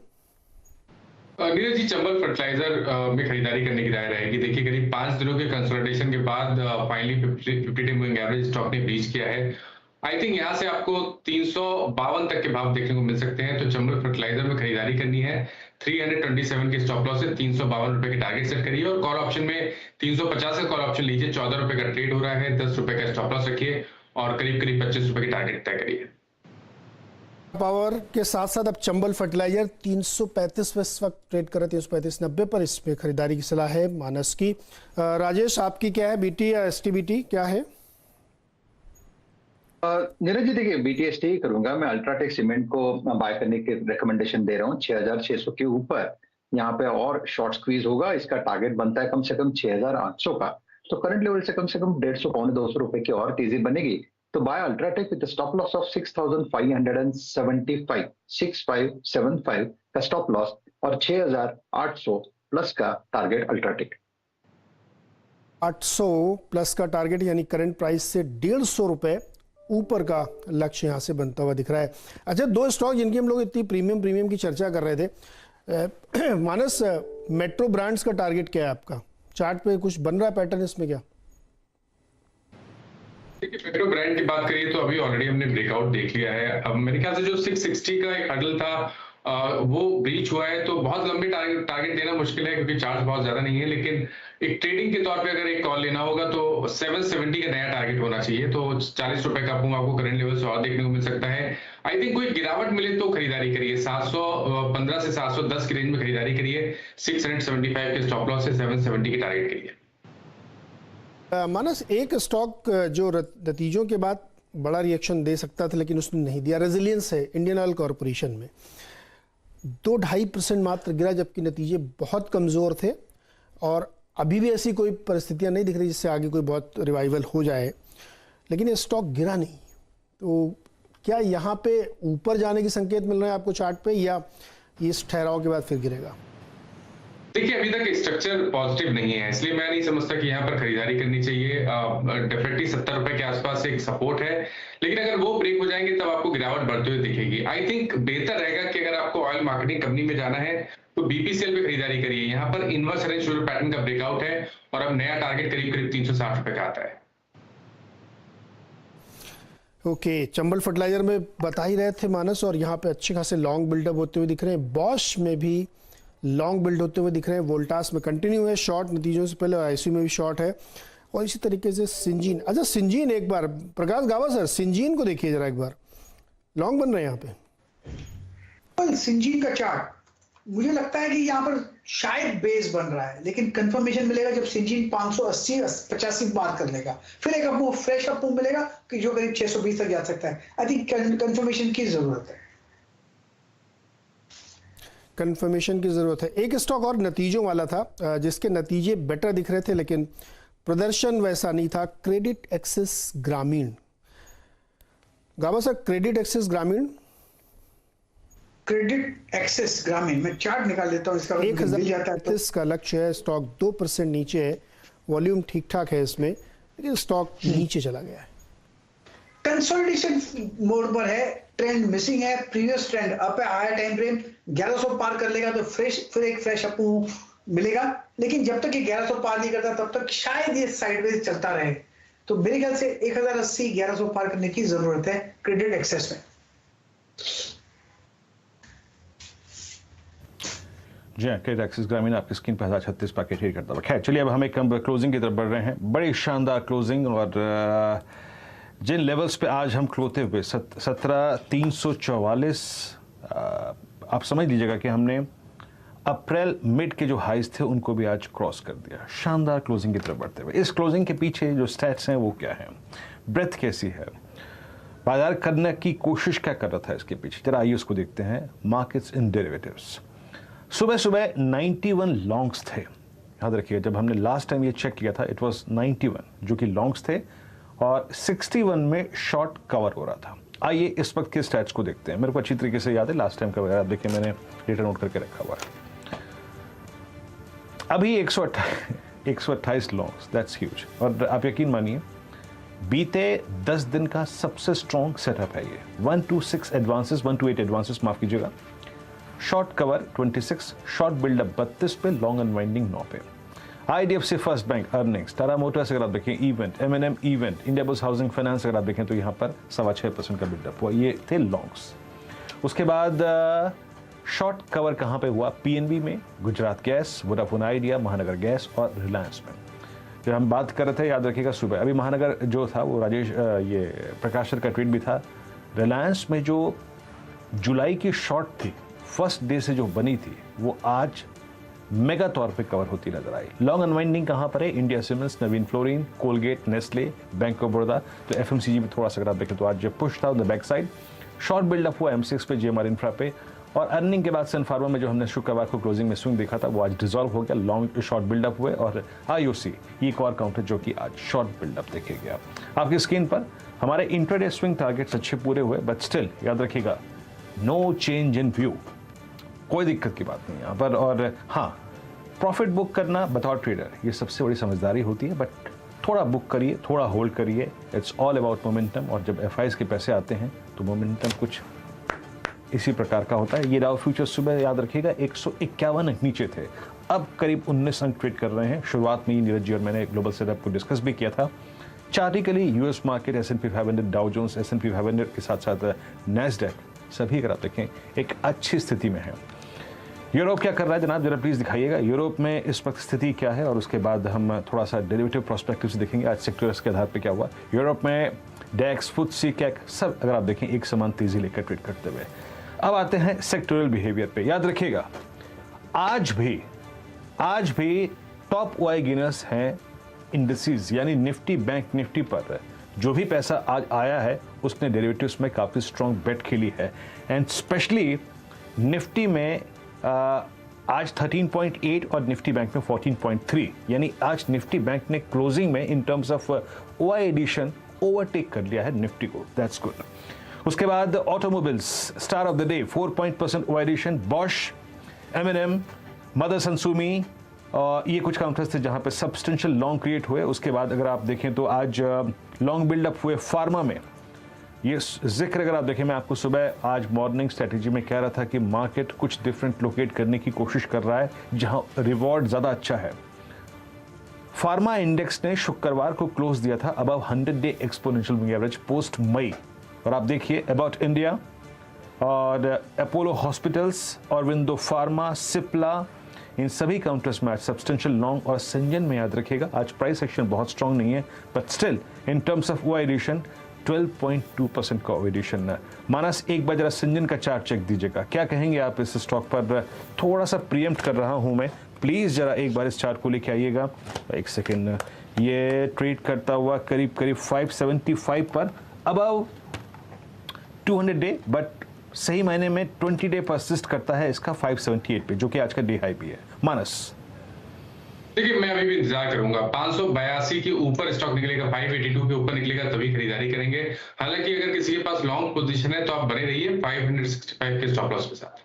नीरज जी, चंबल फर्टिलाइजर में खरीदारी करने की राय रहेगी। देखिए करीब 5 दिनों के कंसोलिडेशन के बाद finally 50 day moving average stock ने ब्रीच किया है। आई थिंक यहाँ से आपको 352 तक के भाव देखने को मिल सकते हैं। तो चंबल फर्टिलाइजर में खरीदारी करनी है। 327 के स्टॉप लॉस से 352 रुपए के टारगेट सेट करिए और कॉल ऑप्शन में 350 का कॉल ऑप्शन लीजिए। 14 रुपए का ट्रेड हो रहा है, 10 रुपए का स्टॉप लॉस रखिए और करीब 25 रुपए के टारगेट तय करिए। पावर के साथ साथ अब चंबल फर्टिलाइजर 335 पे इस वक्त ट्रेड कर रहे, 335.90 पर इसमें खरीदारी की सलाह है मानस की। राजेश, आपकी क्या है, BT या STBT क्या है? नीरज जी, देखिए BTST ही करूंगा मैं। अल्ट्राटेक सीमेंट को बाय करने की रिकमेंडेशन दे रहा हूँ 6,600 के ऊपर। यहाँ पे और शॉर्ट स्क्वीज होगा। इसका टारगेट बनता है कम से कम 6,800 का। तो करंट लेवल से कम 150 पौने 200 रुपए की और तेजी बनेगी। तो buy UltraTech with stop loss of 6575 6575 का स्टॉप लॉस और 6800 प्लस का टारगेट अल्ट्राटेक। 800 प्लस का टारगेट यानी करंट प्राइस से 150 रुपए ऊपर का लक्ष्य यहां से बनता हुआ दिख रहा है। अच्छा, दो स्टॉक जिनकी हम लोग इतनी प्रीमियम की चर्चा कर रहे थे, मानस, मेट्रो ब्रांड्स का टारगेट क्या है आपका? चार्ट पे कुछ बन रहा है पैटर्न इसमें क्या? देखिए, मेट्रो ब्रांड की बात करिए तो अभी ऑलरेडी हमने ब्रेकआउट देख लिया है। अब मेरे ख्याल से जो 660 का एक हर्डल था वो ब्रीच हुआ है, तो बहुत लंबे टारगेट देना मुश्किल है क्योंकि चार्ज बहुत ज्यादा नहीं है, लेकिन एक ट्रेडिंग के तौर पे अगर एक कॉल लेना होगा तो 770 का नया टारगेट होना चाहिए। तो 40 रुपए का मूव आपको करंट लेवल से और देखने को मिल सकता है। आई थिंक कोई गिरावट मिले तो खरीदारी करिए, 715 से 710 की रेंज में खरीदारी करिए। 675 के स्टॉप लॉस से 770 के टारगेट करिए। मानस, एक स्टॉक जो नतीजों के बाद बड़ा रिएक्शन दे सकता था लेकिन उसने नहीं दिया, रेजिलियंस है, इंडियन ऑयल कॉरपोरेशन में 2-2.5% मात्र गिरा, जबकि नतीजे बहुत कमज़ोर थे और अभी भी ऐसी कोई परिस्थितियां नहीं दिख रही जिससे आगे कोई बहुत रिवाइवल हो जाए, लेकिन ये स्टॉक गिरा नहीं। तो क्या यहाँ पे ऊपर जाने की संकेत मिल रहे हैं आपको चार्ट पे, या इस ठहराव के बाद फिर गिरेगा? देखिए, अभी तक स्ट्रक्चर पॉजिटिव नहीं है, इसलिए मैं नहीं समझता कि यहाँ पर खरीदारी करनी चाहिए। डेफिनेटली 70 रुपए के आसपास एक सपोर्ट है, लेकिन अगर वो ब्रेक हो जाएंगे तब आपको गिरावट बढ़ते हुए दिखेगी। आई थिंक बेहतर रहेगा कि अगर आपको ऑयल मार्केटिंग कंपनी में जाना है तो बीपीसीएल पे खरीदारी करिए। यहाँ पर इनवर्स रेंज शेडोल पैटर्न का ब्रेकआउट है और अब नया टारगेट करीब 360 रुपए का आता है। ओके, चंबल फर्टिलाइजर में बता ही रहे थे मानस, और यहाँ पे अच्छे खासे लॉन्ग बिल्डअप होते हुए दिख रहे हैं। बॉश में भी लॉन्ग बिल्ड होते हुए दिख रहे हैं। वोल्टास में कंटिन्यू है शॉर्ट नतीजों से पहले, आईसी में भी शॉर्ट है, और इसी तरीके से सिंजीन। अच्छा, सिंजीन एक बार, प्रकाश गावा सर, सिंजीन को देखिए जरा एक बार, लॉन्ग बन रहे हैं यहाँ पे। सिंजीन का चार्ट मुझे लगता है कि यहाँ पर शायद बेस बन रहा है, लेकिन कंफर्मेशन मिलेगा जब सिंजीन 580-85 पार कर लेगा, फिर एक आपको फ्रेश अप मिलेगा कि जो करीब 620 तक जा सकता है। आई थिंक कंफर्मेशन की जरूरत है, कंफर्मेशन की जरूरत है। एक स्टॉक और नतीजों वाला था जिसके नतीजे बेटर दिख रहे थे लेकिन प्रदर्शन वैसा नहीं था, क्रेडिट एक्सेस ग्रामीण। गावा सर, क्रेडिट एक्सेस ग्रामीण, क्रेडिट एक्सेस ग्रामीण मैं चार्ट निकाल देता हूं, इसका 1030 का लक्ष्य है। स्टॉक 2% नीचे है, वॉल्यूम ठीक ठाक है इसमें, लेकिन स्टॉक नीचे चला गया है। कंसोलिडेशन मोड पर है, ट्रेंड मिसिंग है, प्रीवियस ट्रेंड अप है, हायर टाइम फ्रेम 1100 पार कर लेगा तो फिर एक फ्रेश अप मिलेगा, लेकिन जब तक ये 1100 पार नहीं करता तब तक शायद ये साइडवेज चलता रहे। तो मेरे ख्याल से 1080 1100 पार करने की जरूरत है क्रेडिट एक्सेस में। जी हाँ, क्रेडिट एक्सेस ग्रामीण आपकी स्क्रीन पर 1036 पैकेट ही करता है। खैर चलिए, अब हम एक क्लोजिंग की तरफ बढ़ रहे हैं। बड़ी शानदार क्लोजिंग, और जिन लेवल्स पे आज हम क्लोते हुए 17,344, आप समझ लीजिएगा कि हमने अप्रैल मिड के जो हाइज थे उनको भी आज क्रॉस कर दिया। शानदार क्लोजिंग की तरफ बढ़ते हुए, इस क्लोजिंग के पीछे जो स्टैट्स हैं वो क्या है, ब्रेथ कैसी है, बाजार करने की कोशिश क्या कर रहा था इसके पीछे, जरा आइए उसको देखते हैं। मार्केट्स इन डेरिवेटिव्स, सुबह सुबह 91 लॉन्ग्स थे। याद रखिएगा, जब हमने लास्ट टाइम ये चेक किया था इट वाज 91 जो कि लॉन्ग्स थे, और 61 में शॉर्ट कवर हो रहा था। आइए इस वक्त के स्टैट्स को देखते हैं। मेरे को अच्छी तरीके से याद है लास्ट टाइम का, आप देखिए मैंने डेटा नोट करके रखा हुआ है। अभी 128 लॉन्ग्स, दैट्स ह्यूज। और आप यकीन मानिए बीते 10 दिन का सबसे स्ट्रॉन्ग सेटअप है ये। 128 एडवांसेस माफ कीजिएगा, शॉर्ट कवर 26, शॉर्ट बिल्डअप 32 पे, लॉन्ग अनवाइंडिंग 9 पे। IDFC first bank earnings, Tata Motors अगर आप देखें event, M&M event, India bulls housing finance अगर आप देखें तो यहाँ पर 6.25% का बिल्डअप हुआ। ये थे लॉन्ग्स। उसके बाद शॉर्ट कवर कहाँ पे हुआ, PNB में, गुजरात गैस, वोडाफोन आइडिया, महानगर गैस और रिलायंस में। जब हम बात कर रहे थे, याद रखिएगा सुबह, अभी महानगर जो था वो राजेश ये प्रकाश सर का ट्वीट भी था, रिलायंस में जो जुलाई की शॉर्ट थी फर्स्ट डे से जो बनी थी वो आज मेगा तौर पे कवर होती नजर आई। लॉन्ग अनवाइंडिंग कहाँ पर है, India cements, Naveen fluorine, Colgate, Nestle, bank of Baroda. तो FMCG में थोड़ा सा अगर आप देखें तो आज जो पुश था the back side. Short buildup हुआ M6 पे, GMR इंफ्रा पे, और अर्निंग के बाद सन फार्मा में जो हमने शुक्रवार को क्लोजिंग में स्विंग देखा था वो आज डिसॉल्व हो गया, लॉन्ग शॉर्ट बिल्डअप हुए और आईओसी ये एक और काउंटर जो कि आज शॉर्ट बिल्डअप देखे गया। आपकी स्क्रीन पर हमारे इंट्राडे स्विंग टारगेट्स अच्छे पूरे हुए, बट स्टिल याद रखिएगा नो चेंज इन व्यू, कोई दिक्कत की बात नहीं यहाँ पर। और हाँ, प्रॉफिट बुक करना बतौर ट्रेडर ये सबसे बड़ी समझदारी होती है, बट थोड़ा बुक करिए, थोड़ा होल्ड करिए, इट्स ऑल अबाउट मोमेंटम। और जब एफआईज के पैसे आते हैं तो मोमेंटम कुछ इसी प्रकार का होता है। ये डाउ फ्यूचर्स सुबह याद रखिएगा 151 अंक नीचे थे, अब करीब 19 अंक ट्रेड कर रहे हैं। शुरुआत में ही नीरज जी और मैंने ग्लोबल सेटअप को डिस्कस भी किया था। चार्टिकली US market, S&P 500, Dow Jones, S&P 500 के साथ साथ नैस्डैक सभी अगर आप देखें एक अच्छी स्थिति में है। यूरोप क्या कर रहा है जनाब, जरा प्लीज दिखाइएगा यूरोप में इस वक्त स्थिति क्या है, और उसके बाद हम थोड़ा सा डेरिवेटिव प्रोस्पेक्टिव से देखेंगे आज सेक्टर्स के आधार पर क्या हुआ। यूरोप में डेक्स, फुत्सी, कैक सब अगर आप देखें एक समान तेजी लेकर ट्रेड करते हुए। अब आते हैं सेक्टोरल बिहेवियर पे। याद रखिएगा आज भी टॉप ओआई गेनर्स हैं इंडिसेस, यानी निफ्टी, बैंक निफ्टी पर जो भी पैसा आज आया है उसने डेरिवेटिव्स में काफी स्ट्रॉन्ग बेट खेली है। एंड स्पेशली निफ्टी में आज 13.8 और निफ्टी बैंक में 14.3, यानी आज निफ्टी बैंक ने क्लोजिंग में in terms of OI addition overtake कर लिया है निफ्टी को, दैट्स गुड। उसके बाद automobiles star of the day 4% OI addition, Bosch, M&M, Motherson Sumi, और ये कुछ काउंटर्स थे जहां पे सब्सटेंशियल लॉन्ग क्रिएट हुए। उसके बाद अगर आप देखें तो आज लॉन्ग बिल्डअप हुए फार्मा में। ये जिक्र अगर आप देखें, मैं आपको सुबह आज मॉर्निंग स्ट्रेटेजी में कह रहा था कि मार्केट कुछ डिफरेंट लोकेट करने की कोशिश कर रहा है जहां रिवॉर्ड ज़्यादा अच्छा है। फार्मा इंडेक्स ने शुक्रवार को क्लोज दिया था अबव 100-डे exponential moving average post May, और आप देखिए अबाउट इंडिया और अपोलो हॉस्पिटल्स और विंडो फार्मा, सिप्ला, इन सभी काउंटर्स में आज सब्सटेंशियल लॉन्ग, और संजन में याद रखिएगा आज प्राइस एक्शन बहुत स्ट्रांग नहीं है, but still in terms of OI addition 12.2% का एडिशन है। मानस एक बार जरा संजन का चार्ट चेक दीजिएगा, क्या कहेंगे आप इस स्टॉक पर? थोड़ा सा प्रीएम्प्ट कर रहा हूं मैं, प्लीज जरा एक बार इस चार्ट को लेके आइएगा। एक सेकेंड, ये ट्रेड करता हुआ करीब 575 पर अबव 200 डे, बट सही मायने में 20 डे परसिस्ट करता है इसका 578 पे, जो कि आज का डे हाई भी है। मानस देखिए, मैं अभी भी इंतजार करूंगा 582 के ऊपर स्टॉक निकलेगा, 582 के ऊपर निकलेगा तभी खरीदारी करेंगे। हालांकि अगर किसी के पास लॉन्ग पोजीशन है तो आप बने रहिए 565 के स्टॉप लॉस के साथ।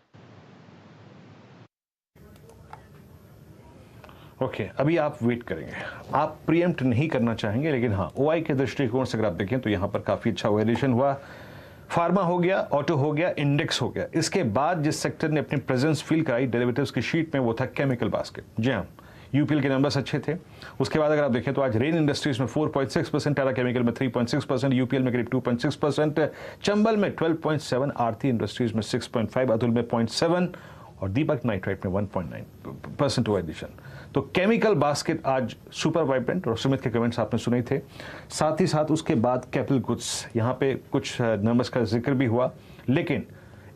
ओके, अभी आप वेट करेंगे, आप प्रीएम्प्ट नहीं करना चाहेंगे, लेकिन हाँ ओआई के दृष्टिकोण से अगर आप देखें तो यहाँ पर काफी अच्छा वेरिएशन हुआ। फार्मा हो गया, ऑटो हो गया, इंडेक्स हो गया। इसके बाद जिस सेक्टर ने अपनी प्रेजेंस फील कराई डेरिवेटिव्स की शीट में वो था केमिकल बास्केट। जी हाँ, यूपीएल के नंबर्स अच्छे थे। उसके बाद अगर आप देखें तो आज रेन इंडस्ट्रीज में 4.6%, टाटा केमिकल में 3.6%, यूपीएल में करीब 2.6%, चंबल में 12.7%, आरती इंडस्ट्रीज में 6.5%, अतुल में 0.7% और दीपक नाइट्राइट में 1.9% ओआई एडिशन। तो केमिकल बास्केट आज सुपर वाइब्रेंट, और सुमित के कमेंट्स आपने सुने थे। साथ ही साथ उसके बाद कैपिटल गुड्स, यहाँ पे कुछ नंबर्स का जिक्र भी हुआ, लेकिन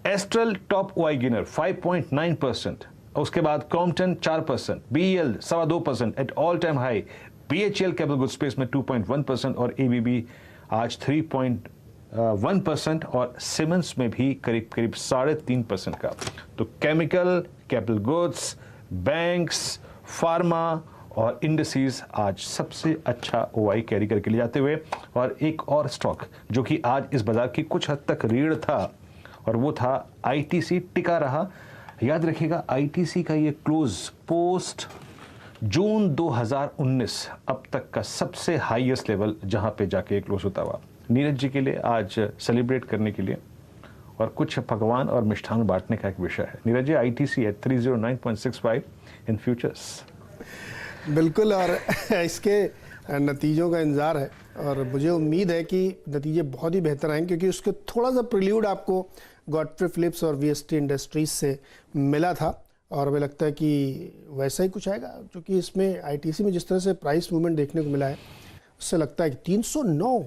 एस्ट्रल टॉप ओआई गेनर 5.9%, उसके बाद Crompton 4%, BEL 2.25% at all time high, BHEL capital goods space में 2.1% और एबीबी आज 3.1% और सिमेंस में भी करीब 3.5% का। तो chemical, capital goods, banks, pharma और इंडस्ट्रीज आज सबसे अच्छा ओआई कैरी करके ले जाते हुए। और एक और स्टॉक जो कि आज इस बाजार की कुछ हद तक रीढ़ था और वो था आईटीसी, टिका रहा। याद रखिएगा आईटीसी का ये क्लोज पोस्ट जून 2019 अब तक का सबसे हाईएस्ट लेवल जहां पे जाके क्लोज होता हुआ। नीरज जी के लिए आज सेलिब्रेट करने के लिए और कुछ पकवान और मिष्ठान बांटने का एक विषय है। नीरज जी, आईटीसी एट 309.65 इन फ्यूचर्स। बिल्कुल, और इसके नतीजों का इंतजार है और मुझे उम्मीद है कि नतीजे बहुत ही बेहतर आएंगे, क्योंकि उसके थोड़ा सा प्रील्यूड आपको गॉडफ्रे फिलिप्स और वीएसटी इंडस्ट्रीज से मिला था और हमें लगता है कि वैसा ही कुछ आएगा, क्योंकि इसमें आईटीसी में जिस तरह से प्राइस मूवमेंट देखने को मिला है उससे लगता है कि 309,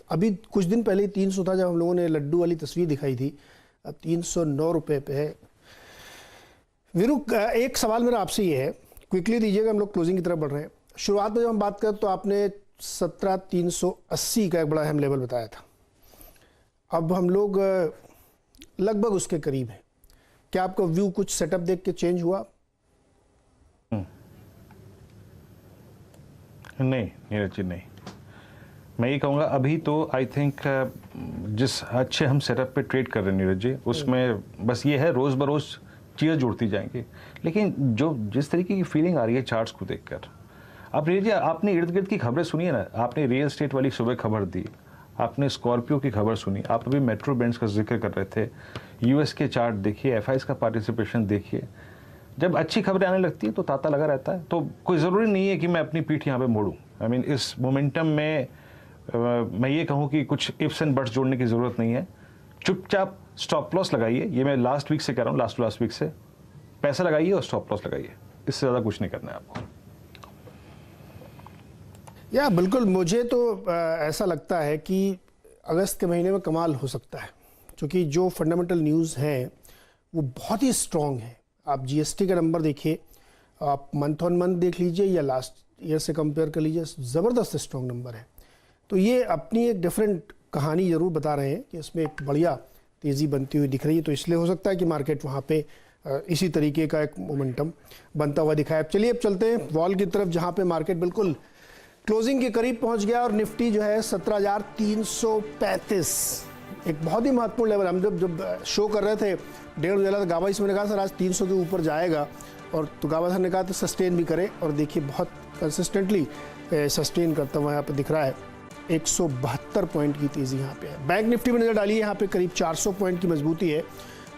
अभी कुछ दिन पहले 300 था जब हम लोगों ने लड्डू वाली तस्वीर दिखाई थी, अब 309 रुपये पे है। वीरू, एक सवाल मेरा आपसे ये है, क्विकली दीजिएगा, हम लोग क्लोजिंग की तरफ बढ़ रहे हैं। शुरुआत में जब हम बात करें तो आपने 17,380 का एक बड़ा अहम लेवल बताया था। अब हम लोग लगभग उसके करीब है। क्या आपका व्यू कुछ सेटअप देख के चेंज हुआ? नहीं नीरज जी, नहीं। मैं ये कहूँगा अभी तो आई थिंक जिस अच्छे हम सेटअप पे ट्रेड कर रहे हैं नीरज जी, उसमें बस ये है रोज़ बरोज़ चीज़ें जुड़ती जाएंगी। लेकिन जो जिस तरीके की फीलिंग आ रही है चार्ट्स को देखकर, आप नीरज जी आपने इर्द गिर्द की खबरें सुनी है ना, आपने रियल एस्टेट वाली सुबह खबर दी, आपने स्कॉर्पियो की खबर सुनी, आप अभी मेट्रो बैंड्स का जिक्र कर रहे थे, यूएस के चार्ट देखिए, एफआईएस का पार्टिसिपेशन देखिए। जब अच्छी खबरें आने लगती है तो तांता लगा रहता है। तो कोई ज़रूरी नहीं है कि मैं अपनी पीठ यहाँ पे मोड़ूँ। आई मीन इस मोमेंटम में मैं ये कहूँ कि कुछ इफ्स एंड बट्स जोड़ने की ज़रूरत नहीं है। चुपचाप स्टॉप लॉस लगाइए, ये मैं लास्ट वीक से कह रहा हूँ, लास्ट वीक से पैसा लगाइए और स्टॉप लॉस लगाइए, इससे ज़्यादा कुछ नहीं करना है आपको। या बिल्कुल, मुझे तो ऐसा लगता है कि अगस्त के महीने में कमाल हो सकता है, क्योंकि जो फंडामेंटल न्यूज़ हैं वो बहुत ही स्ट्रॉन्ग है। आप जीएसटी का नंबर देखिए, आप मंथ ऑन मंथ देख लीजिए या लास्ट ईयर से कंपेयर कर लीजिए, ज़बरदस्त स्ट्रॉन्ग नंबर है। तो ये अपनी एक डिफरेंट कहानी ज़रूर बता रहे हैं कि इसमें एक बढ़िया तेज़ी बनती हुई दिख रही है। तो इसलिए हो सकता है कि मार्केट वहाँ पे इसी तरीके का एक मोमेंटम बनता हुआ दिखाए। अब चलिए, अब चलते हैं वॉल की तरफ, जहाँ पे मार्केट बिल्कुल क्लोजिंग के करीब पहुंच गया और निफ्टी जो है 17,335, एक बहुत ही महत्वपूर्ण लेवल। हम जब शो कर रहे थे 1:30 बजे तो गाबा इसमें कहा सर आज 300 के ऊपर जाएगा, और तो गाबा सर ने कहा तो सस्टेन भी करे, और देखिए बहुत कंसिस्टेंटली सस्टेन करता हुआ यहाँ पे दिख रहा है। 172 पॉइंट की तेज़ी यहाँ पे है। बैंक निफ्टी में नज़र डालिए, यहाँ पे करीब 400 पॉइंट की मजबूती है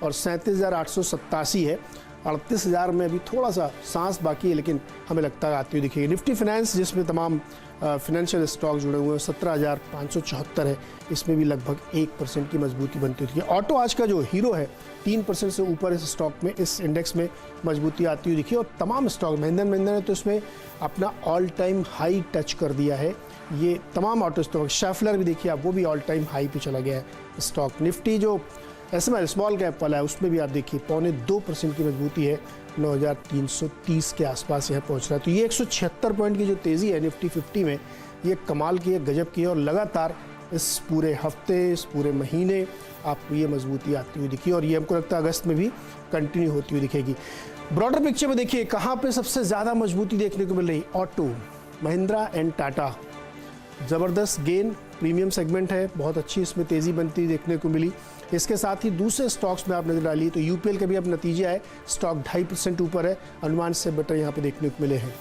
और 37,887 है। 38,000 में अभी थोड़ा सा सांस बाकी है, लेकिन हमें लगता है आती हुई दिखेगी। निफ्टी फाइनेंस, जिसमें तमाम फिनेंशियल स्टॉक जुड़े हुए हैं, 17,574 है, इसमें भी लगभग 1% की मजबूती बनती हुई है। ऑटो आज का जो हीरो है, 3% से ऊपर इस स्टॉक में, इस इंडेक्स में मजबूती आती हुई दिखी। और तमाम स्टॉक, महिंद्रा ने तो इसमें अपना ऑल टाइम हाई टच कर दिया है। ये तमाम ऑटो स्टॉक, शेफलर भी देखिए आप, वो भी ऑल टाइम हाई पे चला गया है स्टॉक। निफ्टी जो एसएमएल स्मॉल कैप वाला है, उसमें भी आप देखिए 0.25% की मजबूती है, 9,330 के आसपास यह पहुंच रहा है। तो ये 176 पॉइंट की जो तेज़ी है निफ्टी 50 में, ये कमाल की है, गजब की है। और लगातार इस पूरे हफ्ते, इस पूरे महीने आपको ये मजबूती आती हुई दिखी, और ये हमको लगता है अगस्त में भी कंटिन्यू होती हुई दिखेगी। ब्रॉडर पिक्चर में देखिए कहाँ पे सबसे ज़्यादा मजबूती देखने को मिल रही। ऑटो, महिंद्रा एंड टाटा, ज़बरदस्त गेन, प्रीमियम सेगमेंट है, बहुत अच्छी इसमें तेज़ी बनती देखने को मिली। इसके साथ ही दूसरे स्टॉक्स में आप नजर डालिए तो यूपीएल के भी अब नतीजे आए, स्टॉक 2.5% ऊपर है, अनुमान से बेटर यहाँ पे देखने को मिले हैं।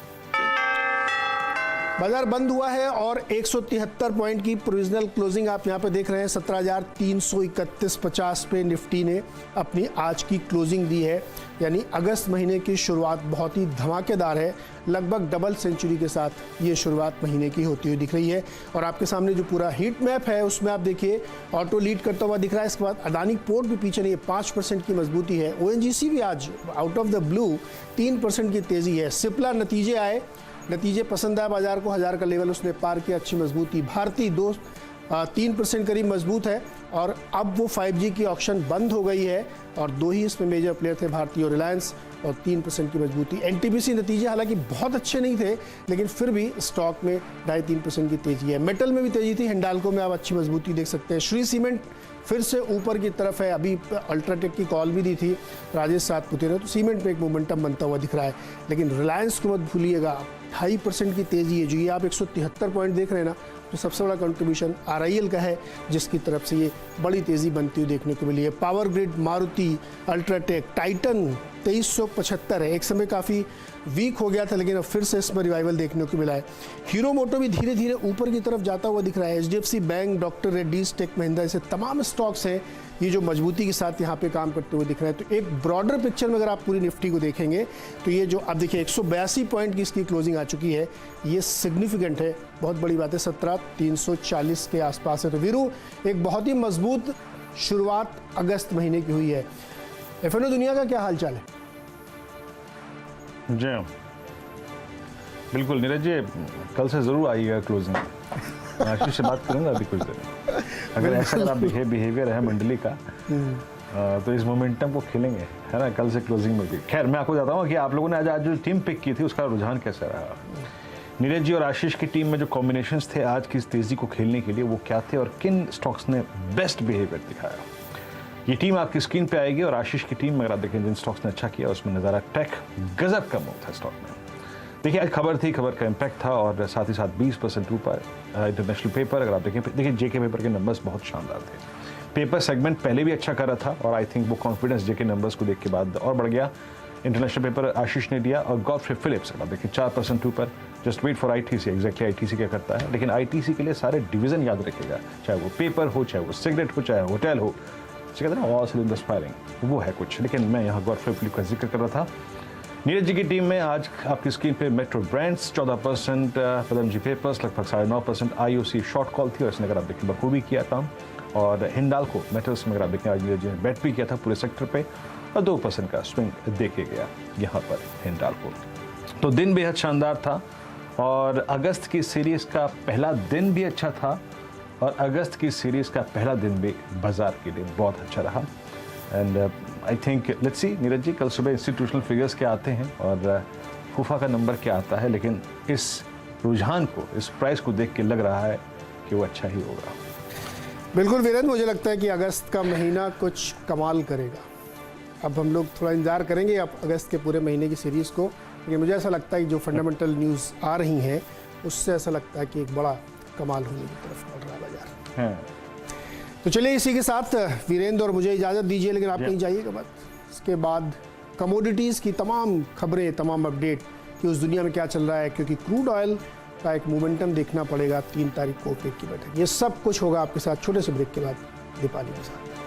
बाजार बंद हुआ है और 173 पॉइंट की प्रोविजनल क्लोजिंग आप यहाँ पे देख रहे हैं। 17,331.50 पे निफ्टी ने अपनी आज की क्लोजिंग दी है, यानी अगस्त महीने की शुरुआत बहुत ही धमाकेदार है। लगभग डबल सेंचुरी के साथ ये शुरुआत महीने की होती हुई दिख रही है। और आपके सामने जो पूरा हीट मैप है उसमें आप देखिए ऑटो लीड करता हुआ दिख रहा है। इसके बाद अदानी पोर्ट भी पीछे नहीं है, 5% की मजबूती है। ओएनजीसी भी आज आउट ऑफ द ब्लू 3% की तेजी है। सिप्ला नतीजे आए, नतीजे पसंद आया बाजार को, 1000 का लेवल उसने पार किया, अच्छी मजबूती। भारती 3% करीब मजबूत है, और अब वो 5G की ऑक्शन बंद हो गई है, और दो ही इसमें मेजर प्लेयर थे, भारती और रिलायंस, और 3% की मजबूती। एनटीपीसी नतीजे हालांकि बहुत अच्छे नहीं थे, लेकिन फिर भी स्टॉक में 2.5-3% की तेजी है। मेटल में भी तेजी थी, हिंडाल्को में आप अच्छी मजबूती देख सकते हैं। श्री सीमेंट फिर से ऊपर की तरफ है, अभी अल्ट्राटेक की कॉल भी दी थी राजेश सातपुते ने, तो सीमेंट में एक मोमेंटम बनता हुआ दिख रहा है। लेकिन रिलायंस को मत भूलिएगा, 2.5% की तेजी है। जो ये आप 173 पॉइंट देख रहे हैं ना, तो सबसे बड़ा कंट्रीब्यूशन आरआईएल का है, जिसकी तरफ से ये बड़ी तेज़ी बनती हुई देखने को मिली है। Power grid, Maruti, UltraTech, Titan 2375 है, एक समय काफ़ी वीक हो गया था, लेकिन अब फिर से इसमें रिवाइवल देखने को मिला है। हीरो मोटो भी धीरे धीरे ऊपर की तरफ जाता हुआ दिख रहा है। HDFC bank, doctor Reddy's, tech Mahindra, ऐसे तमाम स्टॉक्स हैं ये जो मजबूती के साथ यहाँ पे काम करते हुए दिख रहे हैं। तो एक ब्रॉडर पिक्चर में अगर आप पूरी निफ्टी को देखेंगे तो ये जो अब देखिए 182 पॉइंट की इसकी क्लोजिंग आ चुकी है, ये सिग्निफिकेंट है, बहुत बड़ी बात है। 17,340 के आसपास है। तो वीरू, एक बहुत ही मजबूत शुरुआत अगस्त महीने की हुई है। एफएनओ दुनिया का क्या हाल चाल है? जी बिल्कुल नीरज जी, कल से ज़रूर आइएगा क्लोजिंग। आशीष से बात करूंगा अभी कुछ देर। अगर ऐसा आप बिहेवियर है मंडली का, तो इस मोमेंटम को खेलेंगे, है ना, कल से क्लोजिंग में भी। खैर, मैं आपको बताता हूँ कि आप लोगों ने आज जो टीम पिक की थी उसका रुझान कैसा रहा। नीरज जी और आशीष की टीम में जो कॉम्बिनेशंस थे आज की इस तेज़ी को खेलने के लिए, वो क्या थे और किन स्टॉक्स ने बेस्ट बिहेवियर दिखाया। ये टीम आपकी स्क्रीन पे आएगी और आशीष की टीम में अगर आप देखें जिन स्टॉक्स ने अच्छा किया उसमें नज़ारा टेक गजब का मूव था स्टॉक में। देखिए आज खबर थी, खबर का इम्पैक्ट था और साथ ही साथ 20% ऊपर इंटरनेशनल पेपर अगर आप देखें, देखिए जेके पेपर के नंबर्स बहुत शानदार थे। पेपर सेगमेंट पहले भी अच्छा कर रहा था और आई थिंक वो कॉन्फिडेंस जेके नंबर्स को देख के बाद और बढ़ गया। इंटरनेशनल पेपर आशीष ने दिया और गॉडफ्रे फिलिप्स अगर आप देखें 4% ऊपर। Just wait for ITC, exactly ITC क्या करता है, लेकिन आईटीसी के लिए सारे डिवीजन याद रखेगा, चाहे वो पेपर हो, चाहे वो सिगरेट हो, चाहे होटल हो, कहते हैं ना ऑल सिलिंडर्स फायरिंग, वो है कुछ। लेकिन मैं यहाँ गॉडफ्रे फिलिप का जिक्र कर रहा था। नीरज जी की टीम में आज आपकी स्क्रीन पे मेट्रो ब्रांड्स 14%, पतंजलि पेपर्स लगभग 9.5%, आईओसी शॉर्ट कॉल थी और इसने अगर आप देखें बखूबी किया काम। और हिंडाल्को मेटल्स में अगर आप देखें आज नीरज जी ने बैट भी किया था पूरे सेक्टर पे और 2% का स्विंग देके गया यहाँ पर हिंडाल्को। तो दिन बेहद शानदार था और अगस्त की सीरीज़ का पहला दिन भी अच्छा था और अगस्त की सीरीज़ का पहला दिन भी बाजार के लिए बहुत अच्छा रहा। And I think let's see Neeraj ji, कल सुबह इंस्टीट्यूशनल फिगर्स क्या आते हैं और फूफा का नंबर क्या आता है, लेकिन इस रुझान को, इस प्राइस को देख के लग रहा है कि वो अच्छा ही होगा। बिल्कुल वीरेंद्र, मुझे लगता है कि अगस्त का महीना कुछ कमाल करेगा। अब हम लोग थोड़ा इंतजार करेंगे अब अगस्त के पूरे महीने की सीरीज़ को, लेकिन मुझे ऐसा लगता है कि जो फंडामेंटल न्यूज़ आ रही हैं उससे ऐसा लगता है कि एक बड़ा कमाल होने की तरफ बढ़ रहा है बाजार। तो चलिए इसी के साथ वीरेंद्र और मुझे इजाज़त दीजिए, लेकिन आप कहीं जाइएगा मत। इसके बाद कमोडिटीज़ की तमाम खबरें, तमाम अपडेट कि उस दुनिया में क्या चल रहा है, क्योंकि क्रूड ऑयल का एक मोमेंटम देखना पड़ेगा 3 तारीख को ओपेक की बैठक। ये सब कुछ होगा आपके साथ छोटे से ब्रेक के बाद दीपाली के साथ।